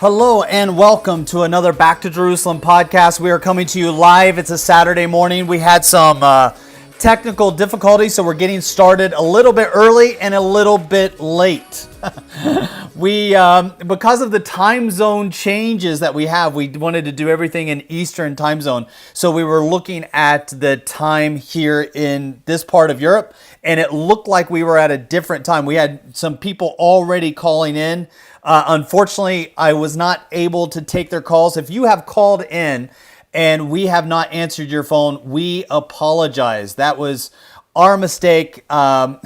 Hello and welcome to another Back to Jerusalem podcast. We are coming to you live. It's a Saturday morning. We had some technical difficulties, so we're getting started a little bit early and a little bit late. Because of the time zone changes that we have, we wanted to do everything in Eastern time zone. So we were looking at the time here in this part of Europe, and it looked like we were at a different time. We had some people already calling in. Unfortunately, I was not able to take their calls. If you have called in and we have not answered your phone, we apologize. That was our mistake. The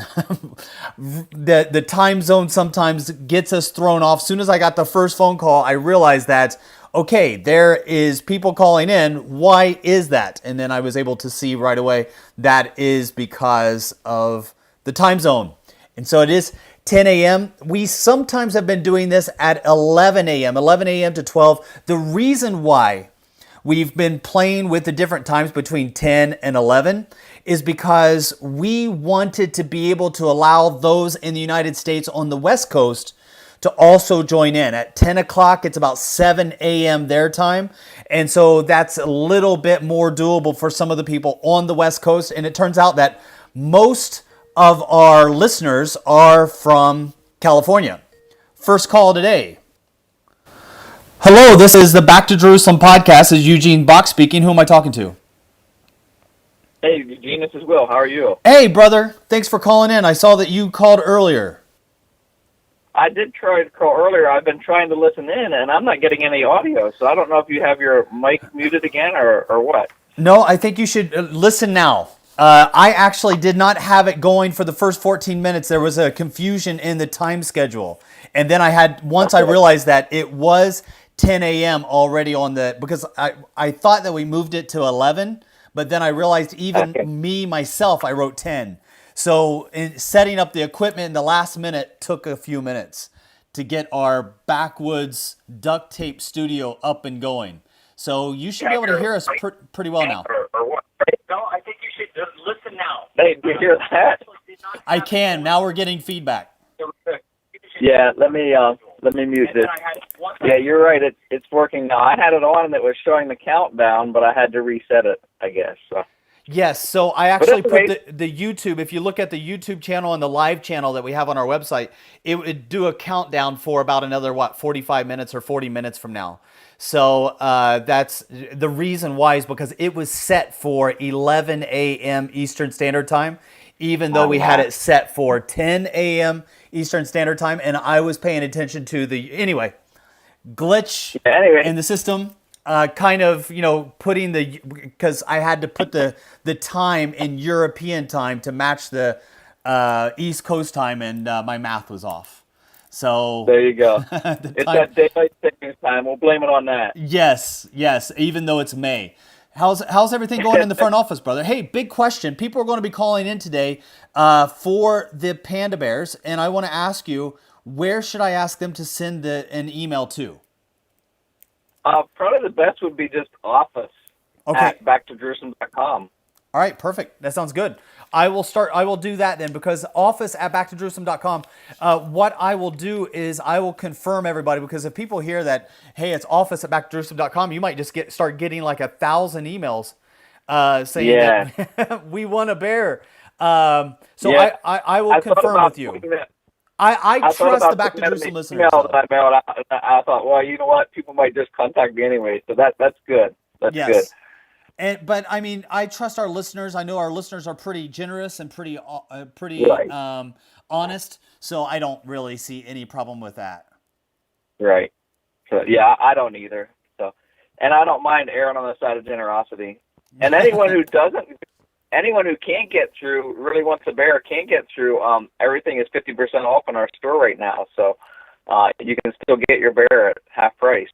time zone sometimes gets us thrown off. As soon as I got the first phone call, I realized that, okay, there is people calling in. Why is that? And then I was able to see right away that is because of the time zone. And so it is 10 a.m. We sometimes have been doing this at 11 a.m. to 12. The reason why we've been playing with the different times between 10 and 11 is because we wanted to be able to allow those in the United States on the West Coast to also join in. At 10 o'clock, it's about 7 a.m. their time. And so that's a little bit more doable for some of the people on the West Coast. And it turns out that most of our listeners are from California. First call today. Hello, this is the Back to Jerusalem podcast. This is Eugene Bach speaking. Who am I talking to? Hey, Eugene, this is Will. How are you? Hey, brother. Thanks for calling in. I saw that you called earlier. I did try to call earlier. I've been trying to listen in, and I'm not getting any audio, so I don't know if you have your mic muted again or what. No, I think you should listen now. I actually did not have it going for the first 14 minutes. There was a confusion in the time schedule. And then once I realized that it was 10 a.m. already on because I thought that we moved it to 11, but then I realized myself, I wrote 10. So in setting up the equipment in the last minute took a few minutes to get our backwoods duct tape studio up and going. So you should be able to hear us pretty well now. Or what? No, I think you should just listen now. Hey, do you hear that? I can. Now we're getting feedback. Yeah, let me mute this. Yeah, you're right. It's working now. I had it on and it was showing the countdown, but I had to reset it, I guess. So. Yes, so I actually put the YouTube, if you look at the YouTube channel and the live channel that we have on our website, it would do a countdown for about another, 45 minutes or 40 minutes from now. So that's the reason why is because it was set for 11 a.m. Eastern Standard Time, even though we had it set for 10 a.m. Eastern Standard Time, and I was paying attention to the, glitch in the system. Kind of, putting because I had to put the time in European time to match the East Coast time, and my math was off. So there you go. It's that daylight savings time. We'll blame it on that. Yes. Even though it's May. How's everything going in the front office, brother? Hey, big question. People are going to be calling in today for the Panda Bears, and I want to ask you, where should I ask them to send an email to? Probably the best would be just office at backtojerusalem.com. All right, perfect. That sounds good. I will do that then, because office at backtojerusalem.com. What I will do is I will confirm everybody, because if people hear that, hey, it's office at backtojerusalem.com, you might just start getting like 1,000 emails saying that we want a bear. I will confirm with you. I trust the Back to Jerusalem listeners. I thought, well, you know what? People might just contact me anyway, so that's good. That's good. But I mean, I trust our listeners. I know our listeners are pretty generous and pretty honest, so I don't really see any problem with that. Right. So yeah, I don't either. So, and I don't mind erring on the side of generosity. And anyone who can't get through, really wants a bear, can't get through, everything is 50% off in our store right now. So you can still get your bear at half price.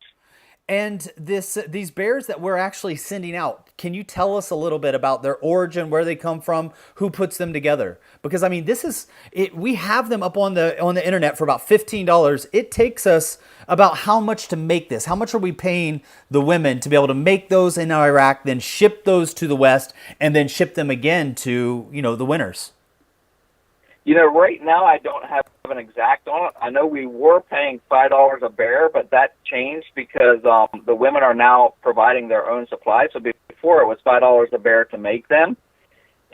And these bears that we're actually sending out, can you tell us a little bit about their origin, where they come from, who puts them together? Because I mean, we have them up on the internet for about $15. It takes us about how much to make this? How much are we paying the women to be able to make those in Iraq, then ship those to the West, and then ship them again to the winners? Right now I don't have an exact on it. I know we were paying $5 a bear, but that changed because the women are now providing their own supplies. So before it was $5 a bear to make them,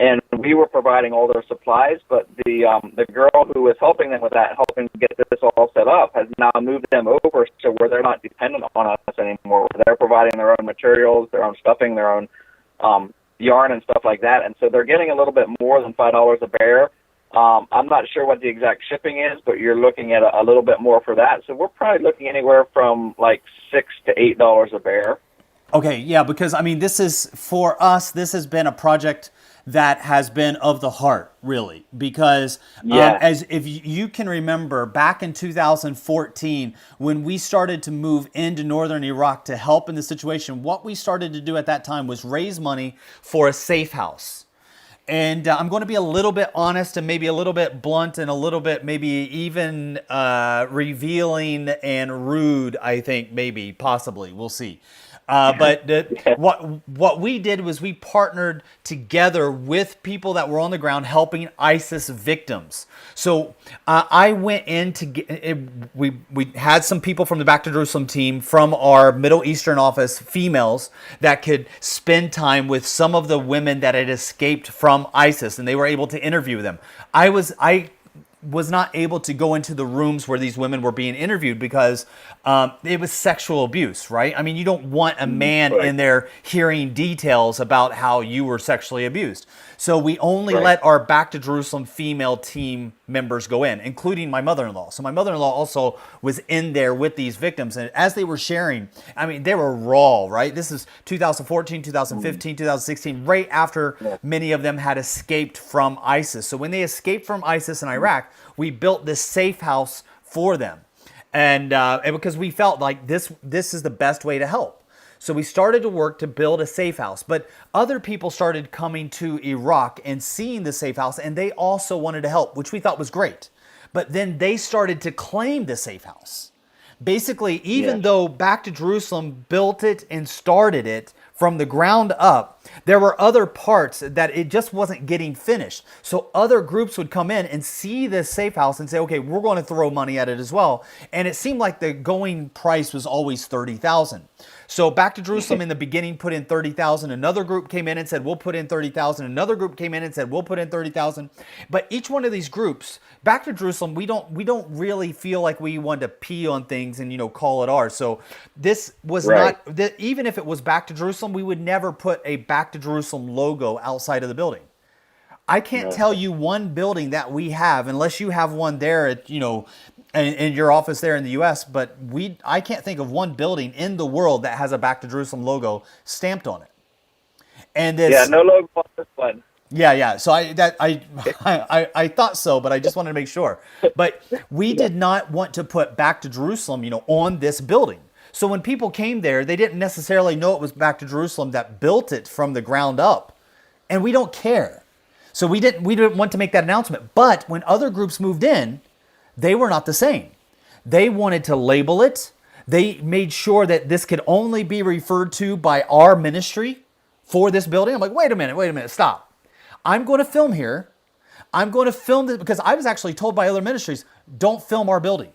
and we were providing all their supplies. But the girl who was helping them with that, helping get this all set up, has now moved them over to where they're not dependent on us anymore. They're providing their own materials, their own stuffing, their own yarn and stuff like that, and so they're getting a little bit more than $5 a bear. I'm not sure what the exact shipping is, but you're looking at a little bit more for that. So we're probably looking anywhere from like $6 to $8 a bear. Okay, yeah, because I mean, this is for us. This has been a project that has been of the heart, really, because as if you can remember, back in 2014, when we started to move into northern Iraq to help in the situation, what we started to do at that time was raise money for a safe house. And I'm going to be a little bit honest and maybe a little bit blunt and a little bit maybe even revealing and rude, I think, maybe, possibly. We'll see. What we did was we partnered together with people that were on the ground helping ISIS victims. So I went in to get, we had some people from the Back to Jerusalem team from our Middle Eastern office, females, that could spend time with some of the women that had escaped from ISIS, and they were able to interview them. I was not able to go into the rooms where these women were being interviewed because it was sexual abuse, right? I mean, you don't want a man in there hearing details about how you were sexually abused. So we only let our Back to Jerusalem female team members go in, including my mother-in-law. So my mother-in-law also was in there with these victims. And as they were sharing, I mean, they were raw, right? This is 2014, 2015, 2016, right after many of them had escaped from ISIS. So when they escaped from ISIS in Iraq, we built this safe house for them. And because we felt like this is the best way to help. So we started to work to build a safe house, but other people started coming to Iraq and seeing the safe house, and they also wanted to help, which we thought was great. But then they started to claim the safe house. Basically, even though Back to Jerusalem built it and started it from the ground up, there were other parts that it just wasn't getting finished. So other groups would come in and see this safe house and say, okay, we're going to throw money at it as well. And it seemed like the going price was always $30,000. So Back to Jerusalem in the beginning put in $30,000. Another group came in and said, we'll put in $30,000. Another group came in and said, we'll put in $30,000. But each one of these groups, Back to Jerusalem, we don't really feel like we want to pee on things and, call it ours. So this was not, even if it was Back to Jerusalem, we would never put a Back to Jerusalem logo outside of the building. I can't tell you one building that we have, unless you have one there at, in your office there in the U.S., but I can't think of one building in the world that has a Back to Jerusalem logo stamped on it. And this, no logo on this one. Yeah. So I thought so, but I just wanted to make sure. But we did not want to put Back to Jerusalem, on this building. So when people came there, they didn't necessarily know it was Back to Jerusalem that built it from the ground up. And we don't care. So we didn't want to make that announcement. But when other groups moved in, they were not the same. They wanted to label it. They made sure that this could only be referred to by our ministry for this building. I'm like, wait a minute, stop. I'm going to film here. I'm going to film this because I was actually told by other ministries, don't film our building.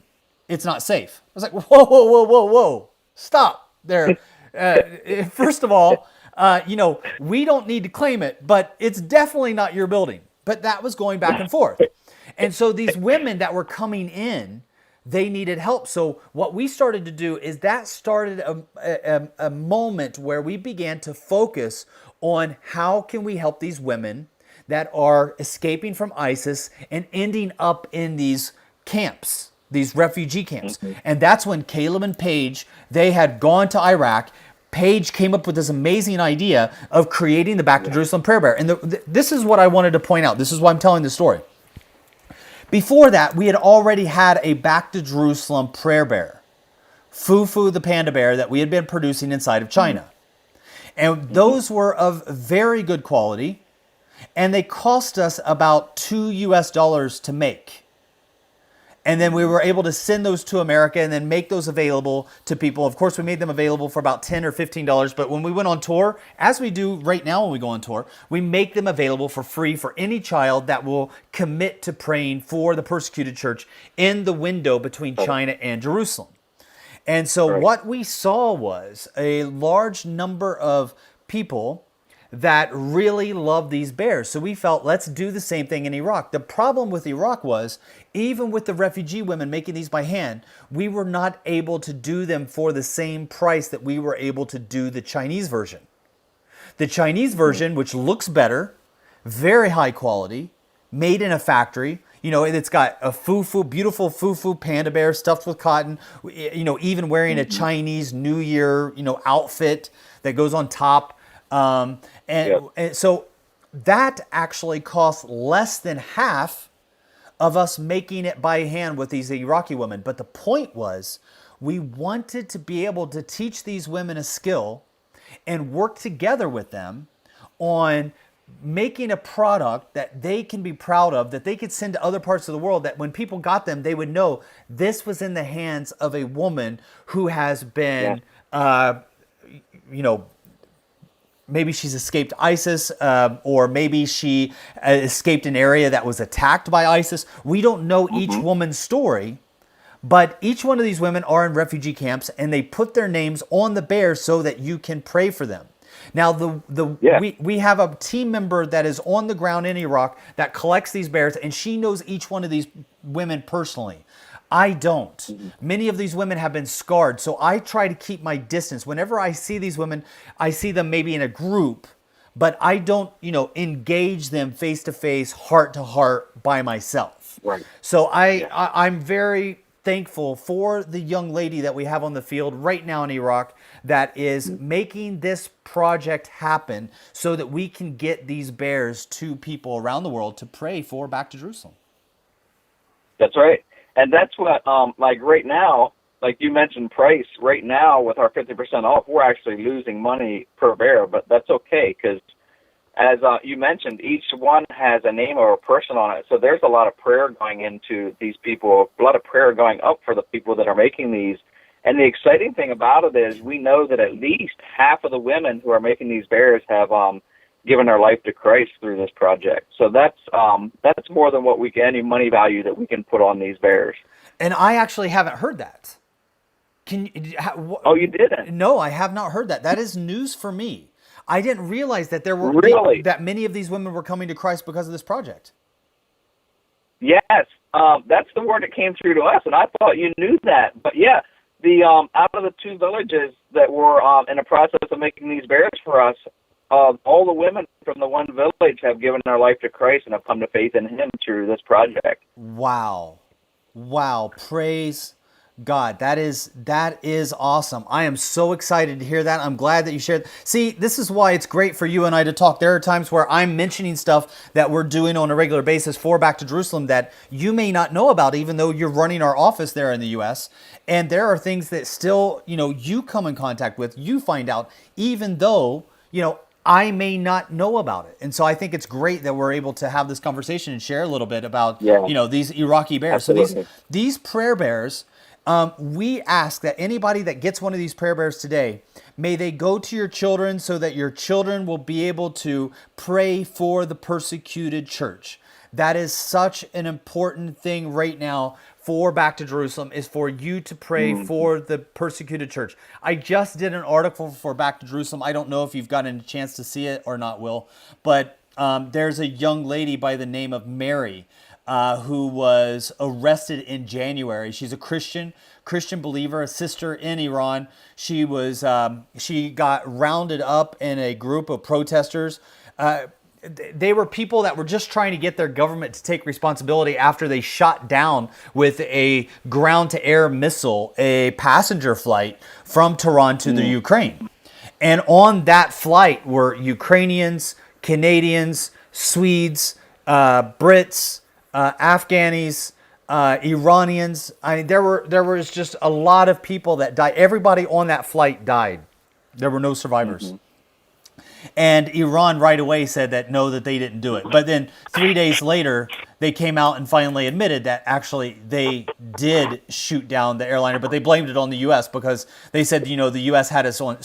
It's not safe. I was like, whoa. Stop there. First of all, we don't need to claim it, but it's definitely not your building. But that was going back and forth. And so these women that were coming in, they needed help. So what we started to do is that started a moment where we began to focus on how can we help these women that are escaping from ISIS and ending up in these camps, these refugee camps. And that's when Caleb and Paige, they had gone to Iraq. Paige came up with this amazing idea of creating the Back to Jerusalem prayer bear. And this is what I wanted to point out. This is why I'm telling this story. Before that, we had already had a Back to Jerusalem prayer bear, Fufu the panda bear that we had been producing inside of China. And those were of very good quality, and they cost us about $2 to make. And then we were able to send those to America and then make those available to people. Of course, we made them available for about $10 or $15. But when we went on tour, as we do right now when we go on tour, we make them available for free for any child that will commit to praying for the persecuted church in the window between China and Jerusalem. And so what we saw was a large number of people that really love these bears. So we felt, let's do the same thing in Iraq. The problem with Iraq was, even with the refugee women making these by hand, we were not able to do them for the same price that we were able to do the Chinese version. The Chinese version, which looks better, very high quality, made in a factory. You know, it's got a beautiful foo panda bear stuffed with cotton, you know, even wearing a Chinese New Year, you know, outfit that goes on top. And so that actually costs less than half of us making it by hand with these Iraqi women. But the point was, we wanted to be able to teach these women a skill and work together with them on making a product that they can be proud of, that they could send to other parts of the world, that when people got them, they would know this was in the hands of a woman who has been, you know, maybe she's escaped ISIS, or maybe she escaped an area that was attacked by ISIS. We don't know each woman's story, but each one of these women are in refugee camps, and they put their names on the bears so that you can pray for them. Now, we have a team member that is on the ground in Iraq that collects these bears, and she knows each one of these women personally. I don't. Many of these women have been scarred, so I try to keep my distance. Whenever I see these women, I see them maybe in a group, but I don't, you know, engage them face to face, heart to heart by myself. Right. So I'm very thankful for the young lady that we have on the field right now in Iraq that is making this project happen so that we can get these bears to people around the world to pray for back to Jerusalem. That's right. And that's what, like right now, like you mentioned price, right now with our 50% off, we're actually losing money per bear, but that's okay because as you mentioned, each one has a name or a person on it. So there's a lot of prayer going into these people, a lot of prayer going up for the people that are making these. And the exciting thing about it is we know that at least half of the women who are making these bears have given their life to Christ through this project. So that's more than what any money value that we can put on these bears. And I actually haven't heard that. Oh, you didn't? No, I have not heard that. That is news for me. I didn't realize that there were that many of these women were coming to Christ because of this project. Yes, that's the word that came through to us, and I thought you knew that. But yeah, the out of the two villages that were in the process of making these bears for us, all the women from the one village have given their life to Christ and have come to faith in Him through this project. Wow. Praise God. That is awesome. I am so excited to hear that. I'm glad that you shared. See, this is why it's great for you and I to talk. There are times where I'm mentioning stuff that we're doing on a regular basis for Back to Jerusalem that you may not know about, even though you're running our office there in the U.S. And there are things that still, you know, you come in contact with, you find out, even though, you know, I may not know about it. And so I think it's great that we're able to have this conversation and share a little bit about, you know, these Iraqi bears. Absolutely. So these prayer bears, we ask that anybody that gets one of these prayer bears today, may they go to your children so that your children will be able to pray for the persecuted church. That is such an important thing right now for Back to Jerusalem, is for you to pray for the persecuted church. I just did an article for Back to Jerusalem. I don't know if you've gotten a chance to see it or not, Will, but there's a young lady by the name of Mary who was arrested in January. She's a Christian believer, a sister in Iran. She got rounded up in a group of protesters. They were people that were just trying to get their government to take responsibility after they shot down with a ground-to-air missile a passenger flight from Tehran to the Ukraine. And on that flight were Ukrainians, Canadians, Swedes, Brits, Afghanis, Iranians. I mean, there was just a lot of people that died. Everybody on that flight died. There were no survivors. And Iran right away said that no, that they didn't do it. But then 3 days later, they came out and finally admitted that actually they did shoot down the airliner, but they blamed it on the U.S. because they said, the U.S. had us on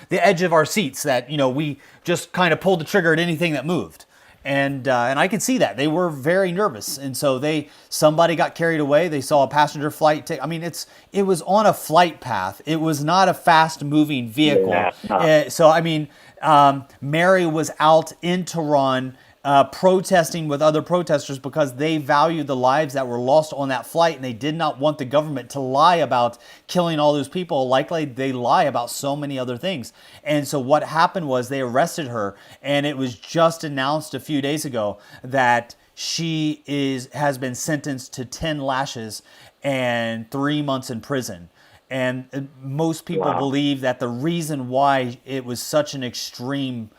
the edge of our seats that, we just kind of pulled the trigger at anything that moved. And I can see that they were very nervous, and so somebody got carried away. They saw a passenger flight take. I mean, it was on a flight path. It was not a fast moving vehicle. Yeah. So I mean, Mary was out in Tehran protesting with other protesters because they valued the lives that were lost on that flight, and they did not want the government to lie about killing all those people. Likely they lie about so many other things. And so what happened was they arrested her, and it was just announced a few days ago that she has been sentenced to 10 lashes and 3 months in prison. And most people believe that the reason why it was such an extreme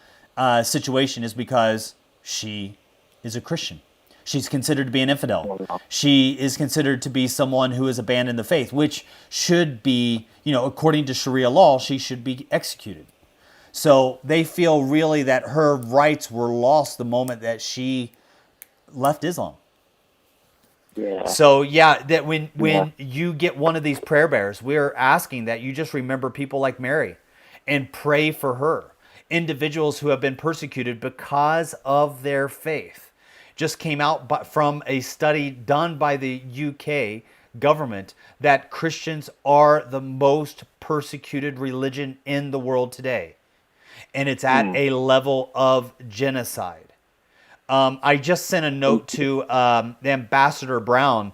situation is because she is a Christian. She's considered to be an infidel. She is considered to be someone who has abandoned the faith, which should be, according to Sharia law, she should be executed. So they feel really that her rights were lost the moment that she left Islam. Yeah. So that when you get one of these prayer bears, we're asking that you just remember people like Mary and pray for her. Individuals who have been persecuted because of their faith. Just came out from a study done by the UK government that Christians are the most persecuted religion in the world today. And it's at a level of genocide. I just sent a note to the Ambassador Brownback.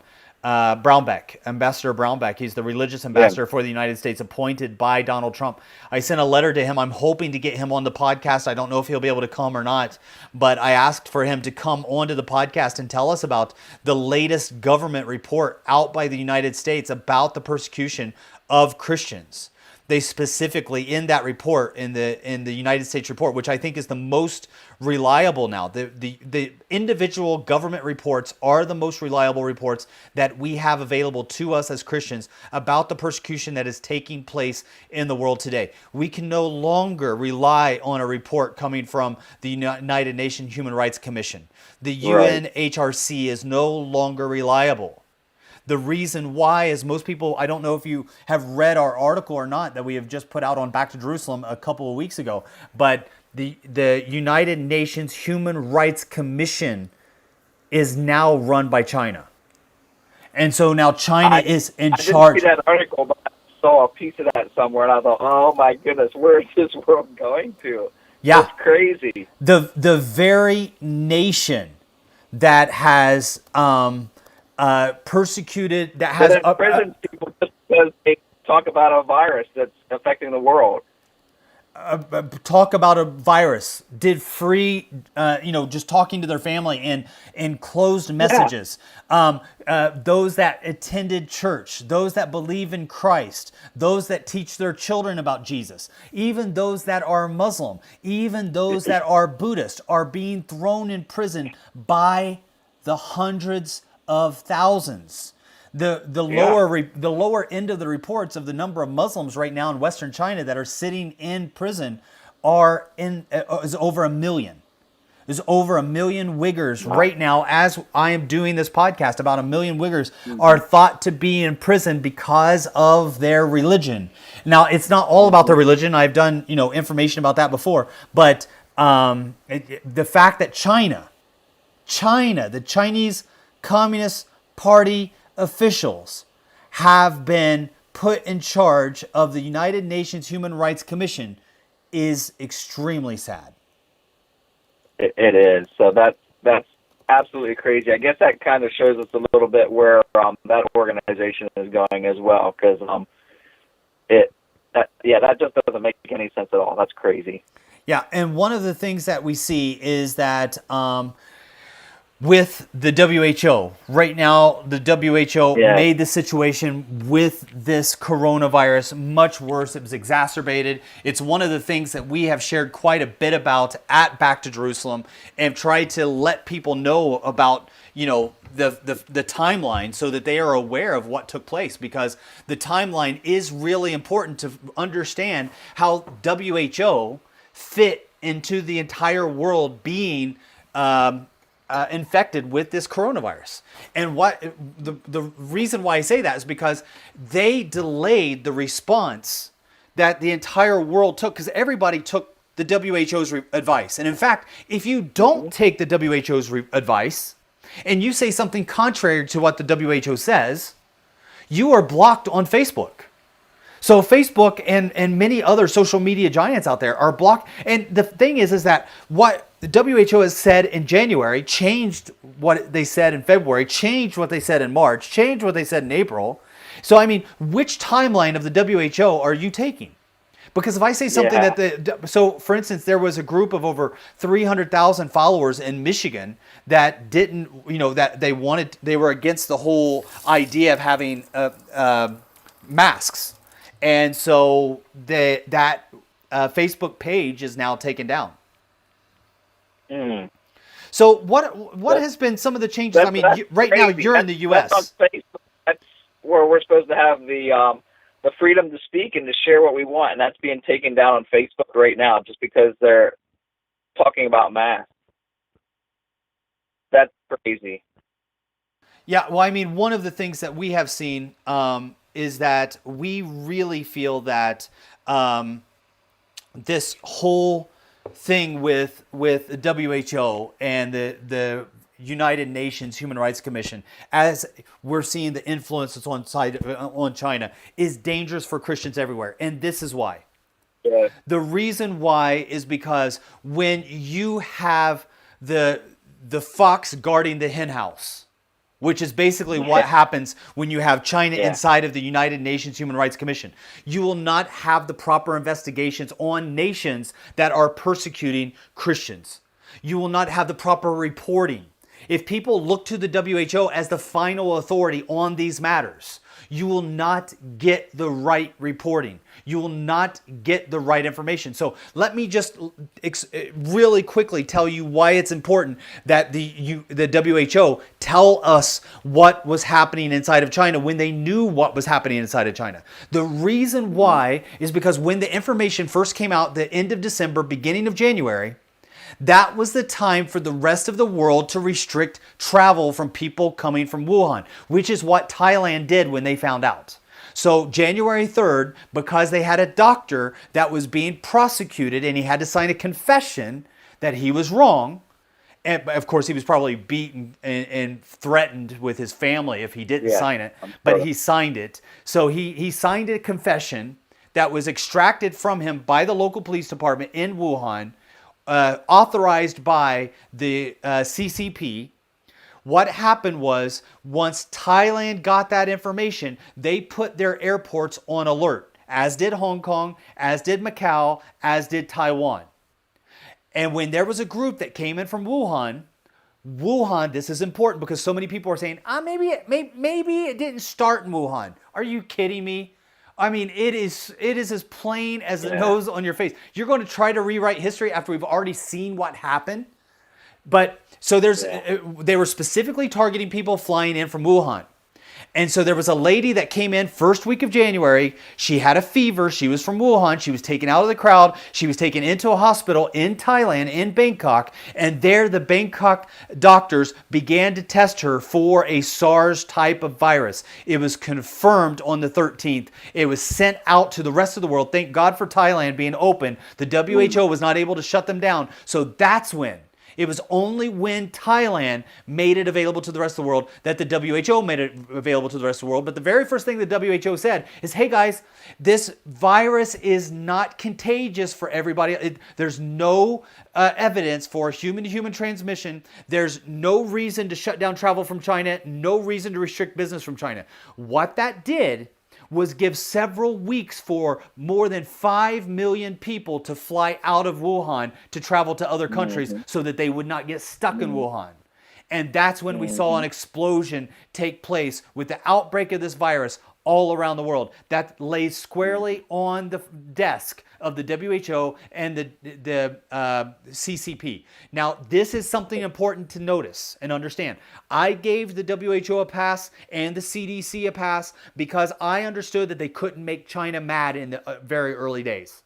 Ambassador Brownback. He's the religious ambassador for the United States appointed by Donald Trump. I sent a letter to him. I'm hoping to get him on the podcast. I don't know if he'll be able to come or not, but I asked for him to come onto the podcast and tell us about the latest government report out by the United States about the persecution of Christians. They specifically in that report, in the United States report, which I think is the most reliable now. The individual government reports are the most reliable reports that we have available to us as Christians about the persecution that is taking place in the world today. We can no longer rely on a report coming from the United Nations Human Rights Commission. The UNHRC is no longer reliable. The reason why is most people, I don't know if you have read our article or not that we have just put out on Back to Jerusalem a couple of weeks ago, but the United Nations Human Rights Commission is now run by China. And so now China is in charge. I didn't see that article, but I saw a piece of that somewhere, and I thought, oh my goodness, where is this world going to? Yeah. It's crazy. The very nation that has persecuted, that has imprisoned people just because they talk about a virus that's affecting the world. Talk about a virus, did free, just talking to their family in closed messages. Those that attended church, those that believe in Christ, those that teach their children about Jesus, even those that are Muslim, even those that are Buddhist are being thrown in prison by the hundreds of thousands. The lower end of the reports of the number of Muslims right now in Western China that are sitting in prison is over 1 million. There's over 1 million Uyghurs right now as I am doing this podcast. About 1 million Uyghurs are thought to be in prison because of their religion. Now, it's not all about their religion. I've done information about that before, but the fact that China, the Chinese Communist Party officials have been put in charge of the United Nations Human Rights Commission is extremely sad. It is. So that's absolutely crazy. I guess that kind of shows us a little bit where that organization is going as well, because that just doesn't make any sense at all. That's crazy. Yeah, and one of the things that we see is that with the WHO. Right now, the WHO made the situation with this coronavirus much worse. It was exacerbated. It's one of the things that we have shared quite a bit about at Back to Jerusalem and tried to let people know about, the timeline so that they are aware of what took place, because the timeline is really important to understand how WHO fit into the entire world being infected with this coronavirus. And what the reason why I say that is because they delayed the response that the entire world took, because everybody took the WHO's advice. And in fact, if you don't take the WHO's advice and you say something contrary to what the WHO says, you are blocked on Facebook. So Facebook and many other social media giants out there are blocked. And the thing is that what the WHO has said in January changed what they said in February, changed what they said in March, changed what they said in April. So, I mean, which timeline of the WHO are you taking? Because if I say something so for instance, there was a group of over 300,000 followers in Michigan that didn't, that they were against the whole idea of having masks. And so that Facebook page is now taken down. So what has been some of the changes? I mean, right now you're in the U.S. That's on Facebook. That's where we're supposed to have the freedom to speak and to share what we want, and that's being taken down on Facebook right now just because they're talking about masks. That's crazy. Yeah, well, I mean, one of the things that we have seen is that we really feel that this whole thing with the WHO and the United Nations Human Rights Commission, as we're seeing the influence that's on China, is dangerous for Christians everywhere. And this is why. Yeah. The reason why is because when you have the fox guarding the hen house, which is basically what happens when you have China inside of the United Nations Human Rights Commission, you will not have the proper investigations on nations that are persecuting Christians. You will not have the proper reporting. If people look to the WHO as the final authority on these matters, you will not get the right reporting. You will not get the right information. So let me just really quickly tell you why it's important that the WHO tell us what was happening inside of China when they knew what was happening inside of China. The reason why is because when the information first came out, the end of December, beginning of January, that was the time for the rest of the world to restrict travel from people coming from Wuhan, which is what Thailand did when they found out. So January 3rd, because they had a doctor that was being prosecuted and he had to sign a confession that he was wrong, and of course he was probably beaten and threatened with his family if he didn't sign it, but he signed it. So he signed a confession that was extracted from him by the local police department in Wuhan, authorized by the CCP. What happened was, once Thailand got that information, they put their airports on alert, as did Hong Kong, as did Macau, as did Taiwan. And when there was a group that came in from Wuhan, this is important because so many people are saying, maybe it didn't start in Wuhan. Are you kidding me? I mean, it is as plain as the nose on your face. You're going to try to rewrite history after we've already seen what happened. But so they were specifically targeting people flying in from Wuhan. And so there was a lady that came in first week of January. She had a fever. She was from Wuhan. She was taken out of the crowd. She was taken into a hospital in Thailand, in Bangkok. And there the Bangkok doctors began to test her for a SARS type of virus. It was confirmed on the 13th. It was sent out to the rest of the world. Thank God for Thailand being open. The WHO was not able to shut them down. So that's when. It was only when Thailand made it available to the rest of the world that the WHO made it available to the rest of the world. But the very first thing the WHO said is, hey guys, this virus is not contagious for everybody. There's no evidence for human-to-human transmission. There's no reason to shut down travel from China, no reason to restrict business from China. What that did was give several weeks for more than 5 million people to fly out of Wuhan to travel to other countries so that they would not get stuck in Wuhan. And that's when we saw an explosion take place with the outbreak of this virus all around the world. That lays squarely on the desk of the WHO and the CCP. Now, this is something important to notice and understand. I gave the WHO a pass and the CDC a pass because I understood that they couldn't make China mad in the very early days.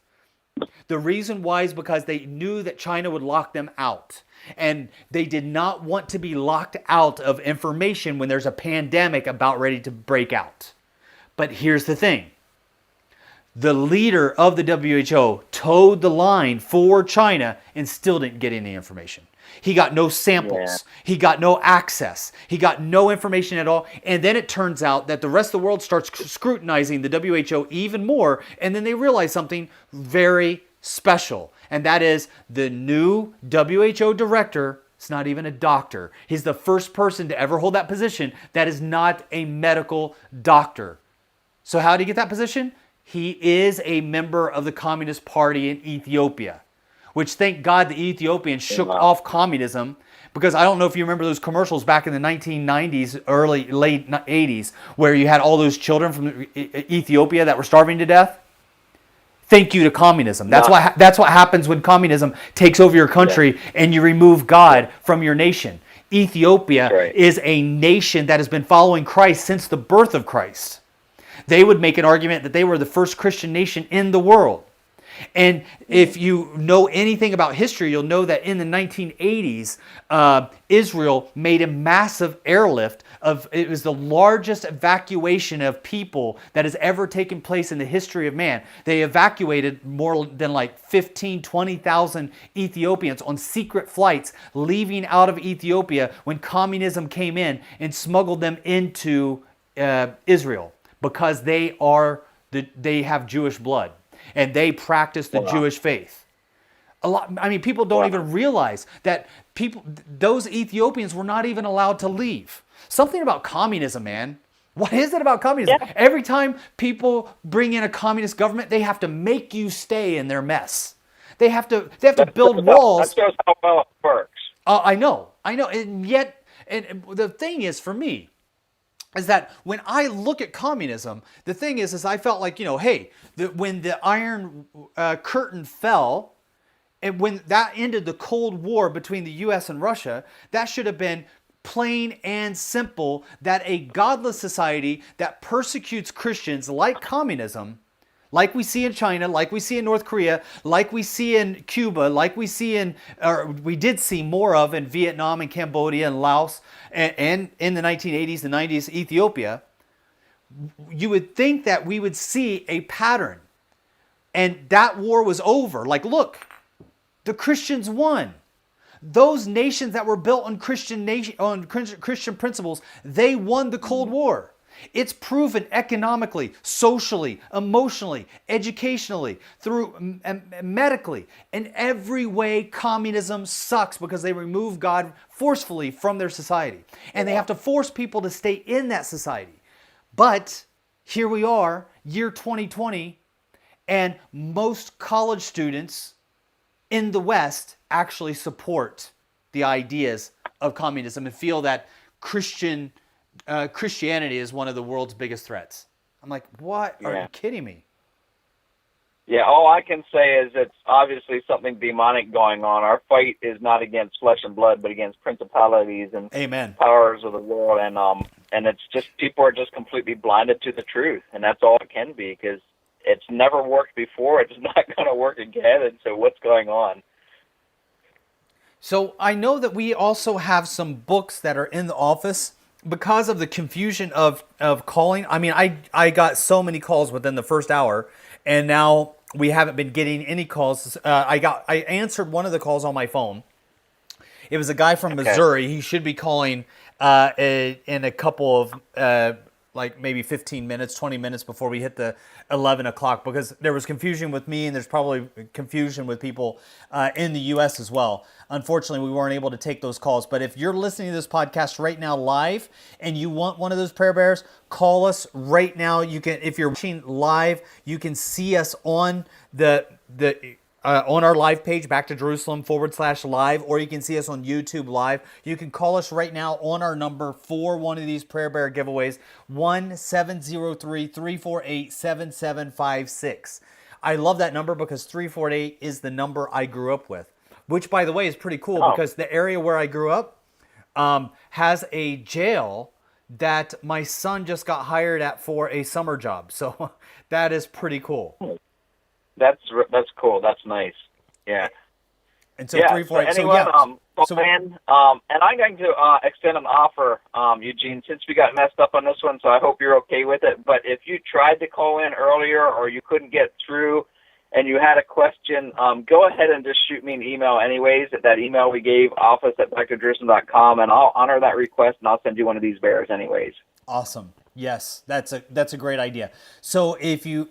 The reason why is because they knew that China would lock them out. And they did not want to be locked out of information when there's a pandemic about ready to break out. But here's the thing. The leader of the WHO towed the line for China and still didn't get any information. He got no samples. Yeah. He got no access. He got no information at all. And then it turns out that the rest of the world starts scrutinizing the WHO even more. And then they realize something very special. And that is the new WHO director is not even a doctor. He's the first person to ever hold that position that is not a medical doctor. So how did he get that position? He is a member of the Communist Party in Ethiopia, which thank God the Ethiopians shook off communism, because I don't know if you remember those commercials back in the 1990s, late 80s, where you had all those children from Ethiopia that were starving to death. Thank you to communism. That's what happens when communism takes over your country and you remove God from your nation. Ethiopia is a nation that has been following Christ since the birth of Christ. They would make an argument that they were the first Christian nation in the world. And if you know anything about history, you'll know that in the 1980s, Israel made a massive airlift. It was the largest evacuation of people that has ever taken place in the history of man. They evacuated more than like 15, 20,000 Ethiopians on secret flights leaving out of Ethiopia when communism came in and smuggled them into Israel, because they have Jewish blood. And they practice the Jewish faith. People don't even realize that those Ethiopians were not even allowed to leave. Something about communism, man. What is it about communism? Yeah. Every time people bring in a communist government, they have to make you stay in their mess. They have to build walls. That's just how well it works. I know. And yet, the thing is, for me, is that when I look at communism, the thing is I felt like, when the Iron Curtain fell, and when that ended the Cold War between the U.S. and Russia, that should have been plain and simple that a godless society that persecutes Christians, like communism, like we see in China, like we see in North Korea, like we see in Cuba, like we did see more of in Vietnam and Cambodia and Laos, and in the 1980s and 90s, Ethiopia, you would think that we would see a pattern. And that war was over. Like, look, the Christians won. Those nations that were built on Christian principles, they won the Cold War. It's proven economically, socially, emotionally, educationally, through medically. In every way, communism sucks because they remove God forcefully from their society. And they have to force people to stay in that society. But here we are, year 2020, and most college students in the West actually support the ideas of communism and feel that Christianity is one of the world's biggest threats. I'm like, what? Are you kidding me? Yeah, all I can say is it's obviously something demonic going on. Our fight is not against flesh and blood, but against principalities and powers of the world. And it's just, people are just completely blinded to the truth. And that's all it can be, because it's never worked before. It's not going to work again. And so what's going on? So I know that we also have some books that are in the office because of the confusion of calling. I mean, I got so many calls within the first hour, and now we haven't been getting any calls. I answered one of the calls on my phone. It was a guy from Missouri. He should be calling in a couple of like maybe 15 minutes, 20 minutes before we hit the 11 o'clock, because there was confusion with me, and there's probably confusion with people in the U.S. as well. Unfortunately, we weren't able to take those calls. But if you're listening to this podcast right now live and you want one of those prayer bears, call us right now. You can, if you're watching live, you can see us on on our live page, Back to Jerusalem /live, or you can see us on YouTube live. You can call us right now on our number for one of these prayer bear giveaways, 1-703-348-7756. I love that number because 348 is the number I grew up with, which, by the way, is pretty cool because the area where I grew up has a jail that my son just got hired at for a summer job. So that is pretty cool. That's cool. That's nice. Yeah. And so Yeah. 348. So anyone, call So in, and I'm going to extend an offer, Eugene, since we got messed up on this one. So I hope you're okay with it. But if you tried to call in earlier or you couldn't get through, and you had a question, go ahead and just shoot me an email anyways at that email we gave, office@backtojerusalem.com, and I'll honor that request, and I'll send you one of these bears anyways. awesome. Yes, that's a great idea. So if you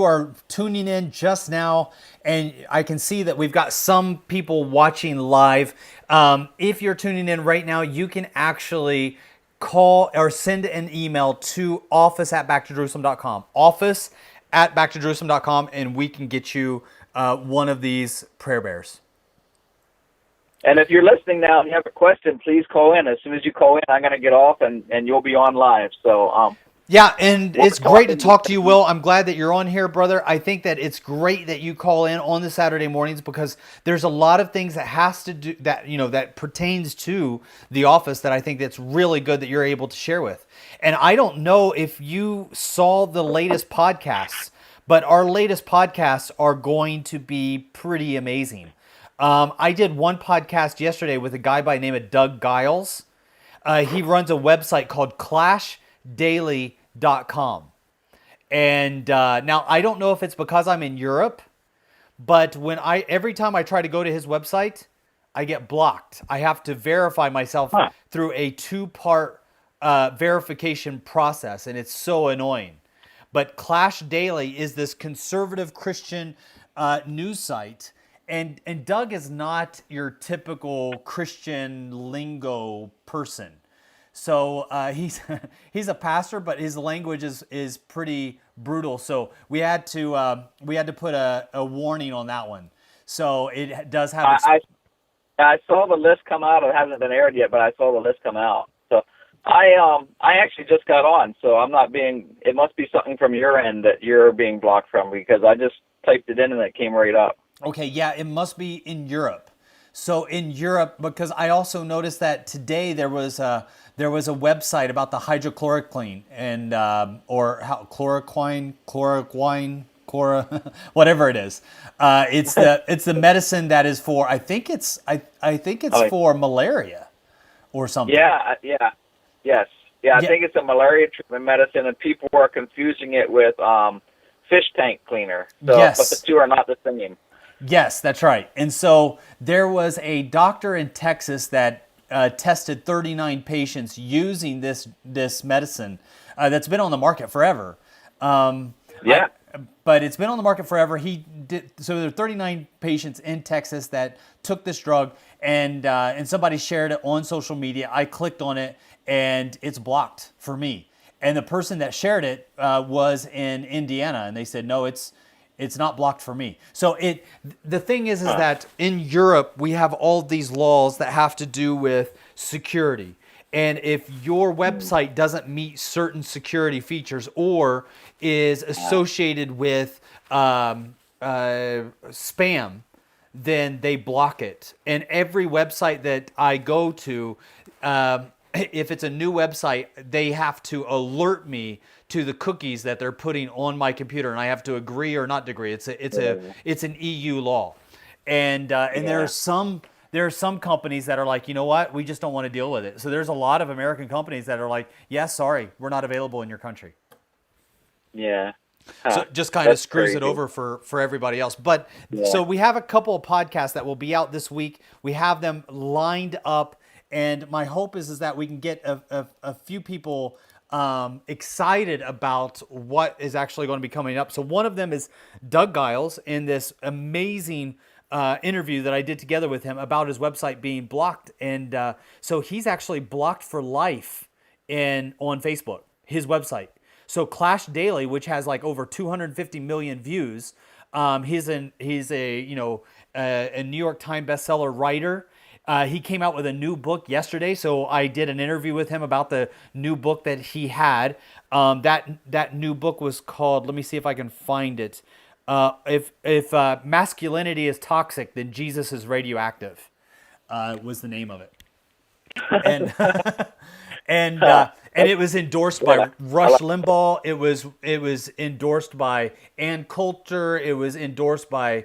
are tuning in just now, and I can see that we've got some people watching live. If you're tuning in right now, you can actually call or send an email to office@backtojerusalem.com. Office@backtojerusalem.com, and we can get you one of these prayer bears. And if you're listening now and you have a question, please call in. As soon as you call in, I'm going to get off, and you'll be on live. So, yeah, and it's great to talk to you, Will. I'm glad that you're on here, brother. I think that it's great that you call in on the Saturday mornings, because there's a lot of things that has to do that pertains to the office that I think that's really good that you're able to share with. And I don't know if you saw the latest podcasts, but our latest podcasts are going to be pretty amazing. I did one podcast yesterday with a guy by the name of Doug Giles. He runs a website called clashdaily.com. And now I don't know if it's because I'm in Europe, but every time I try to go to his website, I get blocked. I have to verify myself through a 2-part verification process, and it's so annoying. But Clash Daily is this conservative Christian news site. And Doug is not your typical Christian lingo person. So he's he's a pastor, but his language is pretty brutal. So we had to put a warning on that one. So it does have. I saw the list come out. It hasn't been aired yet, but I saw the list come out. So I actually just got on. So I'm not being. It must be something from your end that you're being blocked from, because I just typed it in and it came right up. Okay, yeah, it must be in Europe. So in Europe, because I also noticed that today there was a website about the hydrochloroquine and or how chloroquine, whatever it is. It's the medicine that is for, I think it's for malaria or something. Yeah. I think it's a malaria treatment medicine, and people are confusing it with fish tank cleaner. So, yes. But the two are not the same. Yes, that's right. And so there was a doctor in Texas that tested 39 patients using this medicine that's been on the market forever. But it's been on the market forever. So there are 39 patients in Texas that took this drug, and somebody shared it on social media. I clicked on it, and it's blocked for me. And the person that shared it was in Indiana, and they said, no, it's not blocked for me. So the thing is that in Europe, we have all these laws that have to do with security. And if your website doesn't meet certain security features or is associated with spam, then they block it. And every website that I go to, if it's a new website, they have to alert me to the cookies that they're putting on my computer, and I have to agree or not agree. It's an EU law, and there are some companies that are like, you know what, we just don't want to deal with it. So there's a lot of American companies that are like, yeah, sorry, we're not available in your country. Yeah. So it just kind of screws it over for everybody else. But so we have a couple of podcasts that will be out this week. We have them lined up, and my hope is that we can get a few people excited about what is actually going to be coming up. So one of them is Doug Giles in this amazing interview that I did together with him about his website being blocked. And so he's actually blocked for life on Facebook, his website. So Clash Daily, which has like over 250 million views, he's a New York Times bestseller writer. He came out with a new book yesterday, so I did an interview with him about the new book that he had. That new book was called, let me see if I can find it. If masculinity is toxic, then Jesus is radioactive. Was the name of it. And And it was endorsed by Rush Limbaugh. It was endorsed by Ann Coulter. It was endorsed by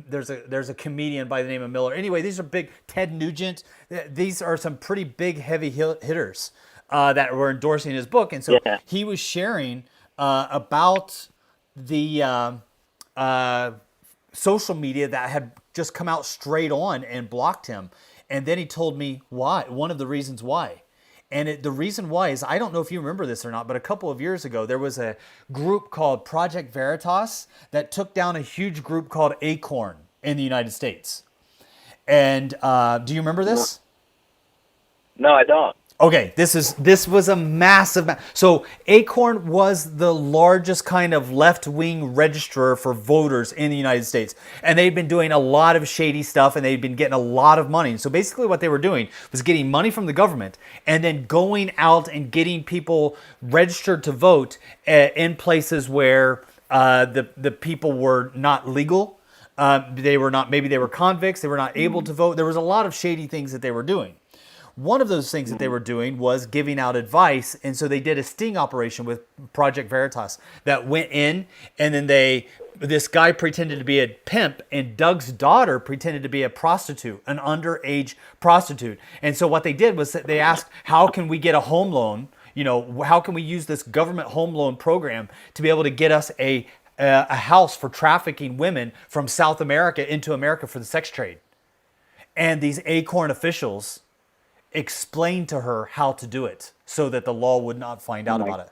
there's a comedian by the name of Miller. Anyway, these are big. Ted Nugent. These are some pretty big heavy hitters that were endorsing his book, and so he was sharing about the social media that had just come out straight on and blocked him. And then he told me why. One of the reasons why. And the reason why is, I don't know if you remember this or not, but a couple of years ago, there was a group called Project Veritas that took down a huge group called Acorn in the United States. And do you remember this? No, I don't. Okay, this was a massive. So Acorn was the largest kind of left-wing registrar for voters in the United States, and they'd been doing a lot of shady stuff, and they'd been getting a lot of money. So basically, what they were doing was getting money from the government, and then going out and getting people registered to vote in places where the people were not legal. They were not. Maybe they were convicts. They were not able to vote. There was a lot of shady things that they were doing. One of those things that they were doing was giving out advice, and so they did a sting operation with Project Veritas that went in, and then this guy pretended to be a pimp, and Doug's daughter pretended to be a prostitute, an underage prostitute. And so what they did was that they asked, how can we get a home loan? How can we use this government home loan program to be able to get us a house for trafficking women from South America into America for the sex trade? And these Acorn officials explained to her how to do it so that the law would not find out about it.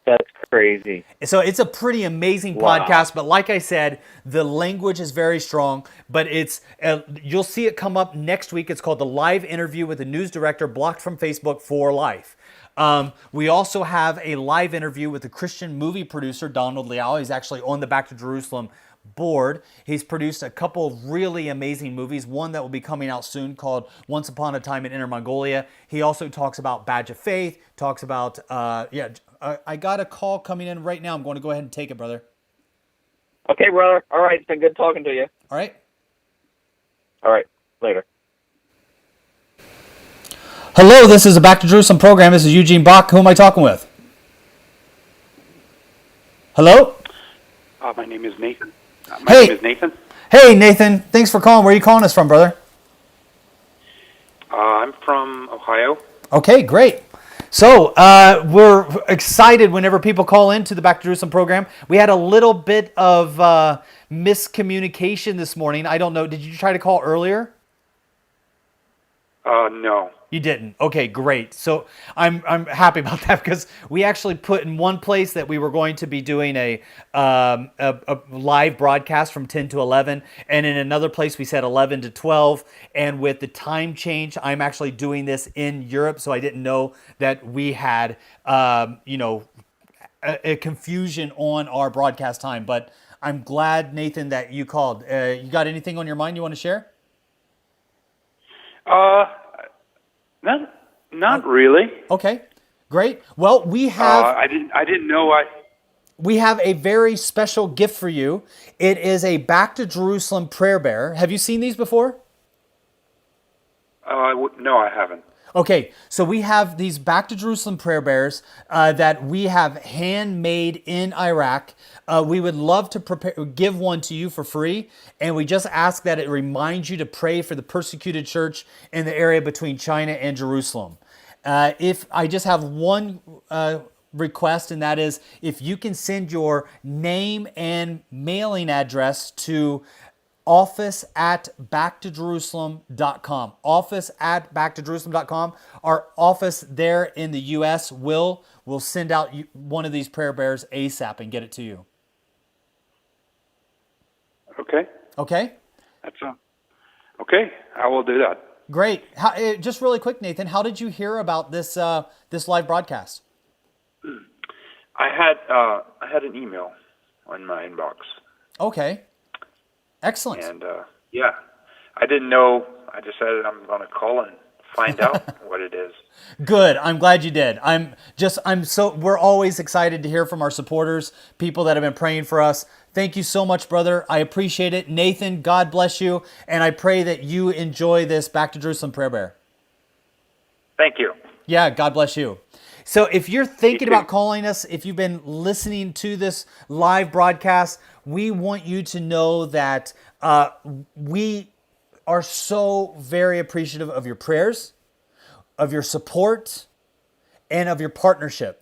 That's crazy. So it's a pretty amazing podcast, but like I said, the language is very strong, but you'll see it come up next week. It's called The Live Interview with the News Director Blocked from Facebook for Life. We also have a live interview with the Christian movie producer, Donald Liao. He's actually on the Back to Jerusalem board. He's produced a couple of really amazing movies, one that will be coming out soon called Once Upon a Time in Inner Mongolia. He also talks about Badge of Faith, talks about, I got a call coming in right now. I'm going to go ahead and take it, brother. Okay, brother. All right, it's been good talking to you. All right. All right, later. Hello, this is a Back to Jerusalem program. This is Eugene Bach. Who am I talking with? Hello? My name is Nathan. My name is Nathan. Hey, Nathan. Thanks for calling. Where are you calling us from, brother? I'm from Ohio. Okay, great. So we're excited whenever people call into the Back to Jerusalem program. We had a little bit of miscommunication this morning. I don't know. Did you try to call earlier? No. You didn't. Okay, great. So I'm happy about that because we actually put in one place that we were going to be doing a live broadcast from 10 to 11, and in another place we said 11 to 12. And with the time change, I'm actually doing this in Europe, so I didn't know that we had a confusion on our broadcast time. But I'm glad, Nathan, that you called. You got anything on your mind you want to share? Not really. Okay, great. Well, we have. I didn't know. We have a very special gift for you. It is a Back to Jerusalem prayer bear. Have you seen these before? No, I haven't. Okay, so we have these Back to Jerusalem prayer bears that we have handmade in Iraq. We would love to give one to you for free, and we just ask that it reminds you to pray for the persecuted church in the area between China and Jerusalem. If I just have one request, and that is if you can send your name and mailing address to office@backtojerusalem.com. Office@backtojerusalem.com. Our office there in the U.S. will send out one of these prayer bears ASAP and get it to you. Okay. Okay? Okay, I will do that. Great. Just really quick, Nathan, how did you hear about this live broadcast? I had an email on my inbox. Okay. Excellent. And I didn't know. I decided I'm going to call and find out what it is. Good. I'm glad you did. We're always excited to hear from our supporters, people that have been praying for us. Thank you so much, brother. I appreciate it. Nathan, God bless you. And I pray that you enjoy this Back to Jerusalem prayer bear. Thank you. Yeah, God bless you. So if you're thinking about calling us, if you've been listening to this live broadcast, we want you to know that we are so very appreciative of your prayers, of your support, and of your partnership.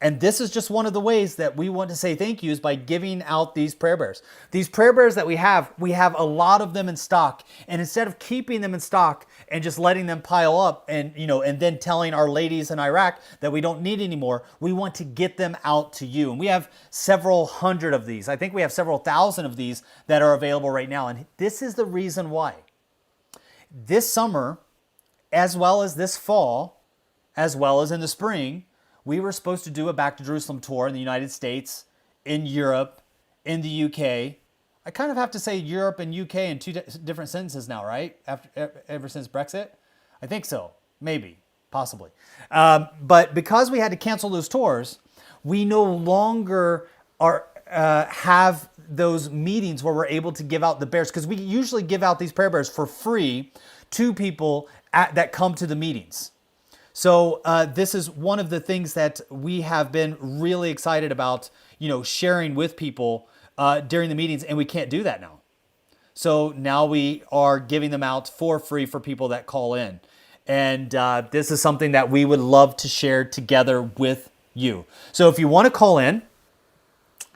And this is just one of the ways that we want to say thank you is by giving out these prayer bears. These prayer bears that we have a lot of them in stock. And instead of keeping them in stock and just letting them pile up and then telling our ladies in Iraq that we don't need any more, we want to get them out to you. And we have several hundred of these. I think we have several thousand of these that are available right now. And this is the reason why. This summer, as well as this fall, as well as in the spring, we were supposed to do a Back to Jerusalem tour in the United States, in Europe, in the UK. I kind of have to say Europe and UK in two different sentences now, right? Ever since Brexit? I think so. Maybe. Possibly. But because we had to cancel those tours, we no longer have those meetings where we're able to give out the bears, because we usually give out these prayer bears for free to people that come to the meetings. So this is one of the things that we have been really excited about, sharing with people during the meetings, and we can't do that now. So now we are giving them out for free for people that call in. And this is something that we would love to share together with you. So if you want to call in,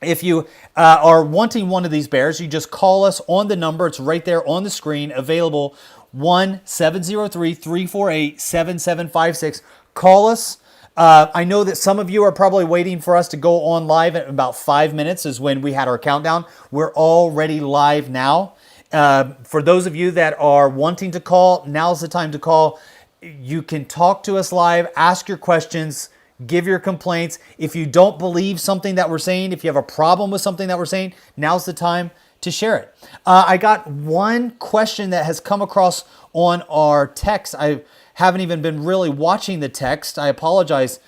if you are wanting one of these bears, you just call us on the number. It's right there on the screen, available, 1-703-348-7756. Call us. I know that some of you are probably waiting for us to go on live in about 5 minutes is when we had our countdown. We're already live now. For those of you that are wanting to call, now's the time to call. You can talk to us live, ask your questions, give your complaints. If you don't believe something that we're saying, if you have a problem with something that we're saying, now's the time to share it. I got one question that has come across on our text. I haven't even been really watching the text. I apologize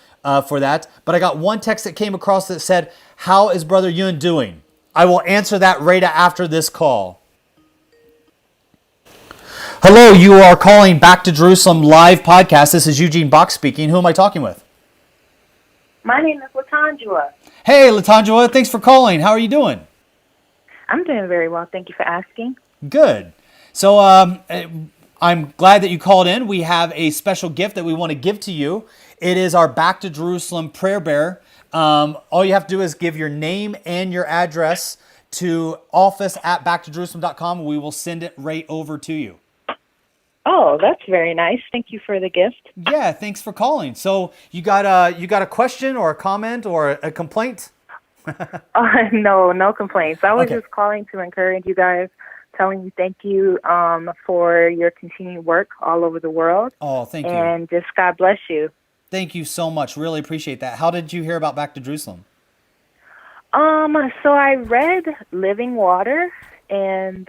for that. But I got one text that came across that said, "How is Brother Yun doing?" I will answer that right after this call. Hello, you are calling Back to Jerusalem live podcast. This is Eugene Bach speaking. Who am I talking with? My name is Latondra. Hey, Latondra, thanks for calling. How are you doing? I'm doing very well. Thank you for asking. Good. So I'm glad that you called in. We have a special gift that we want to give to you. It is our Back to Jerusalem prayer bear. All you have to do is give your name and your address to office@backtojerusalem.com. We will send it right over to you. Oh, that's very nice. Thank you for the gift. Yeah, thanks for calling. So you got a question or a comment or a complaint? No complaints. I was Okay. just calling to encourage you guys, telling you thank you for your continued work all over the world. Oh, thank you. And just God bless you. Thank you so much. Really appreciate that. How did you hear about Back to Jerusalem? So I read Living Water and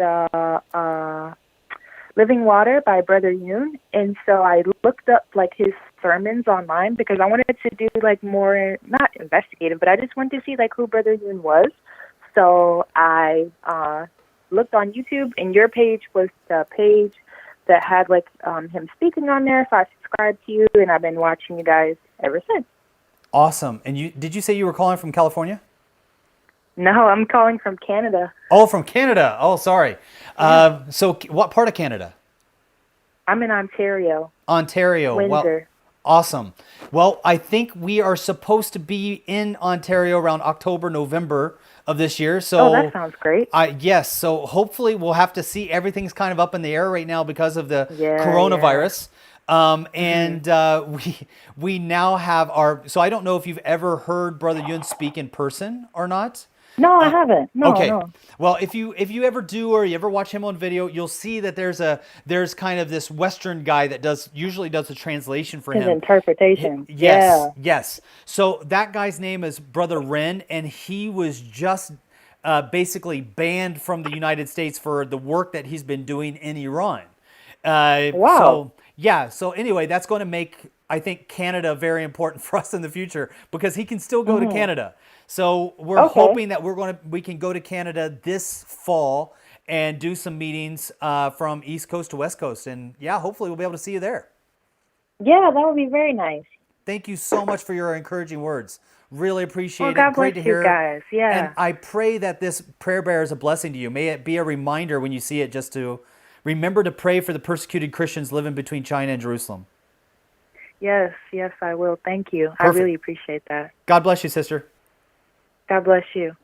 Living Water by Brother Yun, and so I looked up like his sermons online because I wanted to do like more, not investigative, but I just wanted to see like who Brother Yun was. So I looked on YouTube, and your page was the page that had like him speaking on there. So I subscribed to you, and I've been watching you guys ever since. Awesome. And did you say you were calling from California? No, I'm calling from Canada. Oh, from Canada. Oh, sorry. So what part of Canada? I'm in Ontario. Ontario. Windsor. Well, awesome. Well, I think we are supposed to be in Ontario around October, November of this year. So Oh, that sounds great. yes. So hopefully we'll have to see. Everything's kind of up in the air right now because of the Yeah, coronavirus. And we now have our. So I don't know if you've ever heard Brother Yun speak in person or not. No, I haven't. No, Okay. no. Well, if you ever do, or you ever watch him on video, you'll see that there's kind of this Western guy that usually does the translation for His him. interpretation. Yes, yes. So that guy's name is Brother Ren, and he was just basically banned from the United States for the work that he's been doing in Iran. Wow. So yeah. So anyway, that's going to make, I think, Canada very important for us in the future because he can still go to Canada. So we're Okay. hoping that we can go to Canada this fall and do some meetings from East Coast to West Coast, and yeah, hopefully we'll be able to see you there. Yeah, that would be very nice. Thank you so much for your encouraging words. Really Well, appreciate it. God bless Great to you hear. guys. And Yeah. I pray that this prayer bear is a blessing to you. May it be a reminder when you see it just to remember to pray for the persecuted Christians living between China and Jerusalem. Yes, yes, I will. Thank you. I Perfect. really appreciate that. God bless you, sister. God bless you.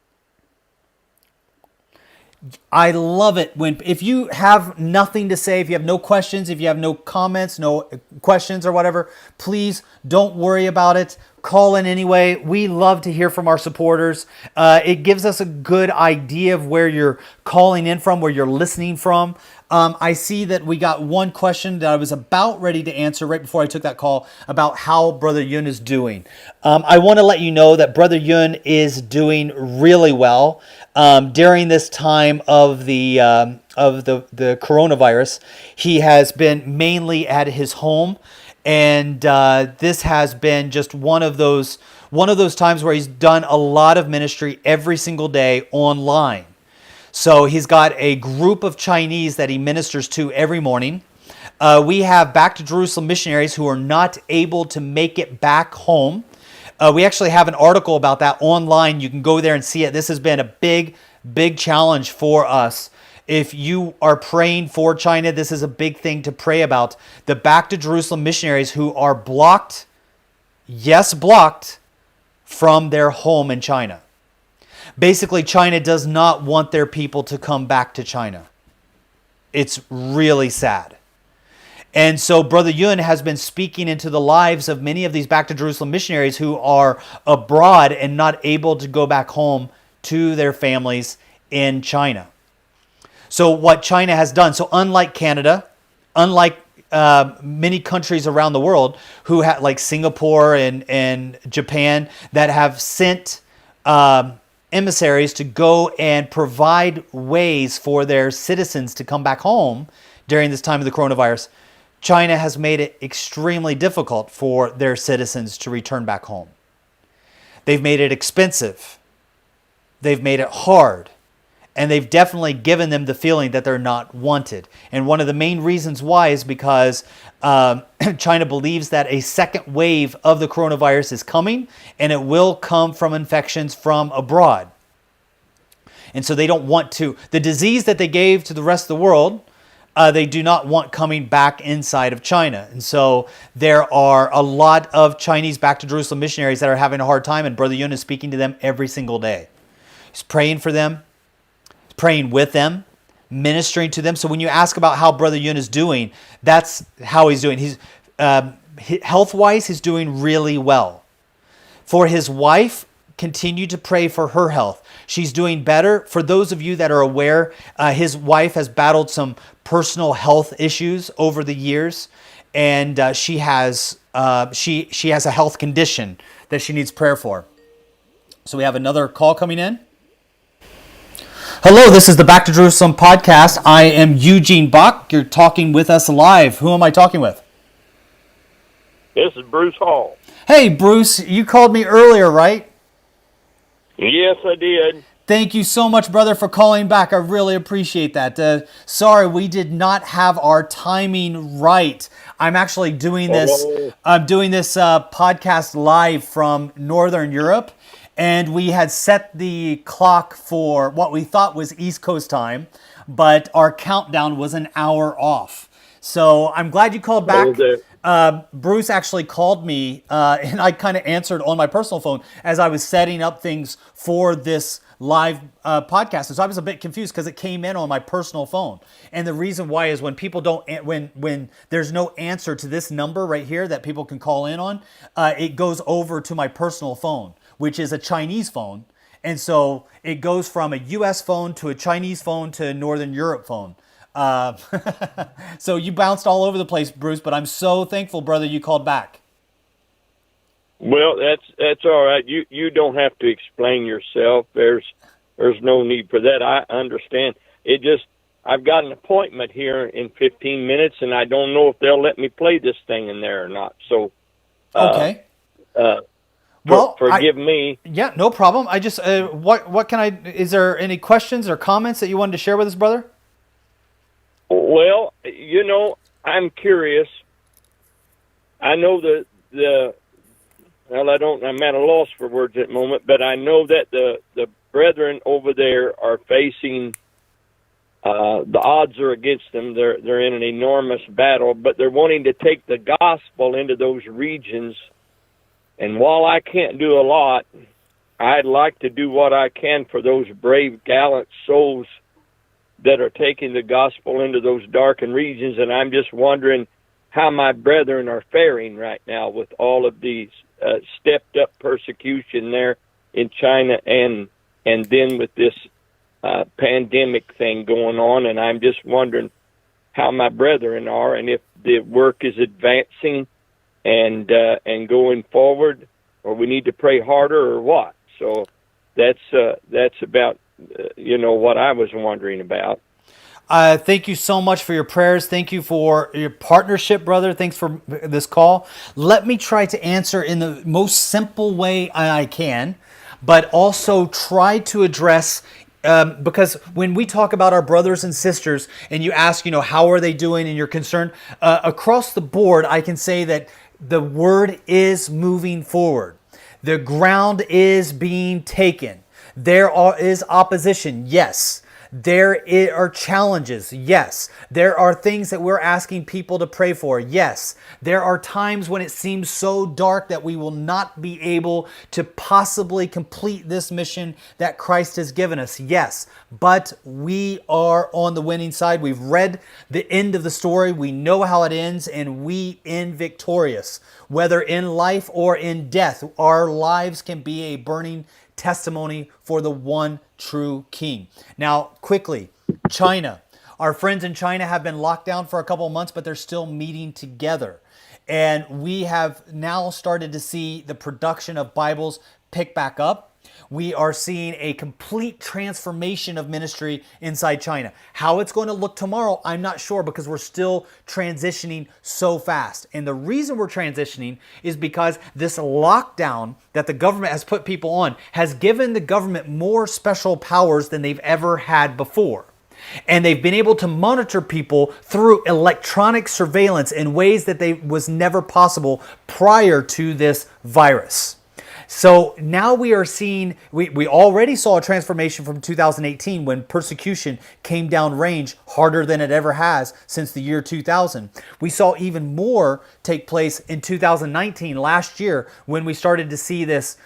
I love it when, if you have nothing to say, if you have no questions, if you have no comments, no questions or whatever, please don't worry about it. Call in anyway. We love to hear from our supporters. It gives us a good idea of where you're calling in from, where you're listening from. I see that we got one question that I was about ready to answer right before I took that call about how Brother Yun is doing. I want to let you know that Brother Yun is doing really well during this time of the coronavirus. He has been mainly at his home, and this has been just one of those times where he's done a lot of ministry every single day online. So he's got a group of Chinese that he ministers to every morning. We have Back to Jerusalem missionaries who are not able to make it back home. We actually have an article about that online. You can go there and see it. This has been a big, big challenge for us. If you are praying for China, this is a big thing to pray about. The Back to Jerusalem missionaries who are blocked, yes, blocked, from their home in China. Basically, China does not want their people to come back to China. It's really sad. And so Brother Yun has been speaking into the lives of many of these Back to Jerusalem missionaries who are abroad and not able to go back home to their families in China. So what China has done, so unlike Canada, unlike many countries around the world who have, like Singapore and Japan, that have sent emissaries to go and provide ways for their citizens to come back home during this time of the coronavirus, China has made it extremely difficult for their citizens to return back home. They've made it expensive. They've made it hard. And they've definitely given them the feeling that they're not wanted. And one of the main reasons why is because China believes that a second wave of the coronavirus is coming, and it will come from infections from abroad. And so they don't want to, the disease that they gave to the rest of the world, they do not want coming back inside of China. And so there are a lot of Chinese Back to Jerusalem missionaries that are having a hard time, and Brother Yun is speaking to them every single day. He's praying for them, praying with them, ministering to them. So when you ask about how Brother Yun is doing, that's how he's doing. He's health-wise, he's doing really well. For his wife, continue to pray for her health. She's doing better. For those of you that are aware, his wife has battled some personal health issues over the years, and she has a health condition that she needs prayer for. So we have another call coming in. Hello, this is the Back to Jerusalem podcast. I am Eugene Bach. You're talking with us live. Who am I talking with? This is Bruce Hall. Hey, Bruce, you called me earlier, right? Yes, I did. Thank you so much, brother, for calling back. I really appreciate that. Sorry, we did not have our timing right. I'm actually doing this. I'm doing this podcast live from Northern Europe. And we had set the clock for what we thought was East Coast time, but our countdown was an hour off. So I'm glad you called back. Bruce actually called me, and I kind of answered on my personal phone as I was setting up things for this live podcast. And so I was a bit confused because it came in on my personal phone. And the reason why is when people don't, when there's no answer to this number right here that people can call in on, it goes over to my personal phone, which is a Chinese phone. And so it goes from a US phone to a Chinese phone to a Northern Europe phone. So you bounced all over the place, Bruce, but I'm so thankful, brother, you called back. Well, that's all right. You don't have to explain yourself. There's no need for that. I understand. I've got an appointment here in 15 minutes, and I don't know if they'll let me play this thing in there or not. So, okay. Forgive me. Yeah, no problem. I just, what can I, is there any questions or comments that you wanted to share with us, brother? Well, I'm curious. I know well, I'm at a loss for words at the moment, but I know that the brethren over there are facing, the odds are against them. They're in an enormous battle, but they're wanting to take the gospel into those regions. And while I can't do a lot, I'd like to do what I can for those brave, gallant souls that are taking the gospel into those darkened regions. And I'm just wondering how my brethren are faring right now with all of these stepped up persecution there in China, and then with this pandemic thing going on. And I'm just wondering how my brethren are, and if the work is advancing and going forward, or we need to pray harder, or what. So that's about what I was wondering about. Thank you so much for your prayers. Thank you for your partnership, brother. Thanks for this call. Let me try to answer in the most simple way I can, but also try to address, because when we talk about our brothers and sisters and you ask, how are they doing and you're concerned, across the board, I can say that the word is moving forward. The ground is being taken. There is opposition, yes. There are challenges, yes. There are things that we're asking people to pray for, yes. There are times when it seems so dark that we will not be able to possibly complete this mission that Christ has given us, yes. But we are on the winning side. We've read the end of the story. We know how it ends, and we end victorious. Whether in life or in death, our lives can be a burning testimony for the one true King. Now, quickly, China. Our friends in China have been locked down for a couple of months, but they're still meeting together. And we have now started to see the production of Bibles pick back up. We are seeing a complete transformation of ministry inside China. How it's going to look tomorrow, I'm not sure, because we're still transitioning so fast. And the reason we're transitioning is because this lockdown that the government has put people on has given the government more special powers than they've ever had before. And they've been able to monitor people through electronic surveillance in ways that was never possible prior to this virus. So now we are seeing, we already saw a transformation from 2018 when persecution came down range harder than it ever has since the year 2000. We saw even more take place in 2019, last year, when we started to see this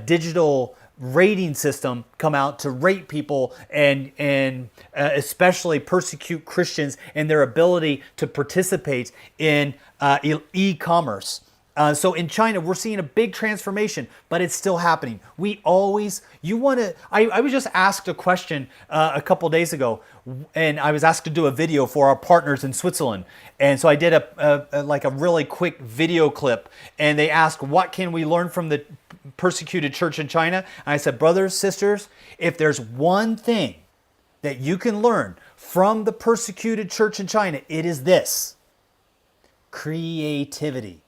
digital rating system come out to rate people and especially persecute Christians and their ability to participate in e-commerce. So in China, we're seeing a big transformation, but it's still happening. I was just asked a question a couple days ago, and I was asked to do a video for our partners in Switzerland. And so I did a really quick video clip, and they asked, what can we learn from the persecuted church in China? And I said, brothers, sisters, if there's one thing that you can learn from the persecuted church in China, it is this: creativity.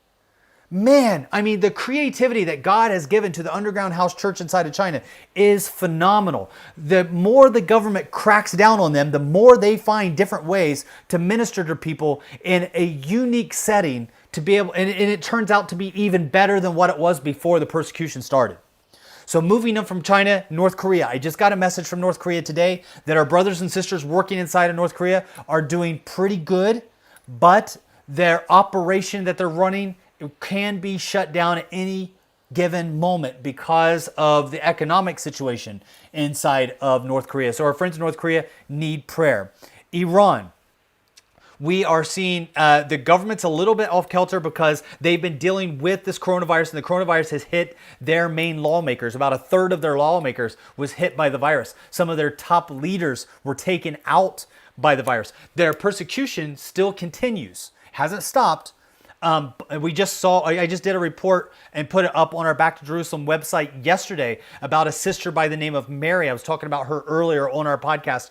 Man, I mean, the creativity that God has given to the underground house church inside of China is phenomenal. The more the government cracks down on them, the more they find different ways to minister to people in a unique setting to be able, and it turns out to be even better than what it was before the persecution started. So moving up from China, North Korea. I just got a message from North Korea today that our brothers and sisters working inside of North Korea are doing pretty good, but their operation that they're running can be shut down at any given moment because of the economic situation inside of North Korea. So our friends in North Korea need prayer. Iran. We are seeing the government's a little bit off kilter because they've been dealing with this coronavirus, and the coronavirus has hit their main lawmakers. About a third of their lawmakers was hit by the virus. Some of their top leaders were taken out by the virus. Their persecution still continues, hasn't stopped. I just did a report and put it up on our Back to Jerusalem website yesterday about a sister by the name of Mary. I was talking about her earlier on our podcast.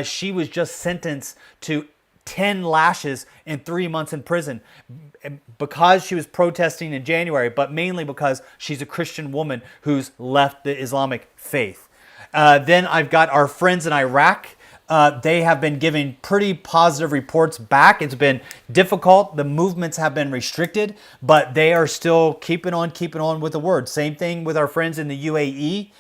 She was just sentenced to 10 lashes and 3 months in prison because she was protesting in January, but mainly because she's a Christian woman who's left the Islamic faith. Then I've got our friends in Iraq. They have been giving pretty positive reports back. It's been difficult. The movements have been restricted, but they are still keeping on with the word. Same thing with our friends in the UAE.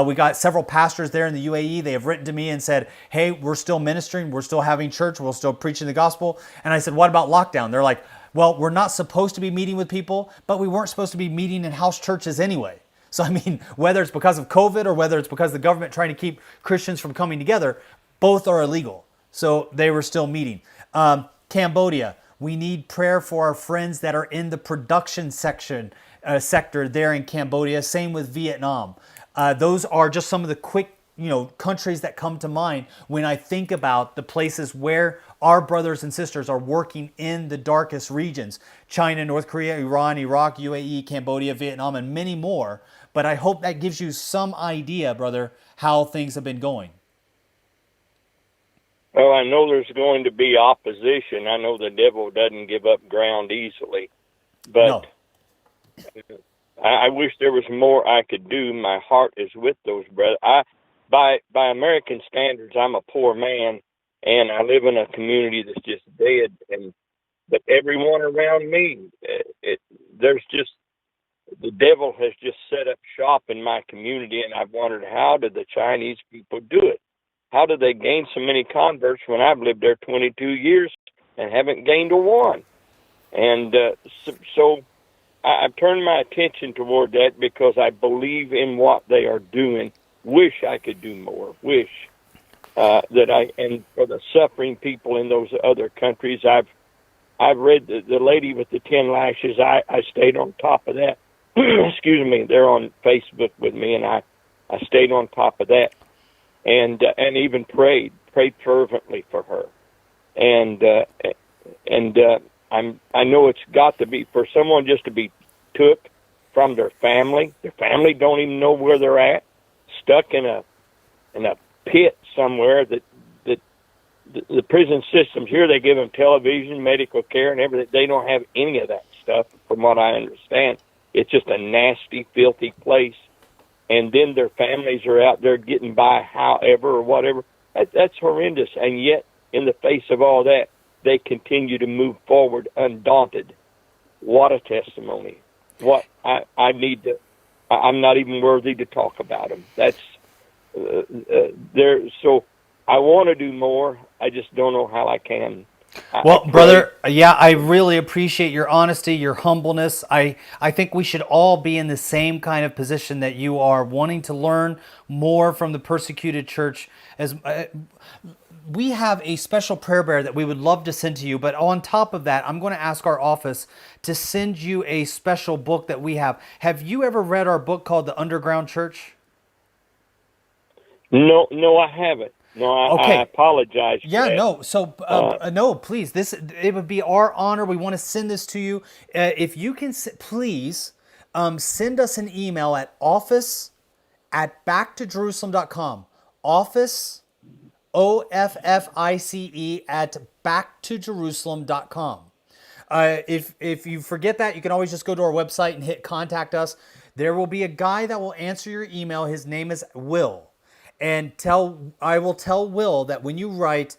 We got several pastors there in the UAE. They have written to me and said, hey, we're still ministering. We're still having church. We're still preaching the gospel. And I said, what about lockdown? They're like, well, we're not supposed to be meeting with people, but we weren't supposed to be meeting in house churches anyway. So, I mean, whether it's because of COVID or whether it's because of the government trying to keep Christians from coming together, both are illegal. So they were still meeting. Cambodia, we need prayer for our friends that are in the production sector there in Cambodia. Same with Vietnam. Those are just some of the quick, countries that come to mind when I think about the places where our brothers and sisters are working in the darkest regions. China, North Korea, Iran, Iraq, UAE, Cambodia, Vietnam, and many more. But I hope that gives you some idea, brother, how things have been going. Well, I know there's going to be opposition. I know the devil doesn't give up ground easily. But No. I wish there was more I could do. My heart is with those brothers. By American standards, I'm a poor man, and I live in a community that's just dead. But everyone around me, there's just, the devil has just set up shop in my community, and I've wondered, how did the Chinese people do it? How did they gain so many converts when I've lived there 22 years and haven't gained a one? And so I've turned my attention toward that because I believe in what they are doing. Wish I could do more. Wish and for the suffering people in those other countries, I've read the lady with the 10 lashes. I stayed on top of that. Excuse me. They're on Facebook with me, and I stayed on top of that, and even prayed fervently for her, and I know it's got to be for someone just to be took from their family. Their family don't even know where they're at, stuck in a pit somewhere. That the prison systems here, they give them television, medical care, and everything. They don't have any of that stuff, from what I understand. It's just a nasty, filthy place. And then their families are out there getting by however or whatever. That's horrendous. And yet, in the face of all that, they continue to move forward undaunted. What a testimony. What I'm not even worthy to talk about them. That's there. So I want to do more. I just don't know how I can. Well, brother, yeah, I really appreciate your honesty, your humbleness. I think we should all be in the same kind of position that you are, wanting to learn more from the persecuted church. As we have a special prayer bear that we would love to send to you, but on top of that, I'm going to ask our office to send you a special book that we have. Have you ever read our book called The Underground Church? No, I haven't. No, Okay. I apologize. Yeah, no. So, no, please. It would be our honor. We want to send this to you. If you can, please send us an email at office@backtojerusalem.com. Office, OFFICE at backtojerusalem.com. If you forget that, you can always just go to our website and hit contact us. There will be a guy that will answer your email. His name is Will. And I will tell Will that when you write,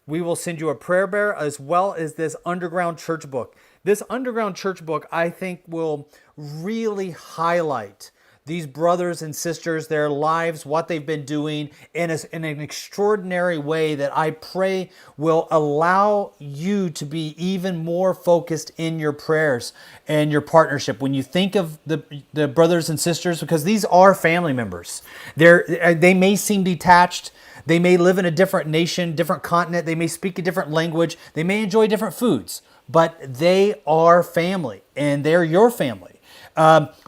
we will send you a prayer bear as well as this Underground Church book. This Underground Church book, I think, will really highlight these brothers and sisters, their lives, what they've been doing in an extraordinary way that I pray will allow you to be even more focused in your prayers and your partnership. When you think of the brothers and sisters, because these are family members, they may seem detached. They may live in a different nation, different continent. They may speak a different language. They may enjoy different foods, but they are family, and they're your family.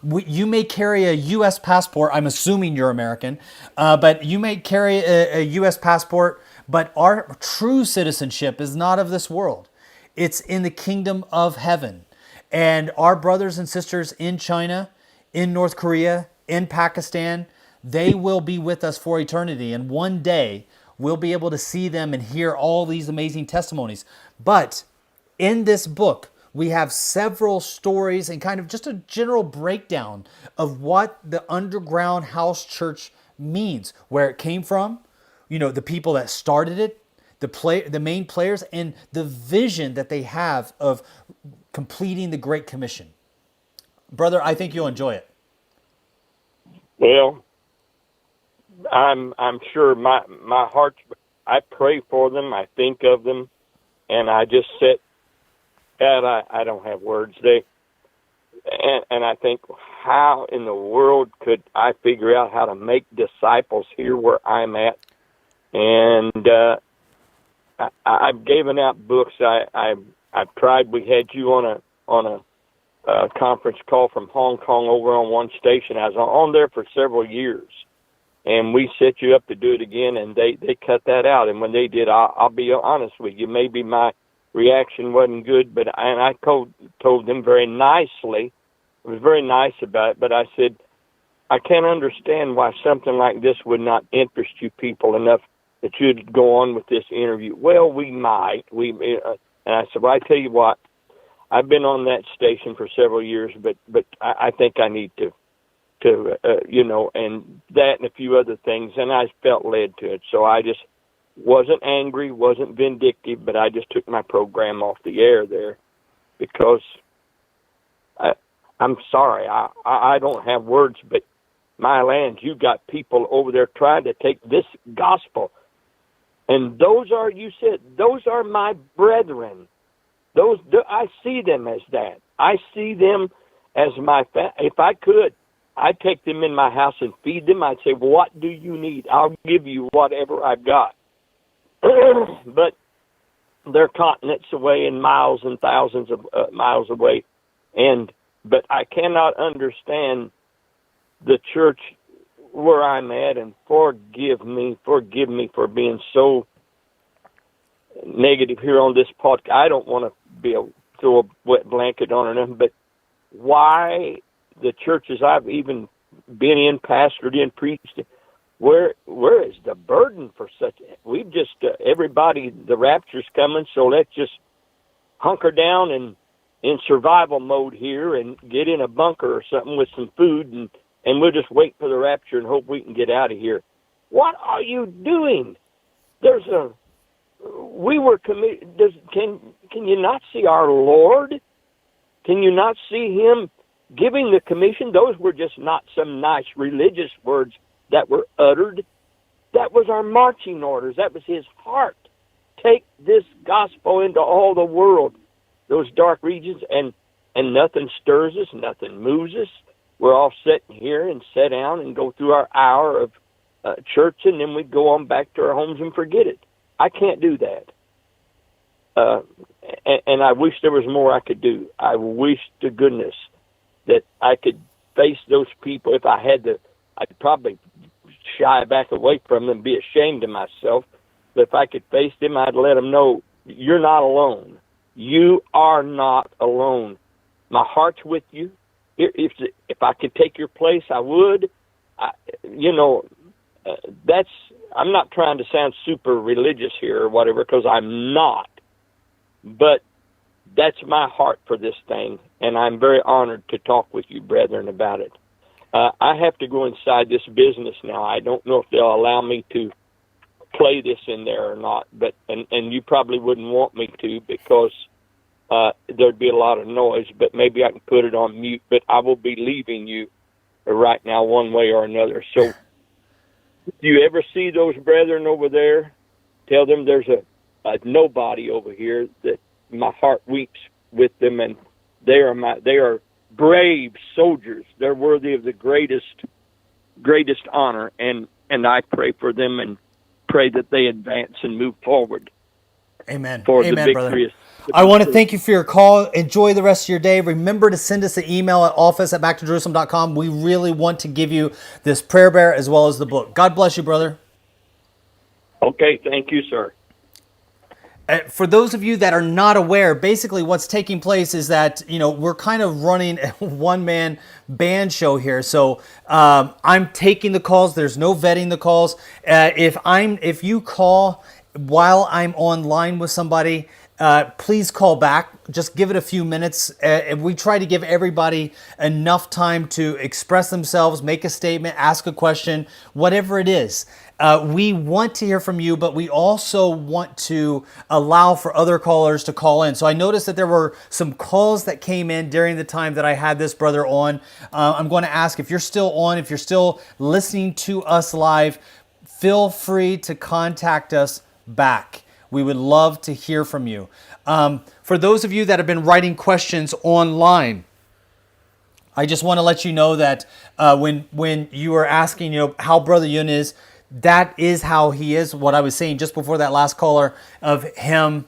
You may carry a U.S. passport. I'm assuming you're American, but you may carry a U.S. passport, but our true citizenship is not of this world. It's in the kingdom of heaven. And our brothers and sisters in China, in North Korea, in Pakistan, they will be with us for eternity. And one day we'll be able to see them and hear all these amazing testimonies. But in this book, we have several stories and kind of just a general breakdown of what the underground house church means, where it came from, the people that started it, the main players, and the vision that they have of completing the Great Commission. Brother, I think you'll enjoy it. Well, I'm sure my heart. I pray for them. I think of them, and I just sit. And I don't have words. And I think, how in the world could I figure out how to make disciples here where I'm at? And I've given out books. I've tried. We had you on a conference call from Hong Kong over on one station. I was on there for several years, and we set you up to do it again, and they cut that out. And when they did, I'll be honest with you, maybe my reaction wasn't good, but I told them very nicely. I was very nice about it, but I said, I can't understand why something like this would not interest you people enough that you'd go on with this interview. Well, we might. And I said, well, I tell you what, I've been on that station for several years, but I think I need to and that and a few other things, and I felt led to it. So I just wasn't angry, wasn't vindictive, but I just took my program off the air there because I'm sorry. I don't have words, but my lands, you got people over there trying to take this gospel. And those are my brethren. I see them as that. I see them as my if I could, I'd take them in my house and feed them. I'd say, what do you need? I'll give you whatever I've got. But they're continents away and miles and thousands of miles away. But I cannot understand the church where I'm at, and forgive me for being so negative here on this podcast. I don't want to throw a wet blanket on them, but why the churches I've even been in, pastored in, preached in, where is the burden for such? We've just, everybody, the rapture's coming, so let's just hunker down and in survival mode here and get in a bunker or something with some food, and we'll just wait for the rapture and hope we can get out of here. What are you doing? We were committed. Can you not see our Lord? Can you not see Him giving the commission? Those were just not some nice religious words that were uttered. That was our marching orders. That was His heart. Take this gospel into all the world, those dark regions, and nothing stirs us, nothing moves us. We're all sitting here and sit down and go through our hour of church, and then we go on back to our homes and forget it. I can't do that. And I wish there was more I could do. I wish to goodness that I could face those people. If I had to, I'd probably shy back away from them and be ashamed of myself. But if I could face them, I'd let them know, you're not alone. You are not alone. My heart's with you. If I could take your place, I would. I'm not trying to sound super religious here or whatever, because I'm not. But that's my heart for this thing, and I'm very honored to talk with you, brethren, about it. I have to go inside this business now. I don't know if they'll allow me to play this in there or not, but and you probably wouldn't want me to, because there'd be a lot of noise, but maybe I can put it on mute. But I will be leaving you right now one way or another. So if you ever see those brethren over there, tell them there's a nobody over here, that my heart weeps with them, and they are brave soldiers. They're worthy of the greatest honor, and I pray for them and pray that they advance and move forward. Amen. For Amen, the brother. victorious. I want to thank you for your call. Enjoy the rest of your day. Remember to send us an email at office@backtojerusalem.com. We really want to give you this prayer bear as well as the book. God bless you, brother. Okay, thank you, sir. For those of you that are not aware, basically what's taking place is that, we're kind of running a one-man band show here. So I'm taking the calls. There's no vetting the calls. If you call while I'm online with somebody, please call back. Just give it a few minutes. We try to give everybody enough time to express themselves, make a statement, ask a question, whatever it is. We want to hear from you, but we also want to allow for other callers to call in. So I noticed that there were some calls that came in during the time that I had this brother on. I'm going to ask if you're still on, if you're still listening to us live, feel free to contact us back. We would love to hear from you. For those of you that have been writing questions online, I just want to let you know that when you are asking, how Brother Yun is, that is how he is. What I was saying just before that last caller of him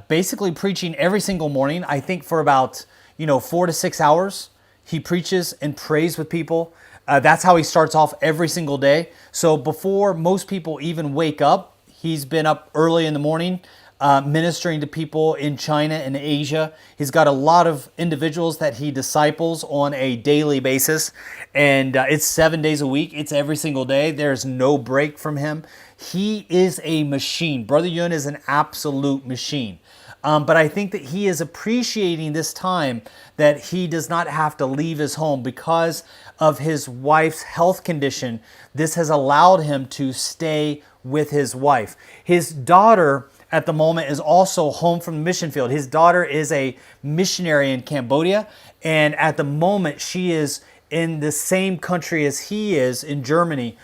basically preaching every single morning, I think for about 4 to 6 hours, he preaches and prays with people. That's how he starts off every single day. So before most people even wake up, he's been up early in the morning ministering to people in China and Asia. He's got a lot of individuals that he disciples on a daily basis. And it's 7 days a week. It's every single day. There's no break from him. He is a machine. Brother Yun is an absolute machine. But I think that he is appreciating this time that he does not have to leave his home because of his wife's health condition. This has allowed him to stay with his wife. His daughter at the moment is also home from the mission field. His daughter is a missionary in Cambodia, and at the moment she is in the same country as he is, in Germany,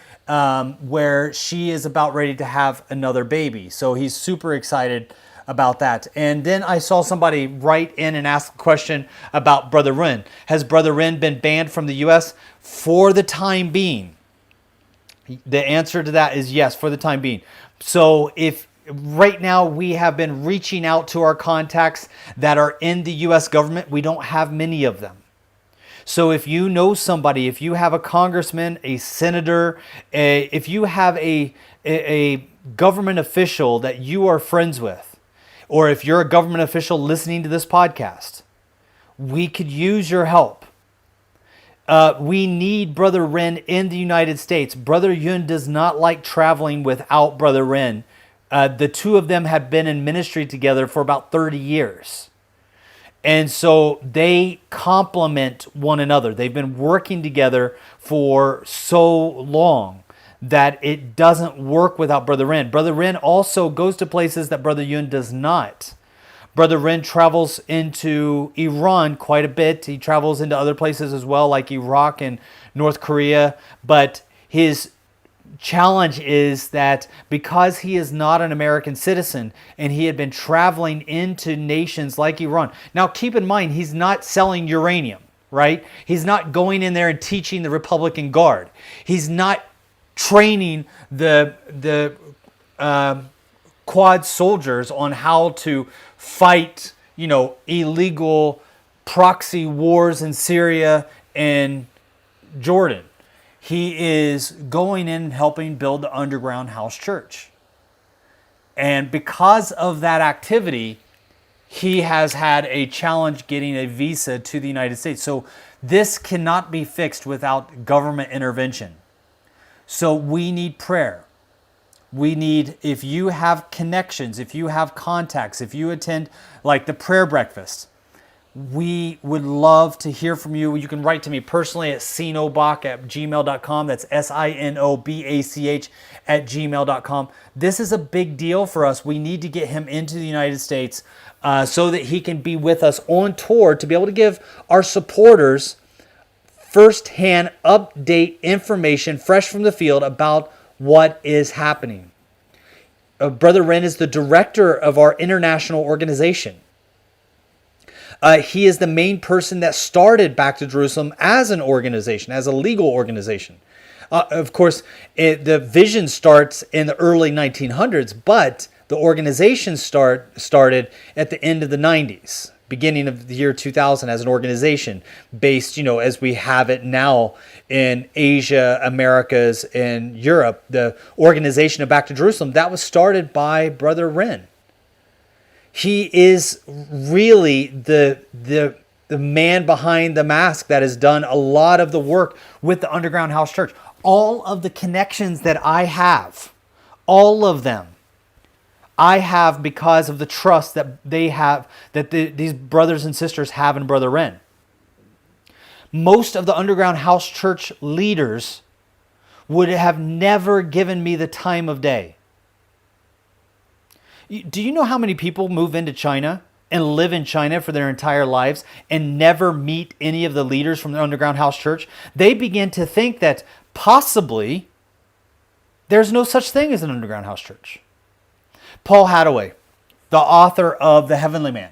where she is about ready to have another baby. So he's super excited about that. And then I saw somebody write in and ask a question about Brother Ren. Has Brother Ren been banned from the U.S.? For the time being, the answer to that is yes, for the time being. So if right now we have been reaching out to our contacts that are in the U.S. government, we don't have many of them. So if you know somebody, if you have a congressman, a senator, if you have a government official that you are friends with, or if you're a government official listening to this podcast, we could use your help. We need Brother Ren in the United States. Brother Yun does not like traveling without Brother Ren. The two of them have been in ministry together for about 30 years. And so they complement one another. They've been working together for so long that it doesn't work without Brother Ren. Brother Ren also goes to places that Brother Yun does not. Brother Ren travels into Iran quite a bit. He travels into other places as well, like Iraq and North Korea. But his challenge is that because he is not an American citizen and he had been traveling into nations like Iran. Now, keep in mind, he's not selling uranium, right? He's not going in there and teaching the Republican Guard. He's not training the Quad soldiers on how to fight, illegal proxy wars in Syria and Jordan. He is going in and helping build the underground house church. And because of that activity, he has had a challenge getting a visa to the United States. So this cannot be fixed without government intervention. So we need prayer. We need, if you have connections, if you have contacts, if you attend like the prayer breakfast, we would love to hear from you. You can write to me personally at sinobach@gmail.com. That's SINOBACH @gmail.com. This is a big deal for us. We need to get him into the United States so that he can be with us on tour to be able to give our supporters first-hand update information fresh from the field about what is happening. Brother Ren is the director of our international organization. He is the main person that started Back to Jerusalem as an organization, as a legal organization. Of course, the vision starts in the early 1900s, but the organization started at the end of the 90s, beginning of the year 2000 as an organization based, as we have it now in Asia, Americas, and Europe. The organization of Back to Jerusalem, that was started by Brother Ren. He is really the man behind the mask that has done a lot of the work with the Underground House Church. All of the connections that I have, all of them, I have because of the trust that they have, that these brothers and sisters have in Brother Ren. Most of the underground house church leaders would have never given me the time of day. Do you know how many people move into China and live in China for their entire lives and never meet any of the leaders from the underground house church? They begin to think that possibly there's no such thing as an underground house church. Paul Hattaway, the author of The Heavenly Man.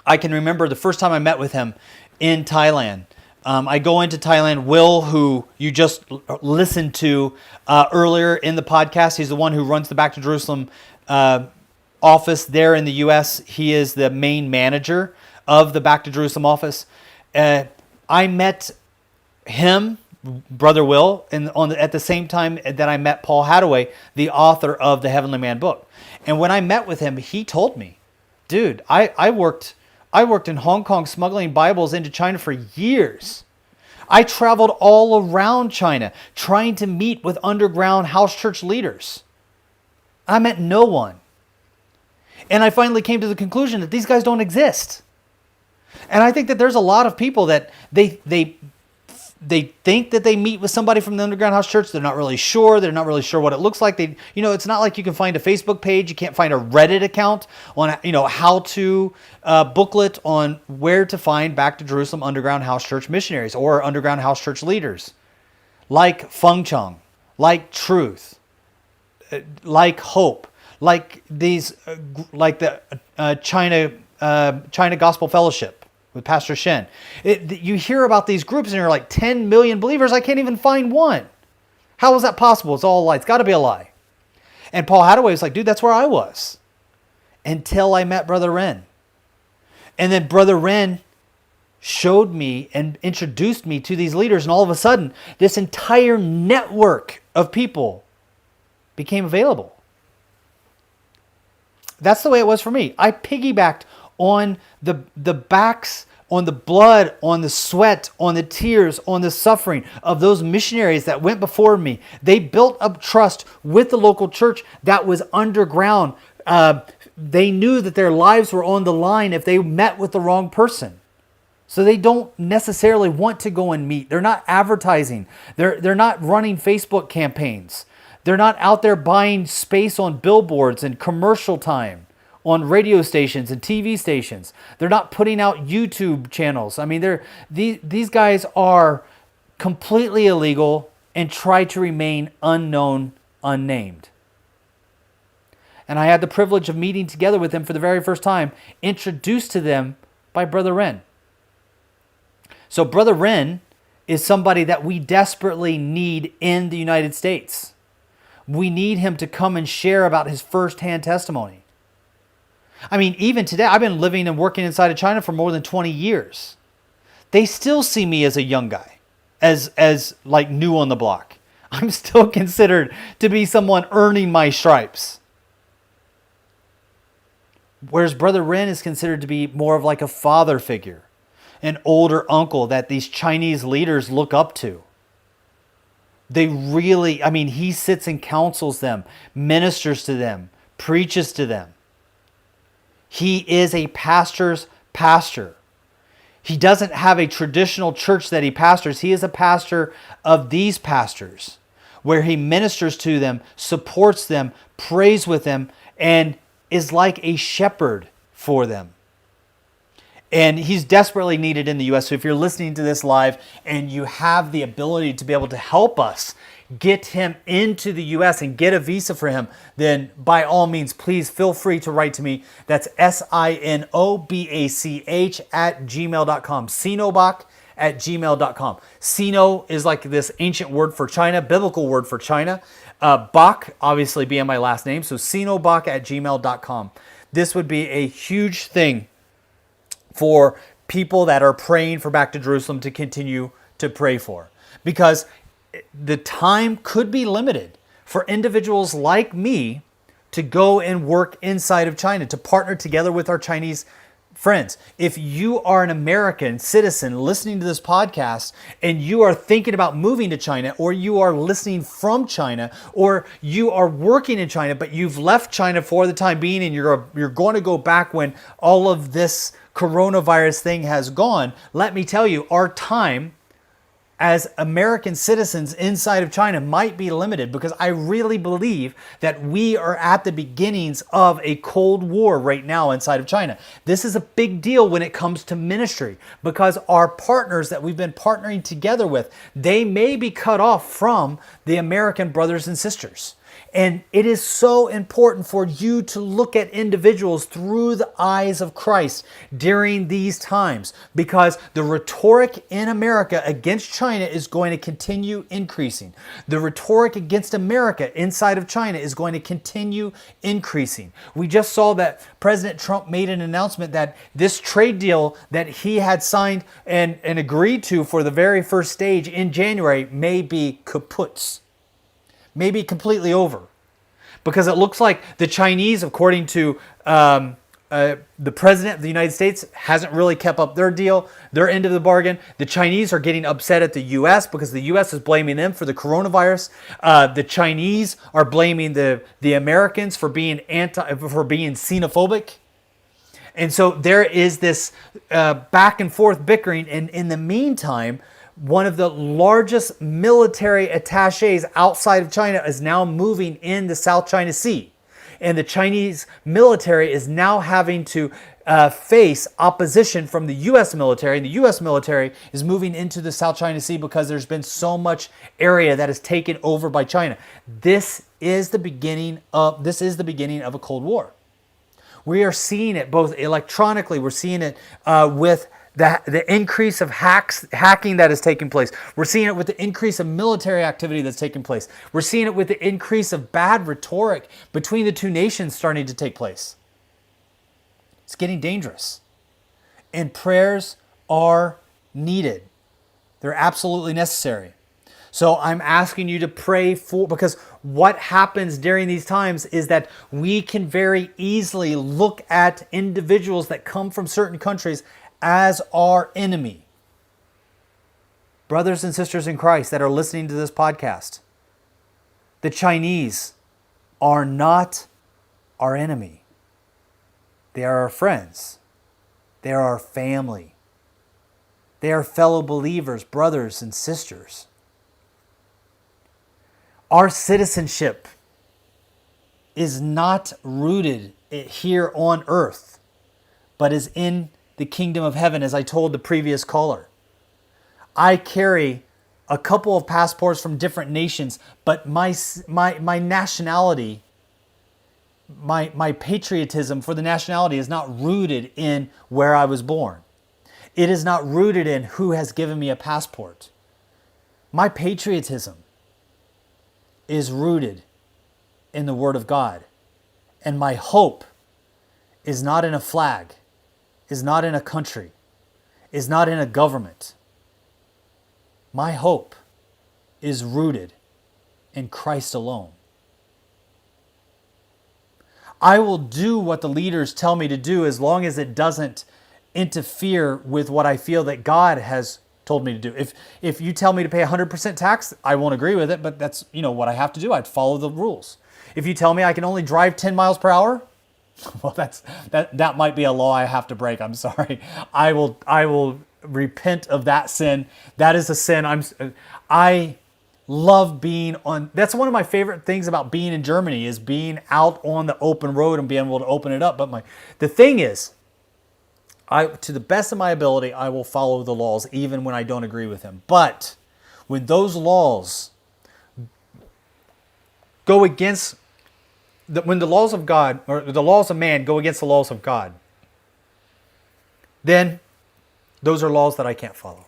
I can remember the first time I met with him in Thailand. I go into Thailand. Will, who you just listened to earlier in the podcast, he's the one who runs the Back to Jerusalem office there in the U.S. He is the main manager of the Back to Jerusalem office. I met him, Brother Will, at the same time that I met Paul Hattaway, the author of the Heavenly Man book. And when I met with him, he told me, dude, I worked in Hong Kong smuggling Bibles into China for years. I traveled all around China trying to meet with underground house church leaders. I met no one. And I finally came to the conclusion that these guys don't exist. And I think that there's a lot of people that they think that they meet with somebody from the underground house church. They're not really sure. They're not really sure what it looks like. It's not like you can find a Facebook page. You can't find a Reddit account on, how to booklet on where to find Back to Jerusalem underground house church missionaries or underground house church leaders like Feng Chong, like Truth, like Hope, like these, like the China Gospel Fellowship with Pastor Shen. You hear about these groups and you're like, 10 million believers, I can't even find one. How is that possible? It's all a lie. It's got to be a lie. And Paul Hattaway was like, dude, that's where I was. Until I met Brother Ren. And then Brother Ren showed me and introduced me to these leaders. And all of a sudden, this entire network of people became available. That's the way it was for me. I piggybacked on the backs, on the blood, on the sweat, on the tears, on the suffering of those missionaries that went before me. They built up trust with the local church that was underground. They knew that their lives were on the line if they met with the wrong person. So they don't necessarily want to go and meet. They're not advertising. They're not running Facebook campaigns. They're not out there buying space on billboards and commercial time on radio stations and TV stations. They're not putting out YouTube channels. I mean, these guys are completely illegal and try to remain unknown, unnamed. And I had the privilege of meeting together with them for the very first time, introduced to them by Brother Ren. So Brother Ren is somebody that we desperately need in the United States. We need him to come and share about his firsthand testimony. I mean, even today, I've been living and working inside of China for more than 20 years. They still see me as a young guy, as like new on the block. I'm still considered to be someone earning my stripes. Whereas Brother Ren is considered to be more of like a father figure, an older uncle that these Chinese leaders look up to. They really, he sits and counsels them, ministers to them, preaches to them. He is a pastor's pastor. He doesn't have a traditional church that he pastors. He is a pastor of these pastors, where he ministers to them, supports them, prays with them, and is like a shepherd for them. And he's desperately needed in the U.S. So if you're listening to this live and you have the ability to be able to help us get him into the U.S. and get a visa for him, then by all means, please feel free to write to me. That's SINOBACH@gmail.com. Sinobach@gmail.com. Sino is like this ancient word for China, biblical word for China. Bach, obviously being my last name, so sinobach@gmail.com. This would be a huge thing for people that are praying for Back to Jerusalem to continue to pray for. Because the time could be limited for individuals like me to go and work inside of China, to partner together with our Chinese Friends, if you are an American citizen listening to this podcast and you are thinking about moving to China, or you are listening from China, or you are working in China, but you've left China for the time being and you're going to go back when all of this coronavirus thing has gone, let me tell you, our time as American citizens inside of China might be limited, because I really believe that we are at the beginnings of a Cold War right now inside of China. This is a big deal when it comes to ministry, because our partners that we've been partnering together with, they may be cut off from the American brothers and sisters. And it is so important for you to look at individuals through the eyes of Christ during these times, because the rhetoric in America against China is going to continue increasing. The rhetoric against America inside of China is going to continue increasing. We just saw that President Trump made an announcement that this trade deal that he had signed and agreed to for the very first stage in January may be kaput. Maybe completely over, because it looks like the Chinese, according to the president of the United States, hasn't really kept up their deal, their end of the bargain. The Chinese are getting upset at the U.S. because the U.S. is blaming them for the coronavirus. The Chinese are blaming the Americans for being xenophobic. And so there is this back and forth bickering, and in the meantime, one of the largest military attaches outside of China is now moving in the South China Sea. And the Chinese military is now having to face opposition from the U.S. military. And the U.S. military is moving into the South China Sea because there's been so much area that is taken over by China. This is the beginning of a Cold War. We are seeing it both electronically. We're seeing it with the increase of hacking that is taking place. We're seeing it with the increase of military activity that's taking place. We're seeing it with the increase of bad rhetoric between the two nations starting to take place. It's getting dangerous. And prayers are needed. They're absolutely necessary. So I'm asking you to pray for, because what happens during these times is that we can very easily look at individuals that come from certain countries as our enemy. Brothers and sisters in Christ that are listening to this podcast, the Chinese are not our enemy. They are our friends. They are our family. They are fellow believers, brothers and sisters. Our citizenship is not rooted here on earth, but is in the kingdom of heaven, as I told the previous caller. I carry a couple of passports from different nations, but my nationality, my patriotism for the nationality is not rooted in where I was born. It is not rooted in who has given me a passport. My patriotism is rooted in the Word of God. And my hope is not in a flag, is not in a country, is not in a government. My hope is rooted in Christ alone. I will do what the leaders tell me to do as long as it doesn't interfere with what I feel that God has told me to do. If you tell me to pay 100% tax, I won't agree with it, but that's what I have to do. I'd follow the rules. If you tell me I can only drive 10 miles per hour, well, that might be a law I have to break. I'm sorry. I will repent of that sin. That is a sin. I love being on. That's one of my favorite things about being in Germany, is being out on the open road and being able to open it up. But the thing is, to the best of my ability, I will follow the laws even when I don't agree with them. But when those laws go against when the laws of God, or the laws of man, go against the laws of God, then those are laws that I can't follow.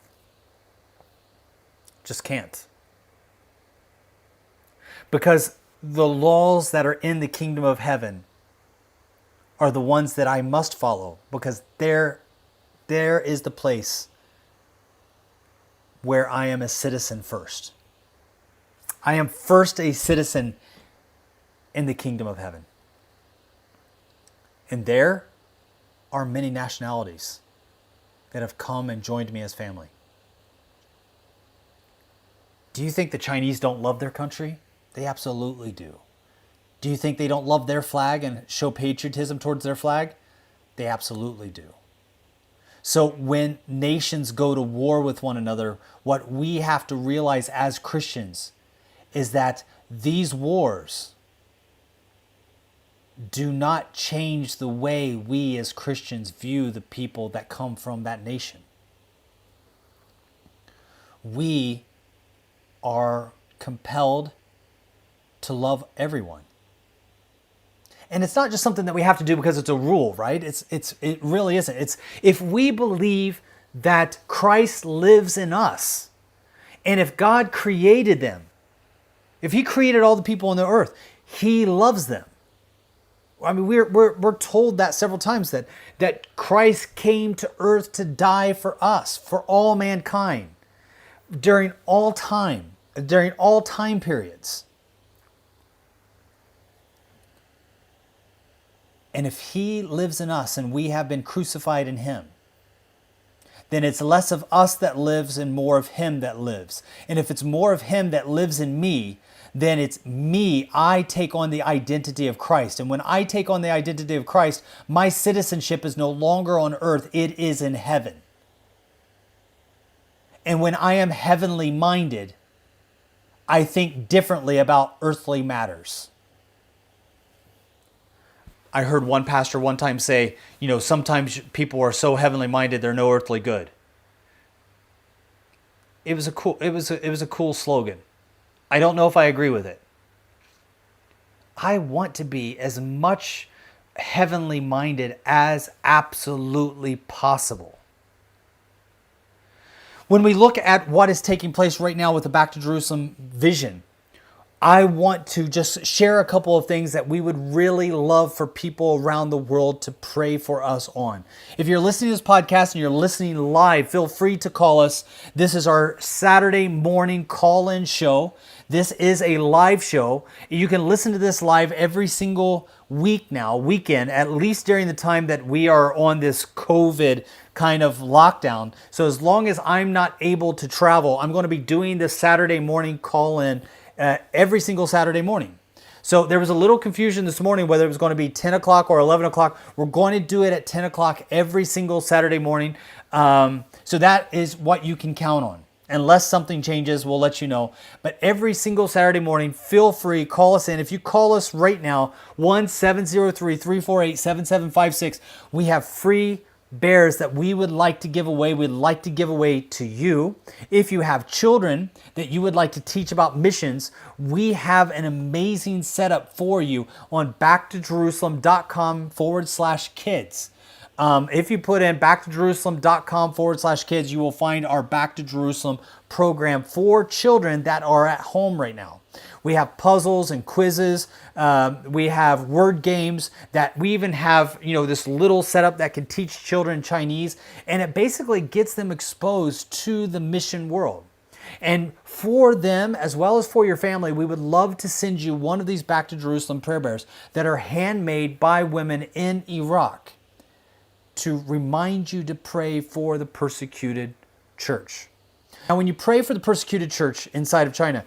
Just can't. Because the laws that are in the kingdom of heaven are the ones that I must follow, because there is the place where I am a citizen first. I am first a citizen in the kingdom of heaven. And there are many nationalities that have come and joined me as family. Do you think the Chinese don't love their country? They absolutely do. Do you think they don't love their flag and show patriotism towards their flag? They absolutely do. So when nations go to war with one another, what we have to realize as Christians is that these wars do not change the way we as Christians view the people that come from that nation. We are compelled to love everyone. And it's not just something that we have to do because it's a rule, right? It really isn't. It's if we believe that Christ lives in us, and if God created them, if He created all the people on the earth, He loves them. I mean, we're told that several times that Christ came to earth to die for us, for all mankind, during all time periods. And if He lives in us and we have been crucified in Him, then it's less of us that lives and more of Him that lives. And if it's more of Him that lives in me, then it's me. I take on the identity of Christ. And when I take on the identity of Christ, my citizenship is no longer on earth, it is in heaven. And when I am heavenly minded, I think differently about earthly matters. I heard one pastor one time say, sometimes people are so heavenly minded they're no earthly good. It was a cool slogan. I don't know if I agree with it. I want to be as much heavenly minded as absolutely possible. When we look at what is taking place right now with the Back to Jerusalem vision, I want to just share a couple of things that we would really love for people around the world to pray for us on. If you're listening to this podcast and you're listening live, feel free to call us. This is our Saturday morning call-in show. This is a live show. You can listen to this live every single weekend, at least during the time that we are on this COVID kind of lockdown. So as long as I'm not able to travel, I'm going to be doing this Saturday morning call-in every single Saturday morning. So there was a little confusion this morning whether it was going to be 10 o'clock or 11 o'clock. We're going to do it at 10 o'clock every single Saturday morning. So that is what you can count on. Unless something changes, we'll let you know. But every single Saturday morning, feel free, call us in. If you call us right now, 1-703-348-7756, we have free bears that we would like to give away. We'd like to give away to you. If you have children that you would like to teach about missions, we have an amazing setup for you on backtojerusalem.com/kids. If you put in backtojerusalem.com/kids, you will find our Back to Jerusalem program for children that are at home right now. We have puzzles and quizzes. We have word games that we even have, this little setup that can teach children Chinese. And it basically gets them exposed to the mission world. And for them, as well as for your family, we would love to send you one of these Back to Jerusalem prayer bears that are handmade by women in Iraq to remind you to pray for the persecuted church. Now, when you pray for the persecuted church inside of China,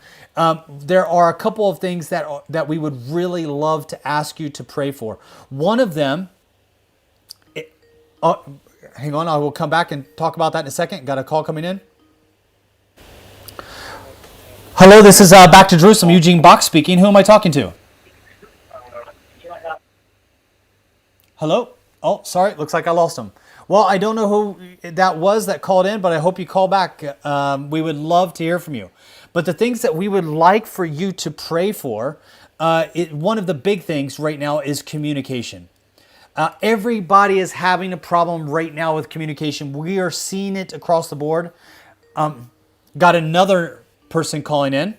there are a couple of things that we would really love to ask you to pray for. One of them, hang on, I will come back and talk about that in a second. Got a call coming in. Hello, this is Back to Jerusalem, Eugene Bach speaking. Who am I talking to? Hello? Oh, sorry, looks like I lost him. Well, I don't know who that was that called in, but I hope you call back. We would love to hear from you. But the things that we would like for you to pray for, one of the big things right now is communication. Everybody is having a problem right now with communication. We are seeing it across the board. Got another person calling in.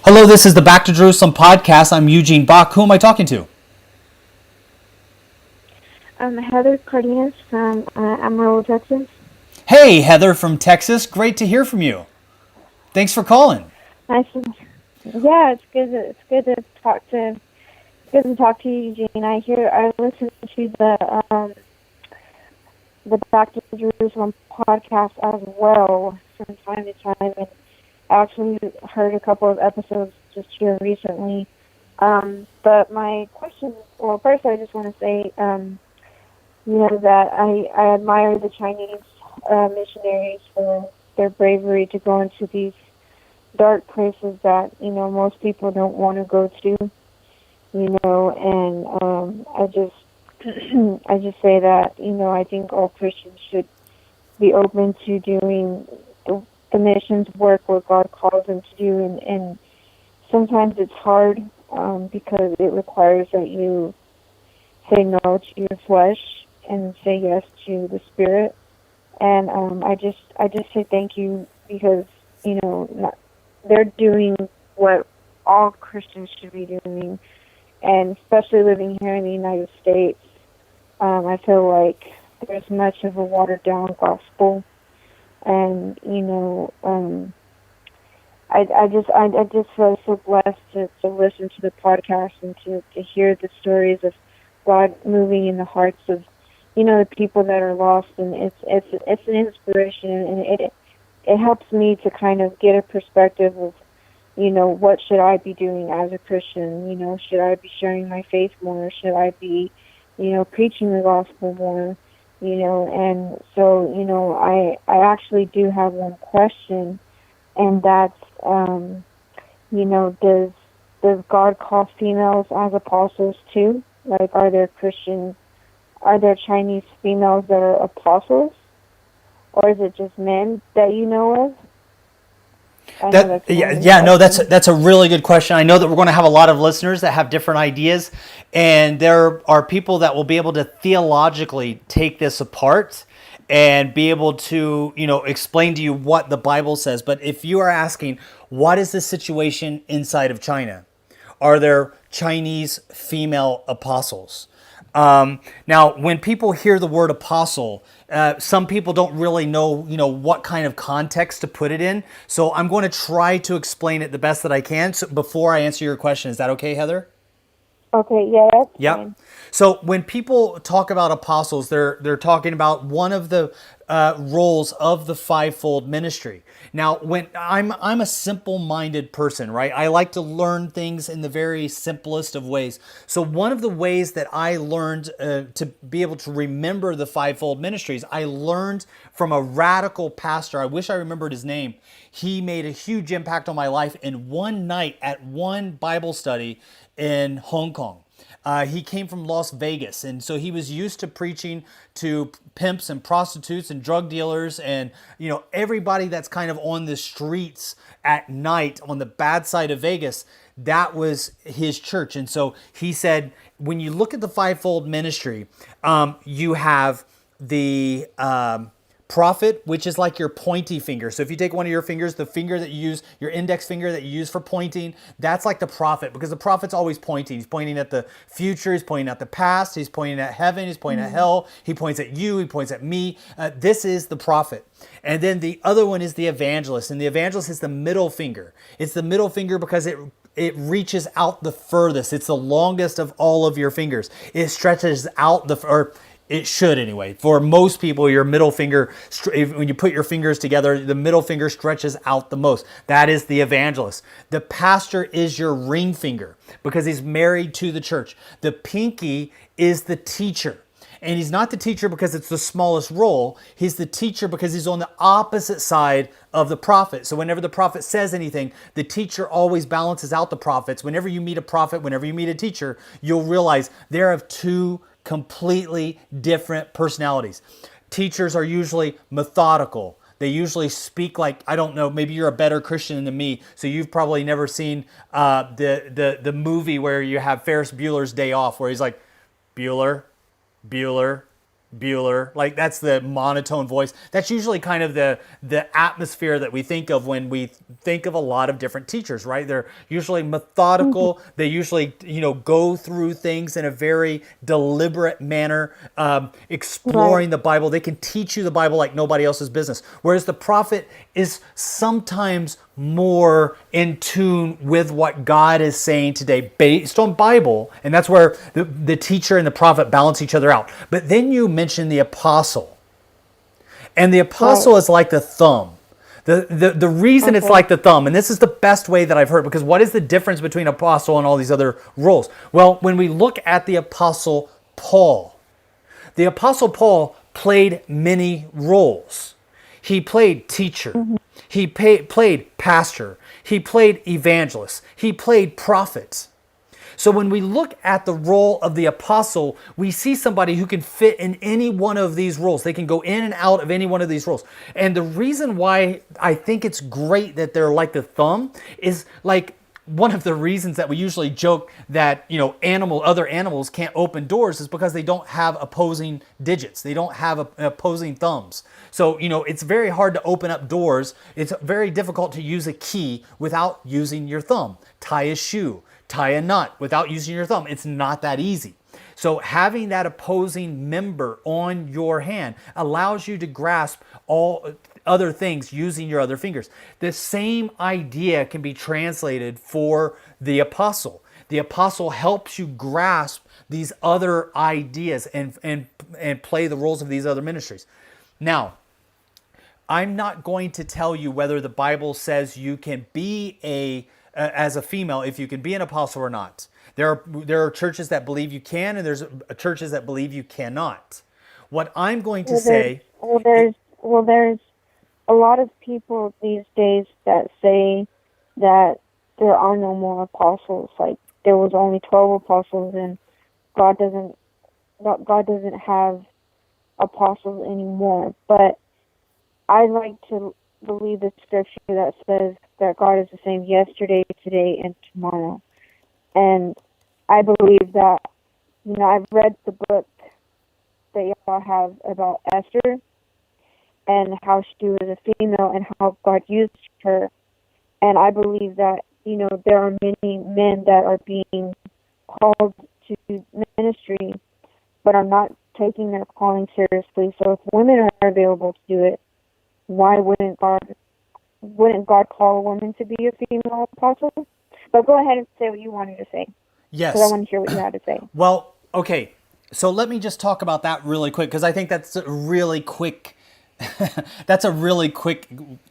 Hello, this is the Back to Jerusalem podcast. I'm Eugene Bach. Who am I talking to? Heather Cardenas from Amarillo, Texas. Hey, Heather from Texas. Great to hear from you. Thanks for calling. Yeah, it's good to talk to Good to talk to you, Eugene. I listen to the Back to Jerusalem podcast as well from time to time, and I actually heard a couple of episodes just here recently. But my question, well, first I just want to say, that I admire the Chinese missionaries for their bravery to go into these dark places that, most people don't want to go to, and I just I just say that, I think all Christians should be open to doing the missions work what God calls them to do, and sometimes it's hard because it requires that you say no to your flesh and say yes to the Spirit. And I just say thank you because they're doing what all Christians should be doing, and especially living here in the United States. I feel like there's much of a watered down gospel, and I just feel so blessed to listen to the podcast and to hear the stories of God moving in the hearts of the people that are lost, and it's an inspiration, and it helps me to kind of get a perspective of what should I be doing as a Christian. Should I be sharing my faith more? Should I be preaching the gospel more? And so I actually do have one question, and that's does God call females as apostles too? Like, are there Chinese females that are apostles, or is it just men that you know of? That's a really good question. I know that we're going to have a lot of listeners that have different ideas, and there are people that will be able to theologically take this apart and be able to, explain to you what the Bible says. But if you are asking, what is the situation inside of China? Are there Chinese female apostles? Now, when people hear the word apostle, some people don't really know, what kind of context to put it in. So I'm going to try to explain it the best that I can. So before I answer your question, is that okay, Heather? Okay, yeah, that's fine. So when people talk about apostles, they're talking about one of the roles of the fivefold ministry. Now, when I'm a simple-minded person, right? I like to learn things in the very simplest of ways. So one of the ways that I learned to be able to remember the fivefold ministries, I learned from a radical pastor. I wish I remembered his name. He made a huge impact on my life in one night at one Bible study in Hong Kong. He came from Las Vegas, and so he was used to preaching to pimps and prostitutes and drug dealers and everybody that's kind of on the streets at night on the bad side of Vegas. That was his church. And so he said, when you look at the fivefold ministry, you have the prophet, which is like your pointy finger. So if you take one of your fingers, the finger that you use, your index finger that you use for pointing, that's like the prophet, because the prophet's always pointing. He's pointing at the future, he's pointing at the past, he's pointing at heaven, he's pointing at hell, he points at you, he points at me. This is the prophet. And then the other one is the evangelist, and the evangelist is the middle finger. It's the middle finger because it reaches out the furthest. It's the longest of all of your fingers. It stretches out it should anyway. For most people, your middle finger, when you put your fingers together, the middle finger stretches out the most. That is the evangelist. The pastor is your ring finger because he's married to the church. The pinky is the teacher. And he's not the teacher because it's the smallest role. He's the teacher because he's on the opposite side of the prophet. So whenever the prophet says anything, the teacher always balances out the prophets. Whenever you meet a prophet, whenever you meet a teacher, you'll realize they're of two completely different personalities. Teachers are usually methodical. They usually speak like, I don't know, maybe you're a better Christian than me, so you've probably never seen the movie where you have Ferris Bueller's Day Off, where he's like, Bueller, Bueller, Bueller. Like, that's the monotone voice. That's usually kind of the atmosphere that we think of when we think of a lot of different teachers, right? They're usually methodical. They usually, go through things in a very deliberate manner, exploring the Bible. They can teach you the Bible like nobody else's business. Whereas the prophet is sometimes more in tune with what God is saying today based on Bible. And that's where the teacher and the prophet balance each other out. But then you mention the apostle. And the apostle is like the thumb. The reason it's like the thumb, and this is the best way that I've heard, because what is the difference between apostle and all these other roles? Well, when we look at the apostle Paul, the apostle Paul played many roles. He played teacher. He played pastor. He played evangelist. He played prophet. So when we look at the role of the apostle, we see somebody who can fit in any one of these roles. They can go in and out of any one of these roles. And the reason why I think it's great that they're like the thumb is like one of the reasons that we usually joke that, other animals can't open doors is because they don't have opposing digits. They don't have opposing thumbs. So, it's very hard to open up doors. It's very difficult to use a key without using your thumb. Tie a shoe. Tie a knot without using your thumb. It's not that easy. So having that opposing member on your hand allows you to grasp all other things using your other fingers. The same idea can be translated for the apostle. The apostle helps you grasp these other ideas and play the roles of these other ministries. Now, I'm not going to tell you whether the Bible says you can be as a female, if you can be an apostle or not. There are churches that believe you can, and there's churches that believe you cannot. What I'm going to say... There's a lot of people these days that say that there are no more apostles. Like, there was only 12 apostles, and God doesn't have apostles anymore. But I like to believe the scripture that says that God is the same yesterday, today, and tomorrow. And I believe that, I've read the book that y'all have about Esther and how she was a female and how God used her. And I believe that, there are many men that are being called to ministry but are not taking their calling seriously. So if women are available to do it, why wouldn't God call a woman to be a female apostle? But go ahead and say what you wanted to say. Yes. Because I want to hear what you had to say. Well, okay. So let me just talk about that really quick, because I think that's a really quick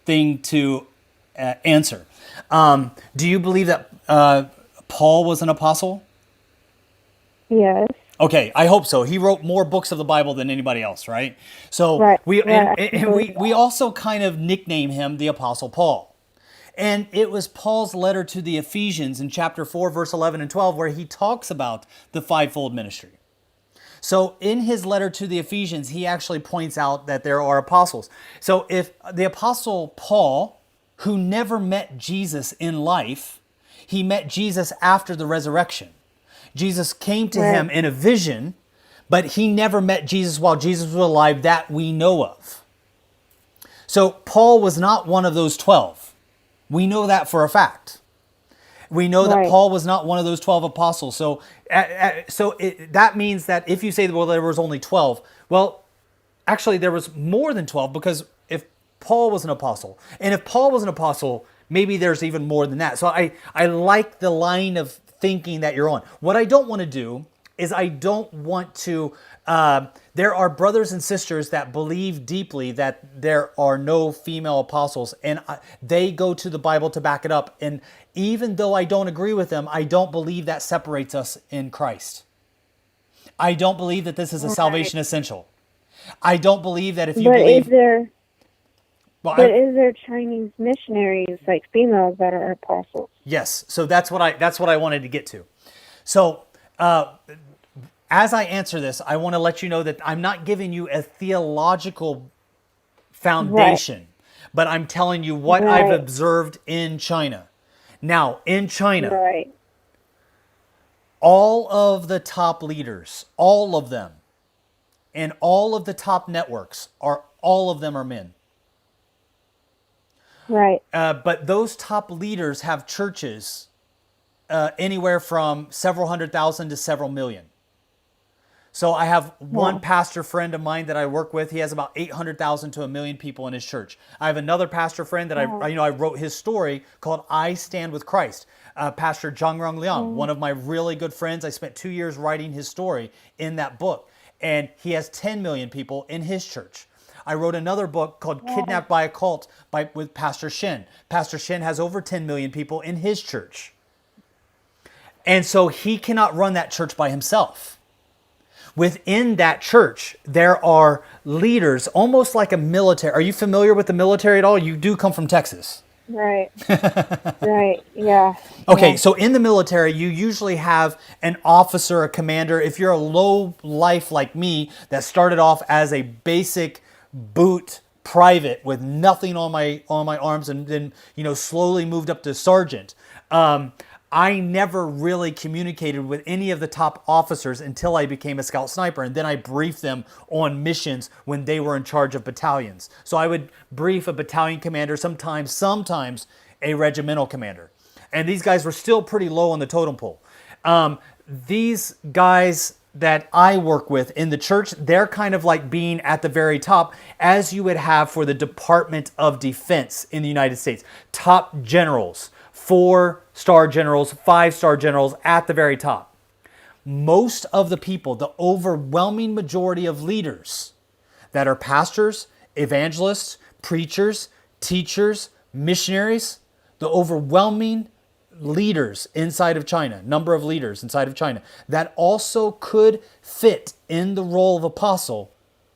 thing to answer. Do you believe that Paul was an apostle? Yes. Okay, I hope so. He wrote more books of the Bible than anybody else, right? So right. we also kind of nickname him the Apostle Paul. And it was Paul's letter to the Ephesians in chapter 4, verse 11 and 12, where he talks about the fivefold ministry. So in his letter to the Ephesians, he actually points out that there are apostles. So if the Apostle Paul, who never met Jesus in life, he met Jesus after the resurrection. Jesus came to him in a vision, but he never met Jesus while Jesus was alive that we know of. So Paul was not one of those 12. We know that for a fact. We know that Paul was not one of those 12 apostles. So that means that if you say, well, there was only 12, well, actually there was more than 12, because if Paul was an apostle, and if Paul was an apostle, maybe there's even more than that. So I like the line of thinking that you're on. What I don't want to do is I don't want to... there are brothers and sisters that believe deeply that there are no female apostles, and they go to the Bible to back it up. And even though I don't agree with them, I don't believe that separates us in Christ. I don't believe that this is a salvation essential. I don't believe that if you believe... Is there Chinese missionaries, like females, that are apostles? Yes. So that's what I wanted to get to. So as I answer this, I want to let you know that I'm not giving you a theological foundation, but I'm telling you what I've observed in China. Now, in China, all of the top leaders, all of them, and all of the top networks, all of them are men. Right. But those top leaders have churches anywhere from several 100,000 to several million. So I have one pastor friend of mine that I work with. He has about 800,000 to 1 million people in his church. I have another pastor friend that I wrote his story called I Stand with Christ. Pastor Zhangrong Liang, one of my really good friends. I spent 2 years writing his story in that book. And he has 10 million people in his church. I wrote another book called Kidnapped by a Cult with Pastor Shin. Pastor Shin has over 10 million people in his church. And so he cannot run that church by himself. Within that church, there are leaders, almost like a military. Are you familiar with the military at all? You do come from Texas. Right. Right. Yeah. Okay, Yeah. so in the military, you usually have an officer, a commander. If you're a low life like me that started off as a basic boot private with nothing on my arms, and then slowly moved up to sergeant. I never really communicated with any of the top officers until I became a scout sniper, and then I briefed them on missions when they were in charge of battalions. So I would brief a battalion commander, sometimes a regimental commander. And these guys were still pretty low on the totem pole. These guys that I work with in the church, they're kind of like being at the very top, as you would have for the Department of Defense in the United States. Top generals, 4-star generals, 5-star generals at the very top. Most of the people, the overwhelming majority of leaders that are pastors, evangelists, preachers, teachers, missionaries, the overwhelming leaders inside of China, number of leaders inside of China that also could fit in the role of apostle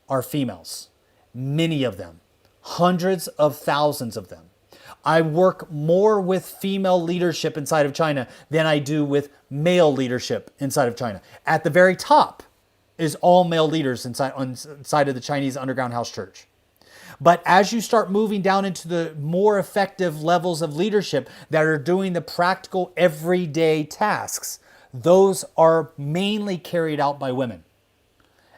are females. Many of them, hundreds of thousands of them. I work more with female leadership inside of China than I do with male leadership inside of China. At the very top is all male leaders inside of the Chinese underground house church. But as you start moving down into the more effective levels of leadership that are doing the practical everyday tasks, those are mainly carried out by women.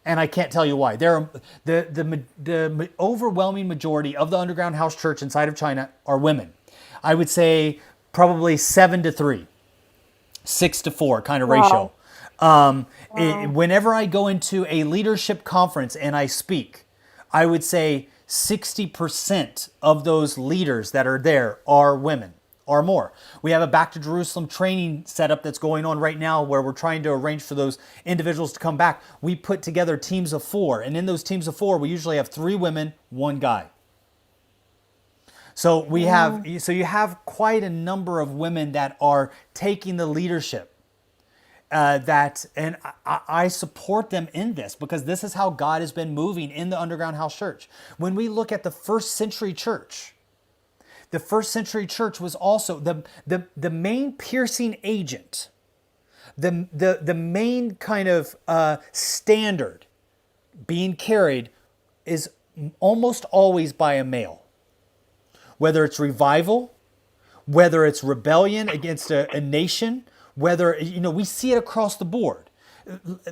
And I can't tell you why. The overwhelming majority of the underground house church inside of China are women. I would say probably 7-3, 6-4 kind of ratio. Whenever I go into a leadership conference and I speak, I would say 60% of those leaders that are there are women or more. We have a Back to Jerusalem training setup that's going on right now where we're trying to arrange for those individuals to come back. We put together teams of 4, and in those teams of 4, we usually have 3 women, 1 guy. So you have quite a number of women that are taking the leadership. And I support them in this because this is how God has been moving in the underground house church. When we look at the first century church was also the main piercing agent, the main kind of standard being carried is almost always by a male. Whether it's revival, whether it's rebellion against a nation, whether, we see it across the board.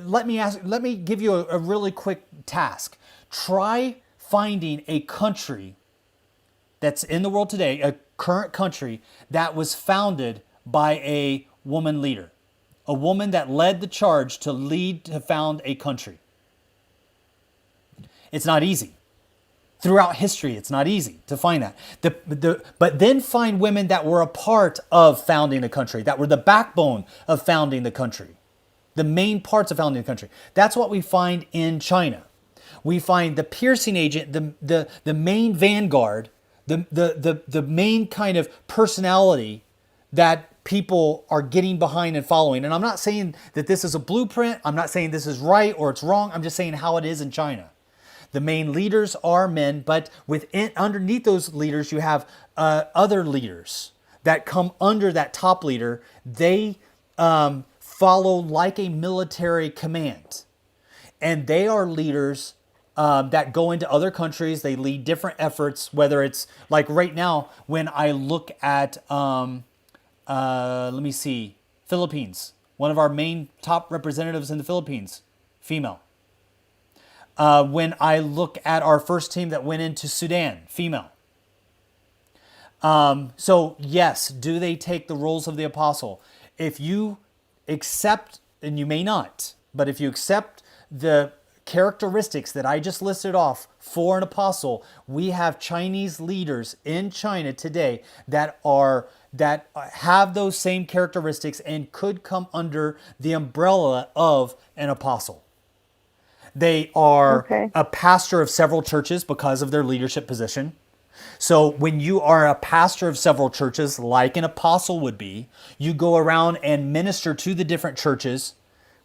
Let me give you a really quick task. Try finding a country that's in the world today, a current country that was founded by a woman leader, a woman that led the charge to found a country. It's not easy. Throughout history, it's not easy to find that. But then find women that were a part of founding the country, that were the backbone of founding the country, the main parts of founding the country. That's what we find in China. We find the piercing agent, the main vanguard, the main kind of personality that people are getting behind and following. And I'm not saying that this is a blueprint. I'm not saying this is right or it's wrong. I'm just saying how it is in China. The main leaders are men, but underneath those leaders, you have other leaders that come under that top leader. They follow like a military command. And they are leaders that go into other countries. They lead different efforts, whether it's like right now, when I look at, Philippines. One of our main top representatives in the Philippines, female. When I look at our first team that went into Sudan, female. So yes, do they take the roles of the apostle? If you accept, and you may not, but if you accept the characteristics that I just listed off for an apostle, we have Chinese leaders in China today that have those same characteristics and could come under the umbrella of an apostle. They are a pastor of several churches because of their leadership position. So when you are a pastor of several churches, like an apostle would be, you go around and minister to the different churches,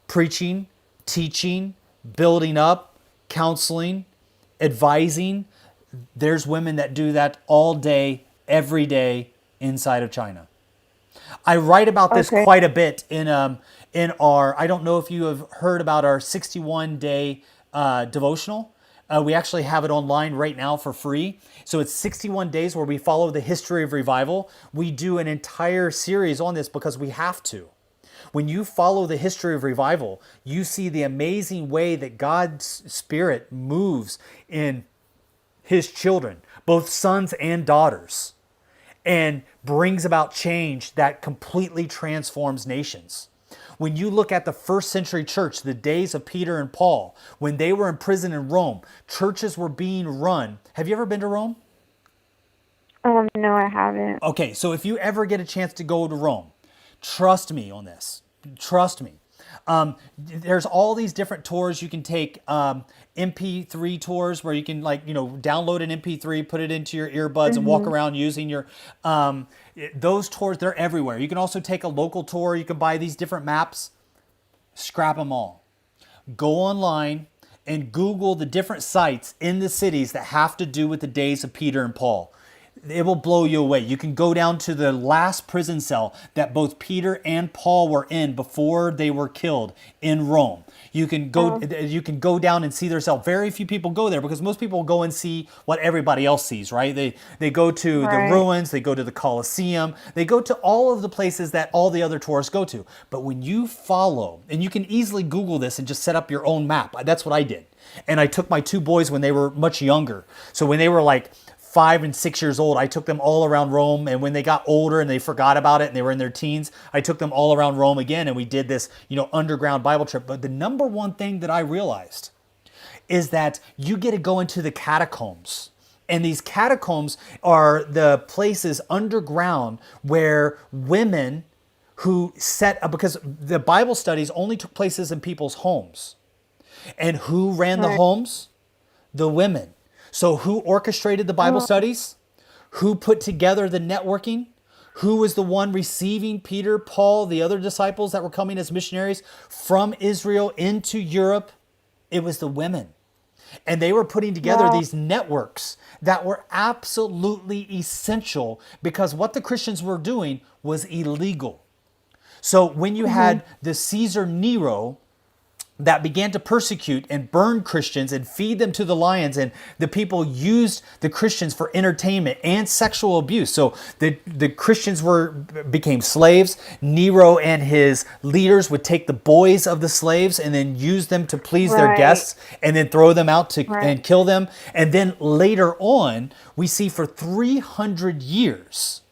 preaching, teaching, building up, counseling, advising. There's women that do that all day, every day inside of China. I write about this quite a bit in our, I don't know if you have heard about our 61-day devotional. We actually have it online right now for free. So it's 61 days where we follow the history of revival. We do an entire series on this because we have to. When you follow the history of revival, you see the amazing way that God's Spirit moves in His children, both sons and daughters, and brings about change that completely transforms nations. When you look at the first century church, the days of Peter and Paul, when they were in prison in Rome, churches were being run. Have you ever been to Rome? No, I haven't. Okay, so if you ever get a chance to go to Rome, trust me on this. Trust me. There's all these different tours you can take, MP3 tours where you can download an MP3, put it into your earbuds and walk around using your, those tours, they're everywhere. You can also take a local tour. You can buy these different maps, scrap them all. Go online and Google the different sites in the cities that have to do with the days of Peter and Paul. It will blow you away. You can go down to the last prison cell that both Peter and Paul were in before they were killed in Rome. You can go down and see their cell. Very few people go there because most people go and see what everybody else sees, right? They go to the ruins, they go to the Colosseum, they go to all of the places that all the other tourists go to. But when you follow, and you can easily Google this and just set up your own map. That's what I did. And I took my two boys when they were much younger. So when they were like 5 and 6 years old, I took them all around Rome. And when they got older and they forgot about it and they were in their teens, I took them all around Rome again. And we did this, underground Bible trip. But the number one thing that I realized is that you get to go into the catacombs. And these catacombs are the places underground where women who set up, because the Bible studies only took places in people's homes. And who ran the homes? The women. So who orchestrated the Bible studies? Who put together the networking? Who was the one receiving Peter, Paul, the other disciples that were coming as missionaries from Israel into Europe? It was the women. And they were putting together these networks that were absolutely essential because what the Christians were doing was illegal. So when you had the Caesar Nero that began to persecute and burn Christians and feed them to the lions, and the people used the Christians for entertainment and sexual abuse. So the Christians became slaves. Nero and his leaders would take the boys of the slaves and then use them to please their guests and then throw them out and kill them. And then later on, we see for 300 years,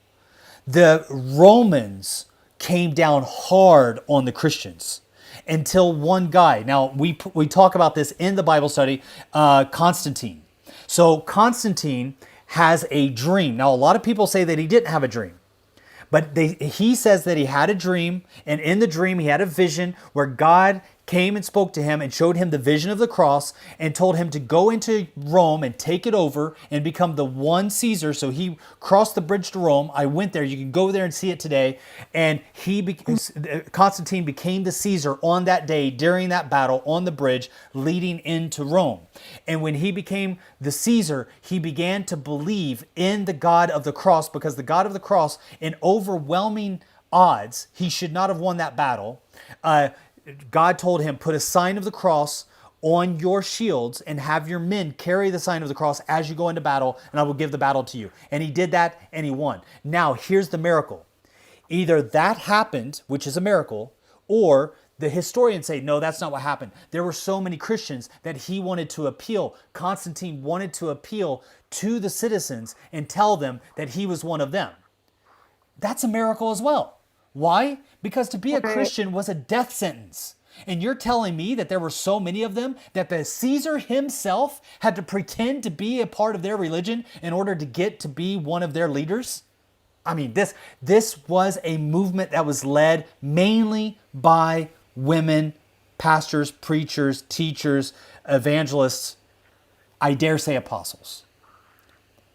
the Romans came down hard on the Christians. Until one guy, now we talk about this in the Bible study, Constantine. So Constantine has a dream. Now a lot of people say that he didn't have a dream. But he says that he had a dream, and in the dream he had a vision where God came and spoke to him and showed him the vision of the cross and told him to go into Rome and take it over and become the one Caesar. So he crossed the bridge to Rome. I went there. You can go there and see it today. And Constantine became the Caesar on that day during that battle on the bridge leading into Rome. And when he became the Caesar, he began to believe in the God of the cross, because the God of the cross, in overwhelming odds, he should not have won that battle. God told him, put a sign of the cross on your shields and have your men carry the sign of the cross as you go into battle, and I will give the battle to you. And he did that and he won. Now, here's the miracle. Either that happened, which is a miracle, or the historians say, no, that's not what happened. There were so many Christians that he wanted to appeal. Constantine wanted to appeal to the citizens and tell them that he was one of them. That's a miracle as well. Why? Because to be a Christian was a death sentence. And you're telling me that there were so many of them that the Caesar himself had to pretend to be a part of their religion in order to get to be one of their leaders? I mean, this was a movement that was led mainly by women, pastors, preachers, teachers, evangelists, I dare say apostles.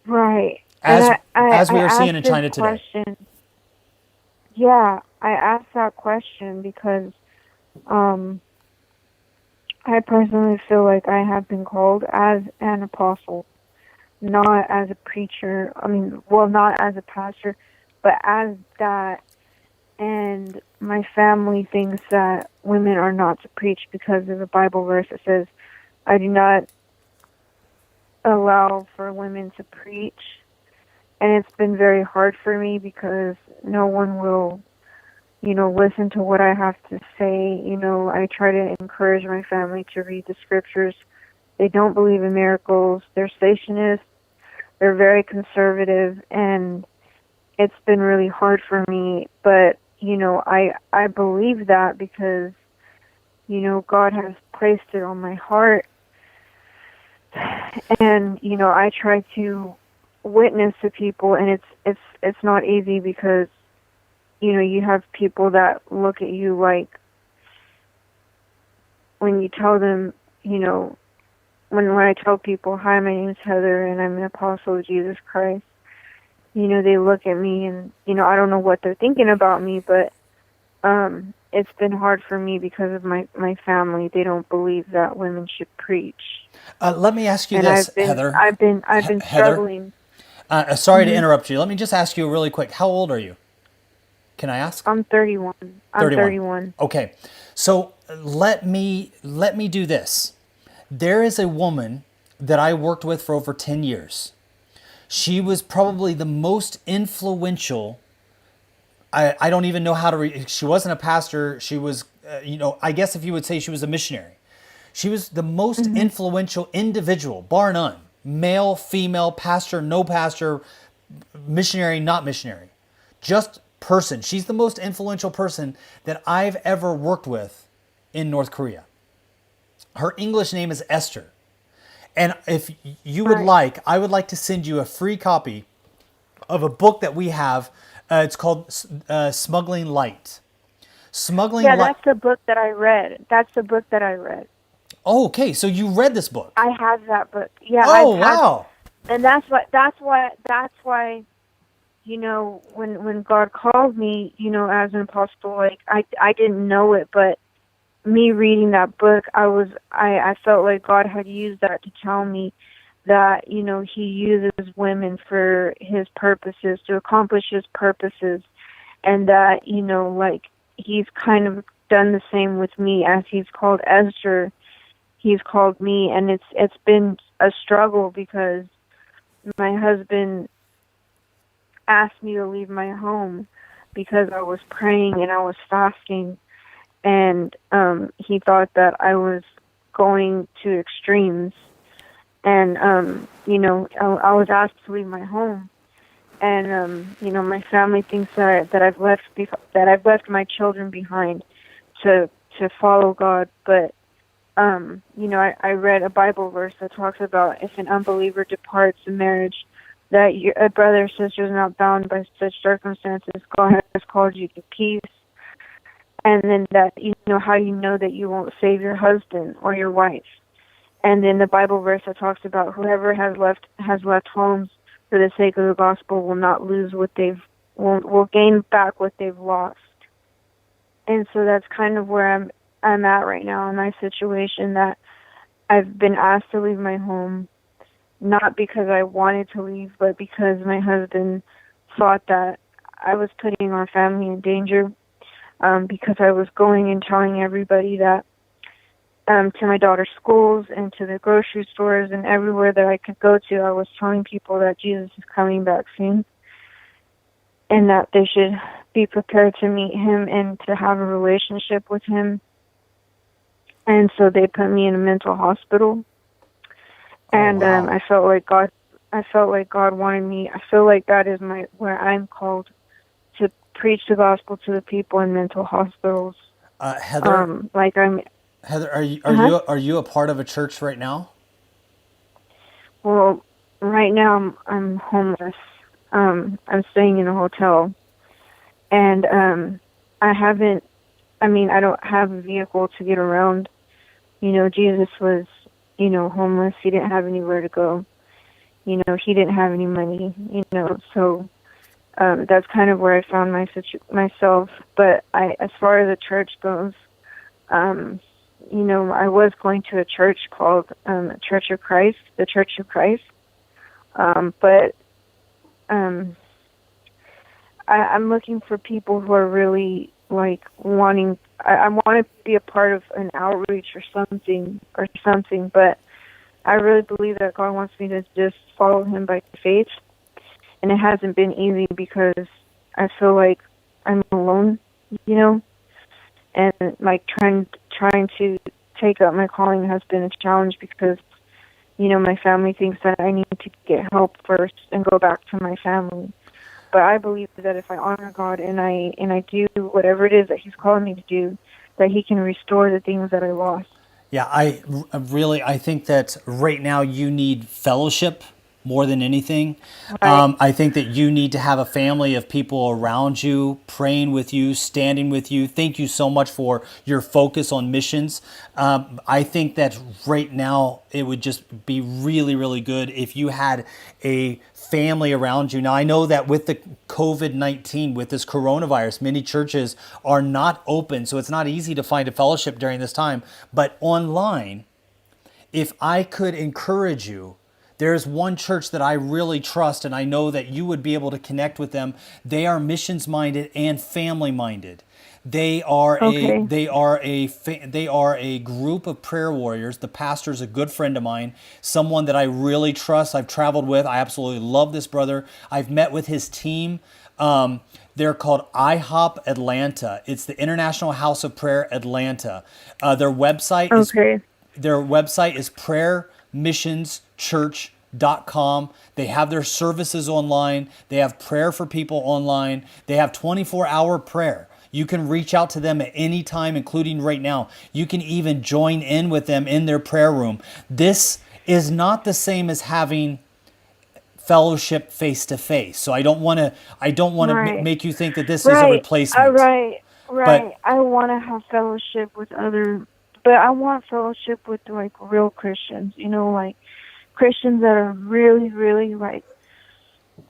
Right. As we are seeing in asked this China today. question. Yeah, I asked that question because I personally feel like I have been called as an apostle, not as a preacher. I mean, well, not as a pastor, but as that. And my family thinks that women are not to preach because of a Bible verse that says, I do not allow for women to preach. And it's been very hard for me because no one will, listen to what I have to say. I try to encourage my family to read the scriptures. They don't believe in miracles. They're stationists. They're very conservative, and it's been really hard for me. But, I believe that because, God has placed it on my heart. And, I try to witness to people, and it's not easy because, you have people that look at you like when you tell them, when I tell people, hi, my name is Heather, and I'm an apostle of Jesus Christ, they look at me and, I don't know what they're thinking about me, but it's been hard for me because of my family. They don't believe that women should preach. Let me ask you And this, I've been, Heather. I've been Heather? struggling. Sorry to interrupt you. Let me just ask you really quick. How old are you? Can I ask? I'm 31. I'm 31. Okay. So let me do this. There is a woman that I worked with for over 10 years. She was probably the most influential. I don't even know how to she wasn't a pastor. She was, I guess if you would say she was a missionary. She was the most influential individual, bar none. Male, female, pastor, no pastor, missionary, not missionary. Just person. She's the most influential person that I've ever worked with in North Korea. Her English name is Esther. And if you would like, I would like to send you a free copy of a book that we have. It's called Smuggling Light. Yeah, that's the book that I read. Oh, okay. So you read this book? I have that book. Yeah. Oh, wow. And that's why, when God called me, as an apostle, like I didn't know it, but me reading that book, I felt like God had used that to tell me that, he uses women for his purposes, to accomplish his purposes, and that, he's kind of done the same with me. As he's called Esther, he's called me, and it's been a struggle because my husband asked me to leave my home because I was praying and I was fasting, and he thought that I was going to extremes, and I was asked to leave my home, and my family thinks that I've left my children behind to follow God, but I read a Bible verse that talks about if an unbeliever departs a marriage, that a brother or sister is not bound by such circumstances. God has called you to peace. And then that, how you know that you won't save your husband or your wife. And then the Bible verse that talks about whoever has left homes for the sake of the gospel will not lose will gain back what they've lost. And so that's kind of where I'm at right now in my situation, that I've been asked to leave my home, not because I wanted to leave, but because my husband thought that I was putting our family in danger, because I was going and telling everybody that, to my daughter's schools and to the grocery stores and everywhere that I could go to, I was telling people that Jesus is coming back soon and that they should be prepared to meet him and to have a relationship with him. And so they put me in a mental hospital. And wow. I felt like God wanted me. I feel like that is where I'm called, to preach the gospel to the people in mental hospitals. Heather, Like I'm, Heather, uh-huh. are you a part of a church right now? Well, right now I'm homeless. I'm staying in a hotel, and I haven't. I mean, I don't have a vehicle to get around. You know, Jesus was, homeless. He didn't have anywhere to go. You know, he didn't have any money. You know, so that's kind of where I found myself. But as far as the church goes, um, I was going to a church called Church of Christ, the Church of Christ. But um, I'm looking for people who are really like wanting. I want to be a part of an outreach or something. But I really believe that God wants me to just follow Him by faith, and it hasn't been easy because I feel like I'm alone, and like trying to take up my calling has been a challenge because my family thinks that I need to get help first and go back to my family. But I believe that if I honor God and I do whatever it is that He's calling me to do, that He can restore the things that I lost. Yeah, I think that right now you need fellowship more than anything. Right. I think that you need to have a family of people around you, praying with you, standing with you. Thank you so much for your focus on missions. I think that right now it would just be really, really good if you had a family around you. Now, I know that with the COVID-19, with this coronavirus, many churches are not open, so it's not easy to find a fellowship during this time. But online, if I could encourage you, there's one church that I really trust, and I know that you would be able to connect with them. They are missions minded and family minded. They are Okay. they are a group of prayer warriors. The pastor's a good friend of mine, someone that I really trust. I've traveled with. I absolutely love this brother. I've met with his team. They're called IHOP Atlanta. It's the International House of Prayer Atlanta. Their website is Okay. prayermissionschurch.com. They have their services online. They have prayer for people online. They have 24-hour prayer. You can reach out to them at any time, including right now. You can even join in with them in their prayer room. This is not the same as having fellowship face to face. So I don't want to Right. make you think that this is a Right. replacement. Right. But I want to have fellowship with but I want fellowship with like real Christians, like Christians that are really, really like,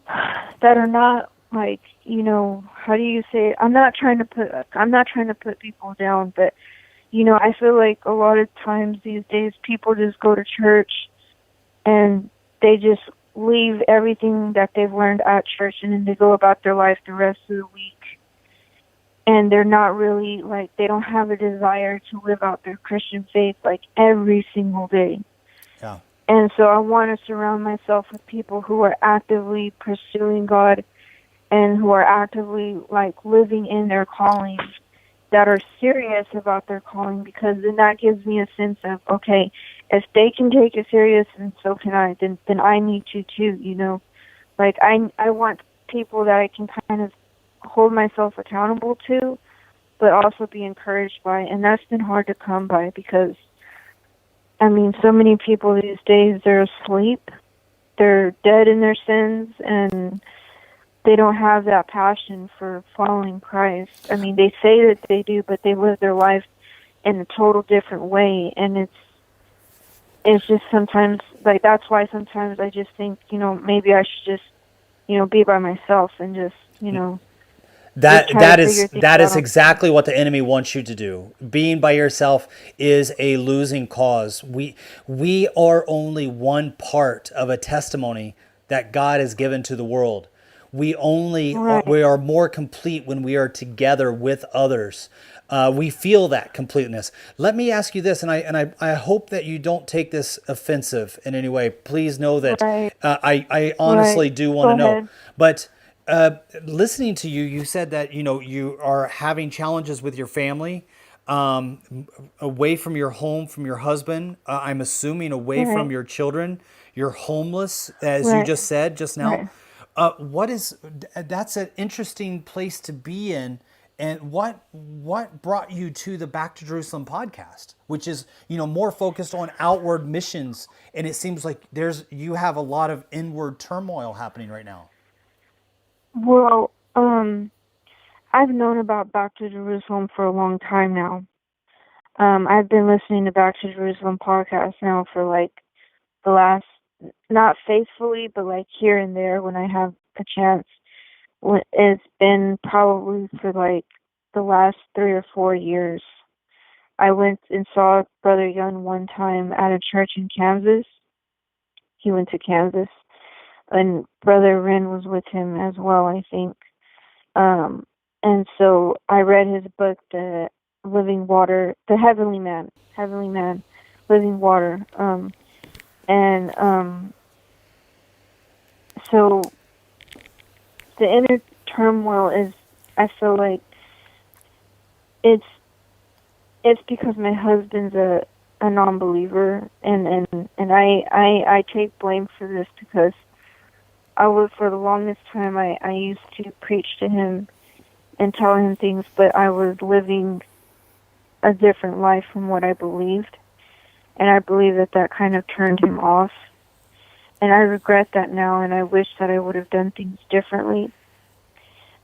that are not like, how do you say it? I'm not trying to put people down, but I feel like a lot of times these days people just go to church and they just leave everything that they've learned at church and then they go about their life the rest of the week. And they're not really like, they don't have a desire to live out their Christian faith like every single day. yeah. And so I want to surround myself with people who are actively pursuing God and who are actively like living in their calling, that are serious about their calling, because then that gives me a sense of, okay, if they can take it serious and so can I, then I need to too, Like I want people that I can kind of hold myself accountable to, but also be encouraged by. And that's been hard to come by because, I mean, so many people these days, they're asleep, they're dead in their sins, and they don't have that passion for following Christ. I mean, they say that they do, but they live their life in a total different way. And it's just sometimes, like, that's why sometimes I just think, maybe I should just, be by myself and just, That is out. exactly what the enemy wants you to do. Being by yourself is a losing cause. We are only one part of a testimony that God has given to the world. We are more complete when we are together with others. We feel that completeness. Let me ask you this, and I hope that you don't take this offensive in any way. Please know that Right. I honestly do want to Go know. ahead. But listening to you, you said that you are having challenges with your family, away from your home, from your husband. I'm assuming away from Right. your children. You're homeless, as you Right. just said just now. Right. That's an interesting place to be in. And what brought you to the Back to Jerusalem podcast, which is, more focused on outward missions? And it seems like you have a lot of inward turmoil happening right now. Well, I've known about Back to Jerusalem for a long time now. I've been listening to Back to Jerusalem podcast now for like the last, not faithfully, but like here and there when I have a chance. It's been probably for like the last 3 or 4 years. I went and saw Brother Young one time at a church in Kansas. He went to Kansas. And Brother Ren was with him as well, I think. And so I read his book, The Living Water, The Heavenly Man, Living Water. So the inner turmoil is, I feel like it's because my husband's a non-believer, and I take blame for this because for the longest time I used to preach to him and tell him things, but I was living a different life from what I believed, and I believe that kind of turned him off, and I regret that now, and I wish that I would have done things differently.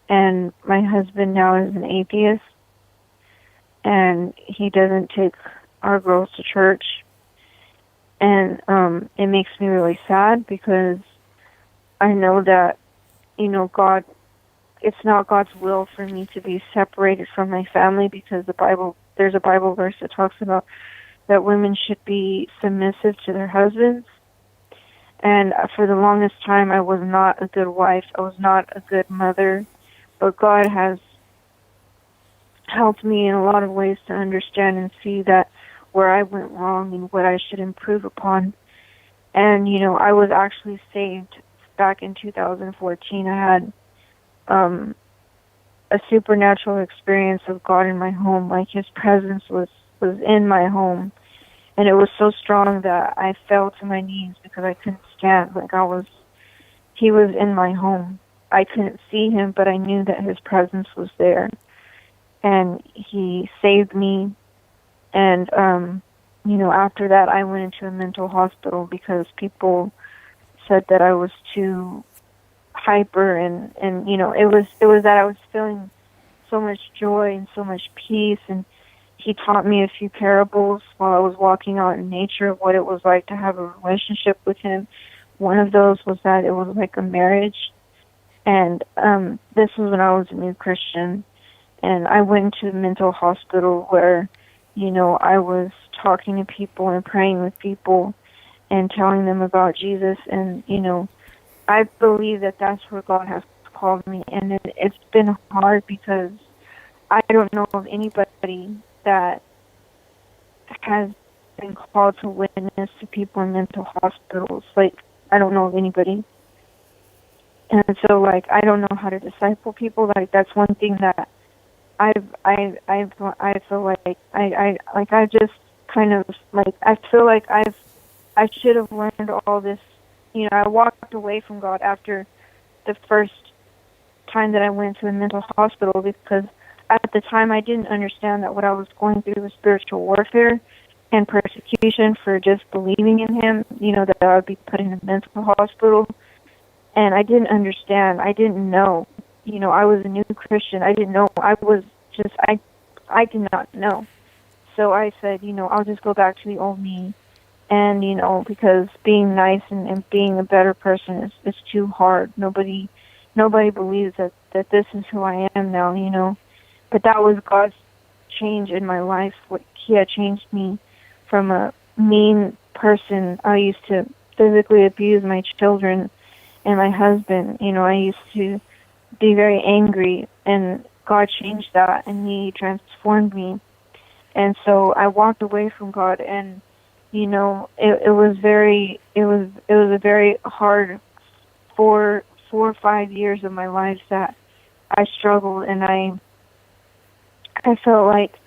And my husband now is an atheist, and he doesn't take our girls to church, and it makes me really sad because I know that, God, it's not God's will for me to be separated from my family, because there's a Bible verse that talks about that women should be submissive to their husbands. And for the longest time, I was not a good wife. I was not a good mother. But God has helped me in a lot of ways to understand and see that where I went wrong and what I should improve upon. And, I was actually saved back in 2014. I had a supernatural experience of God in my home. Like His presence was in my home. And it was so strong that I fell to my knees because I couldn't stand. He was in my home. I couldn't see Him, but I knew that His presence was there. And He saved me. And, after that, I went into a mental hospital because people said that I was too hyper, and it was that I was feeling so much joy and so much peace, and He taught me a few parables while I was walking out in nature of what it was like to have a relationship with Him. One of those was that it was like a marriage, and this was when I was a new Christian, and I went to a mental hospital where, I was talking to people and praying with people and telling them about Jesus, and, I believe that that's where God has called me, and it's been hard because I don't know of anybody that has been called to witness to people in mental hospitals. Like, I don't know of anybody. And so, I don't know how to disciple people. That's one thing that I feel like I just kind of, I feel like I should have learned all this. I walked away from God after the first time that I went to a mental hospital because at the time I didn't understand that what I was going through was spiritual warfare and persecution for just believing in Him, that I would be put in a mental hospital. And I didn't understand. I didn't know. I was a new Christian. I didn't know. I did not know. So I said, I'll just go back to the old me. And, because being nice and being a better person is too hard. Nobody believes that this is who I am now, But that was God's change in my life. He had changed me from a mean person. I used to physically abuse my children and my husband. I used to be very angry, and God changed that, and He transformed me. And so I walked away from God, and it was a very hard 4 or 5 years of my life that I struggled, and I felt like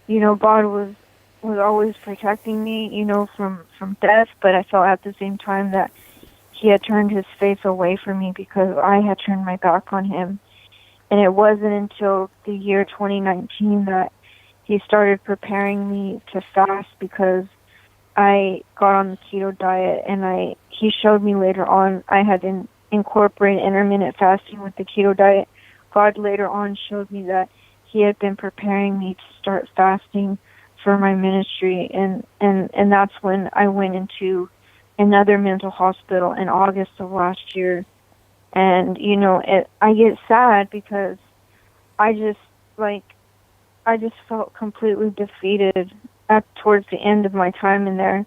God was always protecting me from death, but I felt at the same time that He had turned His face away from me because I had turned my back on Him. And it wasn't until the year 2019 that he started preparing me to fast, because I got on the keto diet, and he showed me later on I had incorporated intermittent fasting with the keto diet. God later on showed me that he had been preparing me to start fasting for my ministry, and that's when I went into another mental hospital in August of last year. And I get sad because I just felt completely defeated towards the end of my time in there.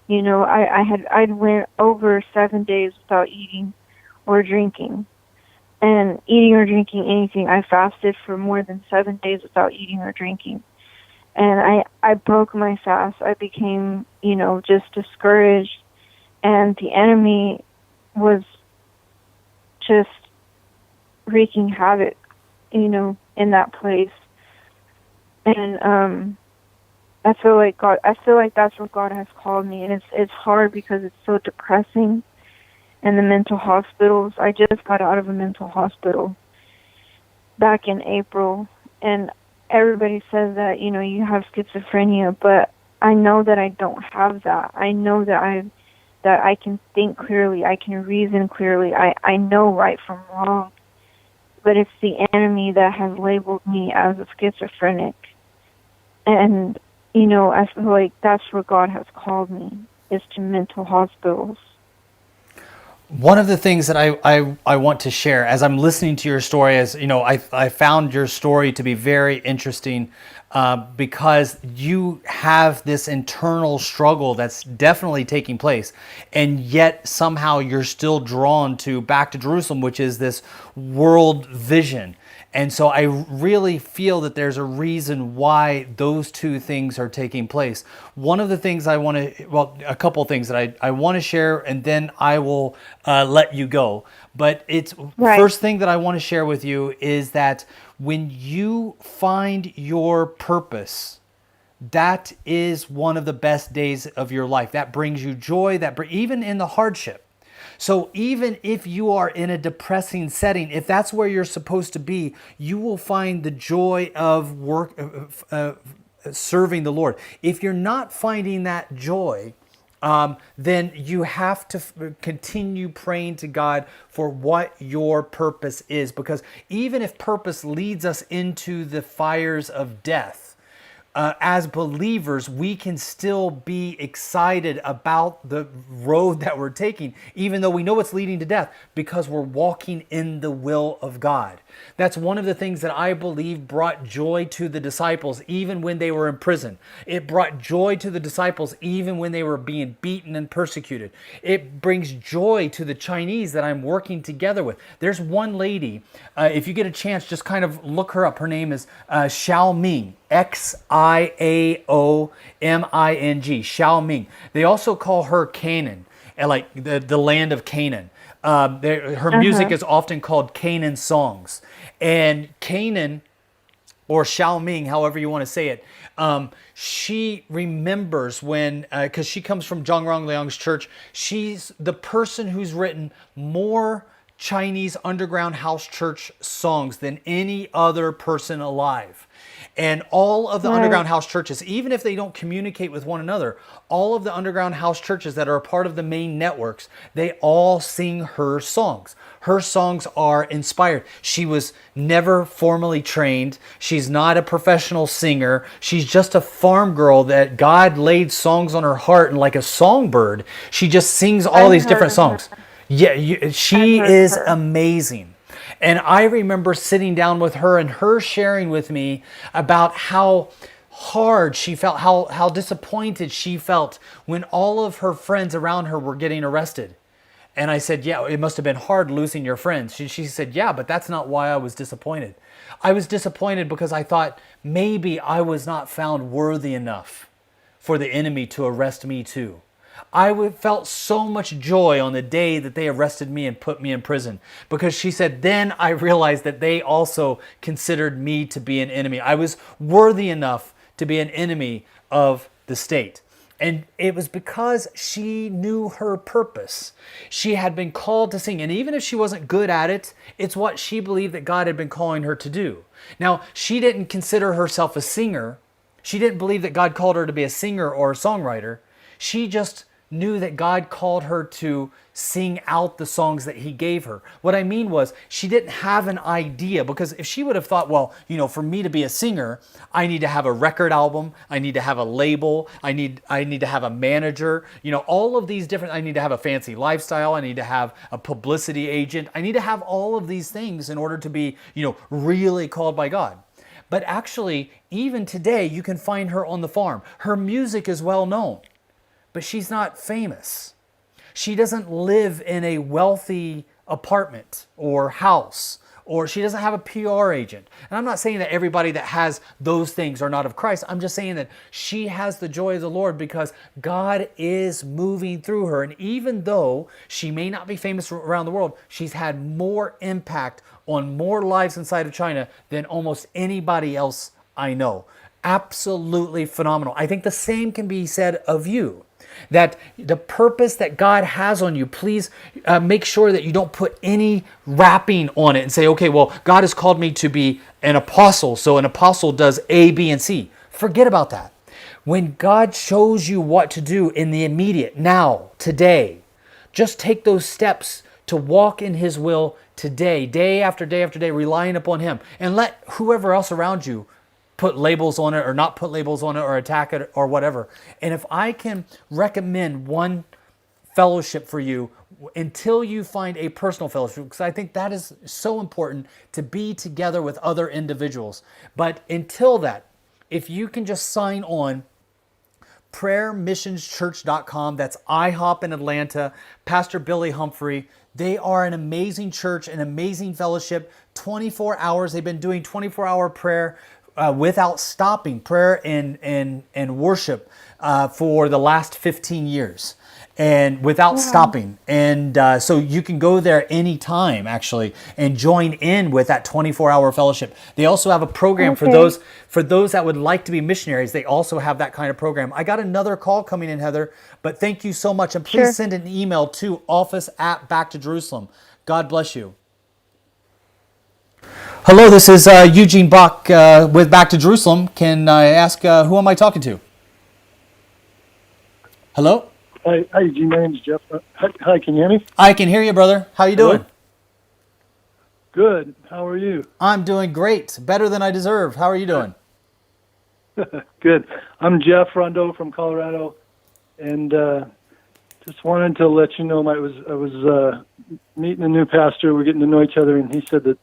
I'd went over 7 days without eating or drinking. And eating or drinking anything, I fasted for more than 7 days without eating or drinking. And I broke my fast. I became, just discouraged. And the enemy was just wreaking havoc, in that place. And I feel like that's what God has called me. And it's hard because it's so depressing. And the mental hospitals, I just got out of a mental hospital back in April, and everybody says that, you have schizophrenia, but I know that I don't have that. I know that I can think clearly, I can reason clearly, I know right from wrong, but it's the enemy that has labeled me as a schizophrenic. And, I feel like that's where God has called me, is to mental hospitals. One of the things that I want to share as I'm listening to your story, as I found your story to be very interesting because you have this internal struggle that's definitely taking place, and yet somehow you're still drawn to back to Jerusalem, which is this world vision. And so I really feel that there's a reason why those two things are taking place. One of the things a couple of things that I want to share, and then I will let you go. But it's right. First thing that I want to share with you is that when you find your purpose, that is one of the best days of your life. That brings you joy, even in the hardship. So even if you are in a depressing setting, if that's where you're supposed to be, you will find the joy of work, serving the Lord. If you're not finding that joy, then you have to continue praying to God for what your purpose is. Because even if purpose leads us into the fires of death, as believers, we can still be excited about the road that we're taking, even though we know it's leading to death, because we're walking in the will of God. That's one of the things that I believe brought joy to the disciples, even when they were in prison. It brought joy to the disciples, even when they were being beaten and persecuted. It brings joy to the Chinese that I'm working together with. There's one lady, if you get a chance, just kind of look her up. Her name is Xiao Ming. Xiaoming, Xiao Ming. They also call her Canaan, like the land of Canaan. Her music is often called Canaan songs. And Canaan, or Xiao Ming, however you want to say it, she remembers when, because she comes from Zhongrong Liang's church, she's the person who's written more Chinese underground house church songs than any other person alive. And all of the underground house churches, even if they don't communicate with one another, all of the underground house churches that are a part of the main networks, they all sing her songs. Her songs are inspired. She was never formally trained. She's not a professional singer. She's just a farm girl that God laid songs on her heart, and like a songbird, she just sings all these different songs. Yeah, she is amazing. And I remember sitting down with her and her sharing with me about how hard she felt, how disappointed she felt when all of her friends around her were getting arrested. And I said, yeah, it must have been hard losing your friends. She said, yeah, but that's not why I was disappointed. I was disappointed because I thought maybe I was not found worthy enough for the enemy to arrest me too. I felt so much joy on the day that they arrested me and put me in prison, because she said, then I realized that they also considered me to be an enemy. I was worthy enough to be an enemy of the state. And it was because she knew her purpose. She had been called to sing. And even if she wasn't good at it, it's what she believed that God had been calling her to do. Now, she didn't consider herself a singer. She didn't believe that God called her to be a singer or a songwriter. She just knew that God called her to sing out the songs that he gave her. What I mean was, she didn't have an idea, because if she would have thought, well, for me to be a singer, I need to have a record album, I need to have a label, I need to have a manager, all of these different, I need to have a fancy lifestyle, I need to have a publicity agent, I need to have all of these things in order to be, really called by God. But actually, even today, you can find her on the farm. Her music is well known, but she's not famous. She doesn't live in a wealthy apartment or house, or she doesn't have a PR agent. And I'm not saying that everybody that has those things are not of Christ. I'm just saying that she has the joy of the Lord because God is moving through her. And even though she may not be famous around the world, she's had more impact on more lives inside of China than almost anybody else I know. Absolutely phenomenal. I think the same can be said of you. That the purpose that God has on you, please make sure that you don't put any wrapping on it and say, okay, well, God has called me to be an apostle, so an apostle does A, B, and C. Forget about that. When God shows you what to do in the immediate, now, today, just take those steps to walk in his will today, day after day after day, relying upon him. And let whoever else around you put labels on it or not put labels on it or attack it or whatever. And if I can recommend one fellowship for you until you find a personal fellowship, because I think that is so important to be together with other individuals. But until that, if you can just sign on prayermissionschurch.com, that's IHOP in Atlanta, Pastor Billy Humphrey. They are an amazing church, an amazing fellowship, 24 hours. They've been doing 24-hour prayer without stopping, prayer and worship for the last 15 years. And without stopping. And so you can go there anytime, actually, and join in with that 24-hour fellowship. They also have a program for those that would like to be missionaries. They also have that kind of program. I got another call coming in, Heather, but thank you so much. And please send an email to office@backtojerusalem. God bless you. Hello, this is Eugene Bach with Back to Jerusalem. Can I ask who am I talking to? Hello? Hi, Eugene. My name's Jeff. Hi, can you hear me? I can hear you, brother. How you doing? Good. How are you? I'm doing great. Better than I deserve. How are you doing? Good. I'm Jeff Rondeau from Colorado, and just wanted to let you know I was meeting a new pastor. We're getting to know each other, and he said that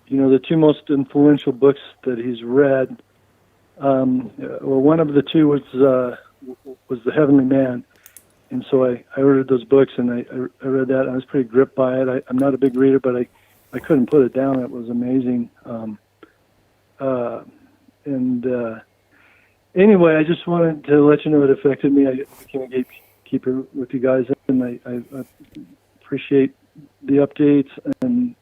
the two most influential books that he's read, one of the two was The Heavenly Man. And so I ordered those books, and I read that, and I was pretty gripped by it. I'm not a big reader, but I couldn't put it down. It was amazing. Anyway, I just wanted to let you know it affected me. I became a gatekeeper with you guys, and I appreciate the updates. And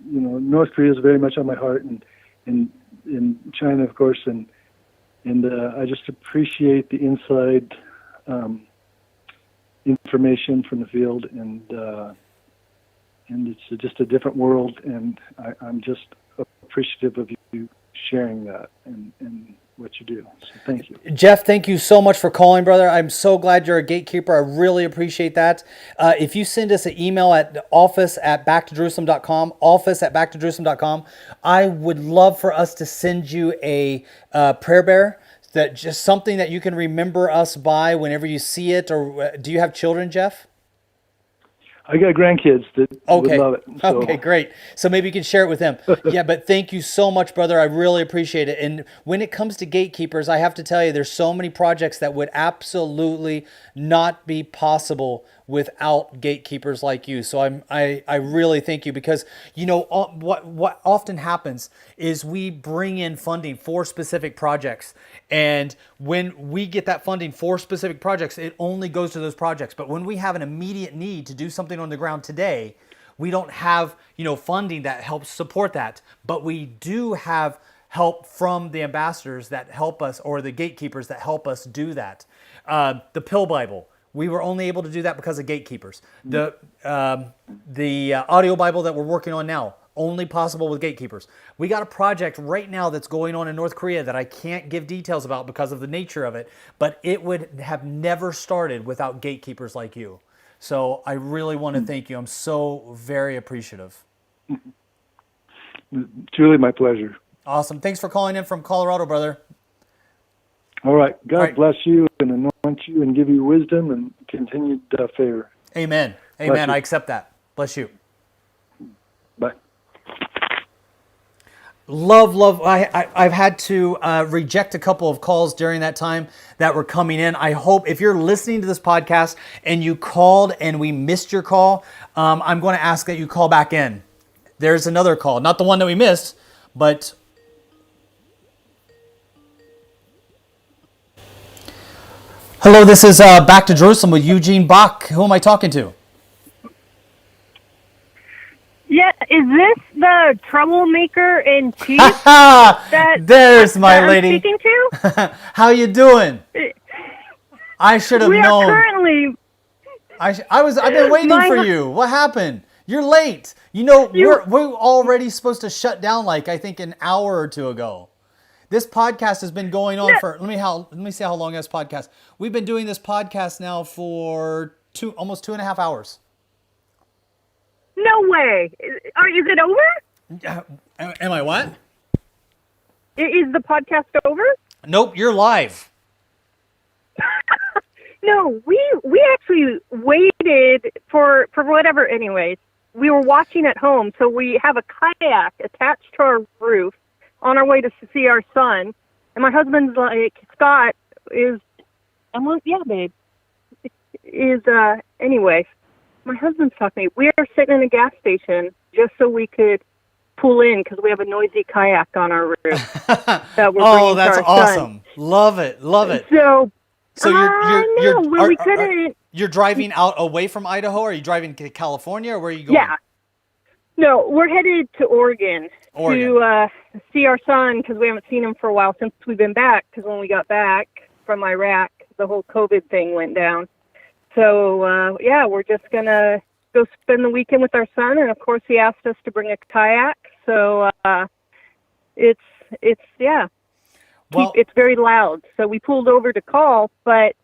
North Korea is very much on my heart, and in China, of course, and I just appreciate the inside information from the field, and it's just a different world, and I'm just appreciative of you sharing that and what you do. So thank you. Jeff, thank you so much for calling, brother. I'm so glad you're a gatekeeper. I really appreciate that. If you send us an email at office@backtojerusalem.com, office@backtojerusalem.com, I would love for us to send you a prayer bear, that just something that you can remember us by whenever you see it. Or do you have children, Jeff? I got grandkids that would love it. So. Okay, great. So maybe you can share it with them. Yeah, but thank you so much, brother. I really appreciate it. And when it comes to gatekeepers, I have to tell you, there's so many projects that would absolutely not be possible without gatekeepers like you. So I really thank you, because what often happens is we bring in funding for specific projects, and when we get that funding for specific projects, it only goes to those projects. But when we have an immediate need to do something on the ground today, we don't have funding that helps support that, but we do have help from the ambassadors that help us, or the gatekeepers that help us do that. The Pill Bible, we were only able to do that because of gatekeepers. The audio Bible that we're working on now, only possible with gatekeepers. We got a project right now that's going on in North Korea that I can't give details about because of the nature of it, but it would have never started without gatekeepers like you. So I really want to thank you. I'm so very appreciative. Truly my pleasure. Awesome. Thanks for calling in from Colorado, brother. All right. God All right. bless you and anoint you and give you wisdom and continued favor. Amen. Bless Amen. you. I accept that. Bless you. Bye. Love. I've had to reject a couple of calls during that time that were coming in. I hope if you're listening to this podcast and you called and we missed your call, I'm going to ask that you call back in. There's another call, not the one that we missed, but... Hello, this is Back to Jerusalem with Eugene Bach. Who am I talking to? Yeah, is this the troublemaker in chief? There's my that lady. I'm speaking to? How you doing? I should have We known. are currently. I've been waiting for you. What happened? You're late. You know, we're already supposed to shut down like I think an hour or two ago. This podcast has been going on for let me see how long this podcast. We've been doing this podcast now for almost 2.5 hours. No way. Is it over? Am I what? Is the podcast over? Nope, you're live. No, we actually waited for whatever. Anyways, we were watching at home, so we have a kayak attached to our roof on our way to see our son. And my husband's like, Scott is, I'm like, yeah, babe. Anyway, my husband's talking to me. We are sitting in a gas station just so we could pull in because we have a noisy kayak on our roof. That we're bringing that's to our awesome. son. Love it. So we couldn't. You're driving out away from Idaho? Or are you driving to California, or where are you going? Yeah. No, we're headed to Oregon. To see our son because we haven't seen him for a while since we've been back. Because when we got back from Iraq, the whole COVID thing went down. So we're just gonna go spend the weekend with our son, and of course he asked us to bring a kayak. So it's it's very loud. So we pulled over to call, but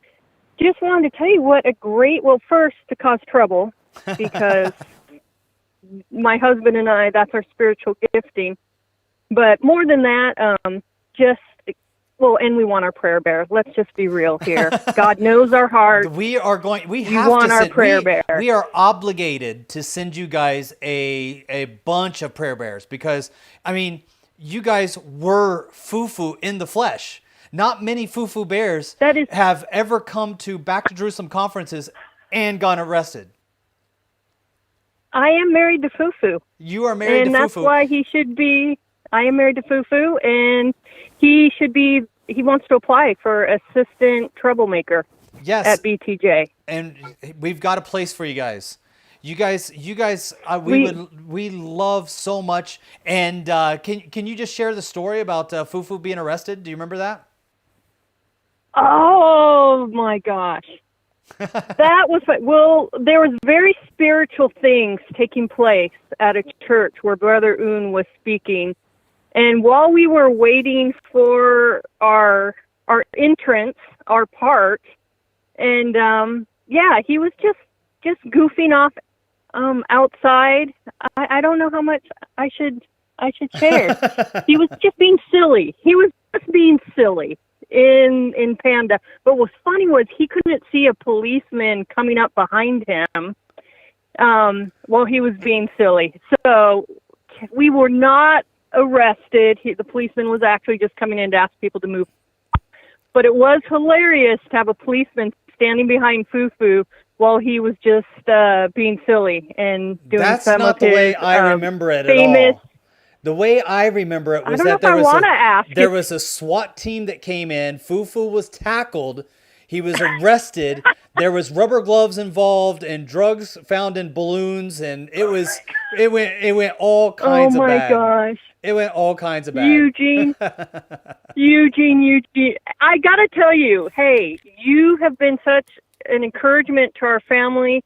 just wanted to tell you what a great, first to cause trouble because my husband and I, that's our spiritual gifting. But more than that, and we want our prayer bear. Let's just be real here. God knows our heart. We want our prayer bear. We are obligated to send you guys a bunch of prayer bears because, I mean, you guys were foo-foo in the flesh. Not many foo-foo bears have ever come to Back to Jerusalem conferences and gone arrested. I am married to Fufu. You are married to Fufu. And that's why he should be, I am married to Fufu, and he wants to apply for assistant troublemaker at BTJ. And we've got a place for you guys. You guys, we love so much. And can you just share the story about Fufu being arrested? Do you remember that? Oh my gosh. That was there was very spiritual things taking place at a church where Brother Un was speaking, and while we were waiting for our entrance, our part, and he was just goofing off outside. I don't know how much I should share. He was just being silly. In Panda. But what's funny was he couldn't see a policeman coming up behind him while he was being silly. So we were not arrested. The policeman was actually just coming in to ask people to move. But it was hilarious to have a policeman standing behind Fufu while he was just being silly and doing That's some not of the his way I remember it famous at all. The way I remember it was that there was a SWAT team that came in. Fufu was tackled. He was arrested. There was rubber gloves involved and drugs found in balloons, and it went all kinds of bad. Oh my gosh. It went all kinds of bad. Eugene. Eugene. I got to tell you, hey, you have been such an encouragement to our family.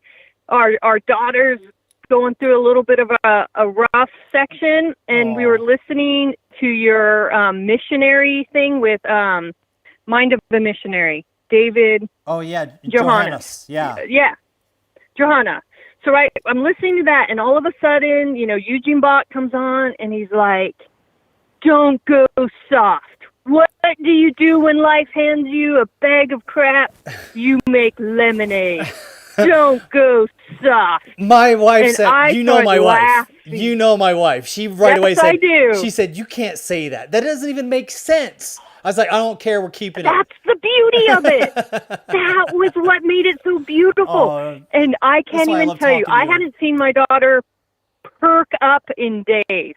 Our daughter's going through a little bit of a rough section, and we were listening to your missionary thing with Mind of the Missionary, David. Oh, yeah. Johannes. Yeah. Yeah. Johanna. So I'm listening to that, and all of a sudden, Eugene Bach comes on, and he's like, don't go soft. What do you do when life hands you a bag of crap? You make lemonade. Don't go soft. My wife and said, I you know my laughing. wife. You know my wife. She right away Yes, said, I do. She said, you can't say that. That doesn't even make sense. I was like, I don't care. We're keeping it. That's the beauty of it. That was what made it so beautiful. And I can't even tell you, I hadn't seen my daughter perk up in days.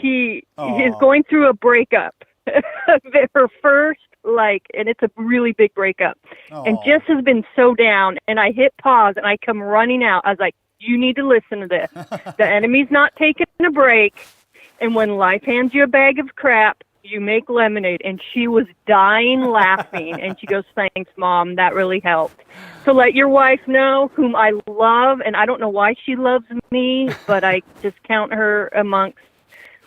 She is going through a breakup. Her first, and it's a really big breakup. And Jess has been so down, and I hit pause, and I come running out. I was like, you need to listen to this. The enemy's not taking a break, and when life hands you a bag of crap, you make lemonade. And she was dying laughing, and she goes, thanks, Mom, that really helped. So let your wife know, whom I love, and I don't know why she loves me, but I just count her amongst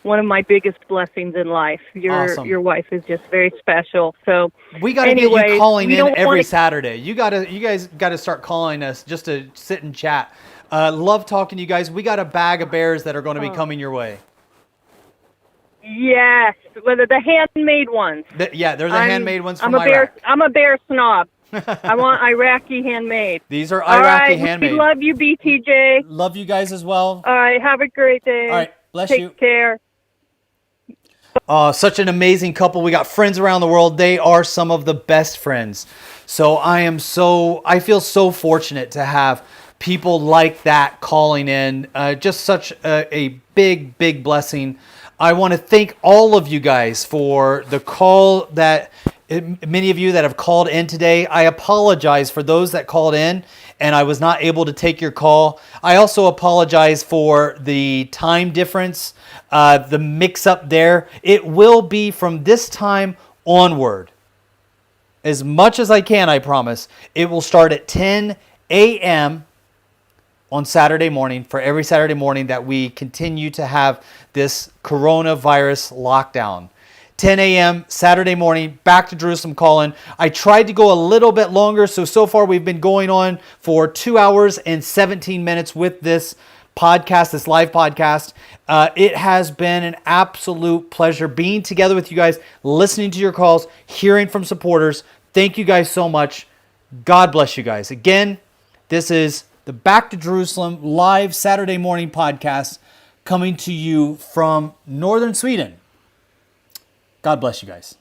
one of my biggest blessings in life. Your wife is just very special. So we got to get you calling in every Saturday. You guys got to start calling us just to sit and chat. Love talking to you guys. We got a bag of bears that are going to be coming your way. Yes, whether the handmade ones. There's the handmade ones from Iraq. I'm a bear snob. I want Iraqi handmade. These are Iraqi handmade. We love you, BTJ. Love you guys as well. All right, have a great day. All right, bless you. Take care. Such an amazing couple. We got friends around the world. They are some of the best friends. So I feel so fortunate to have people like that calling in. Just such a big, big blessing. I want to thank all of you guys for the call that many of you that have called in today. I apologize for those that called in and I was not able to take your call. I also apologize for the time difference, the mix up there. It will be from this time onward. As much as I can, I promise. It will start at 10 a.m. on Saturday morning, for every Saturday morning that we continue to have this coronavirus lockdown. 10 a.m. Saturday morning, Back to Jerusalem calling. I tried to go a little bit longer, so far we've been going on for 2 hours and 17 minutes with this podcast, this live podcast. It has been an absolute pleasure being together with you guys, listening to your calls, hearing from supporters. Thank you guys so much. God bless you guys. Again, this is the Back to Jerusalem live Saturday morning podcast coming to you from northern Sweden. God bless you guys.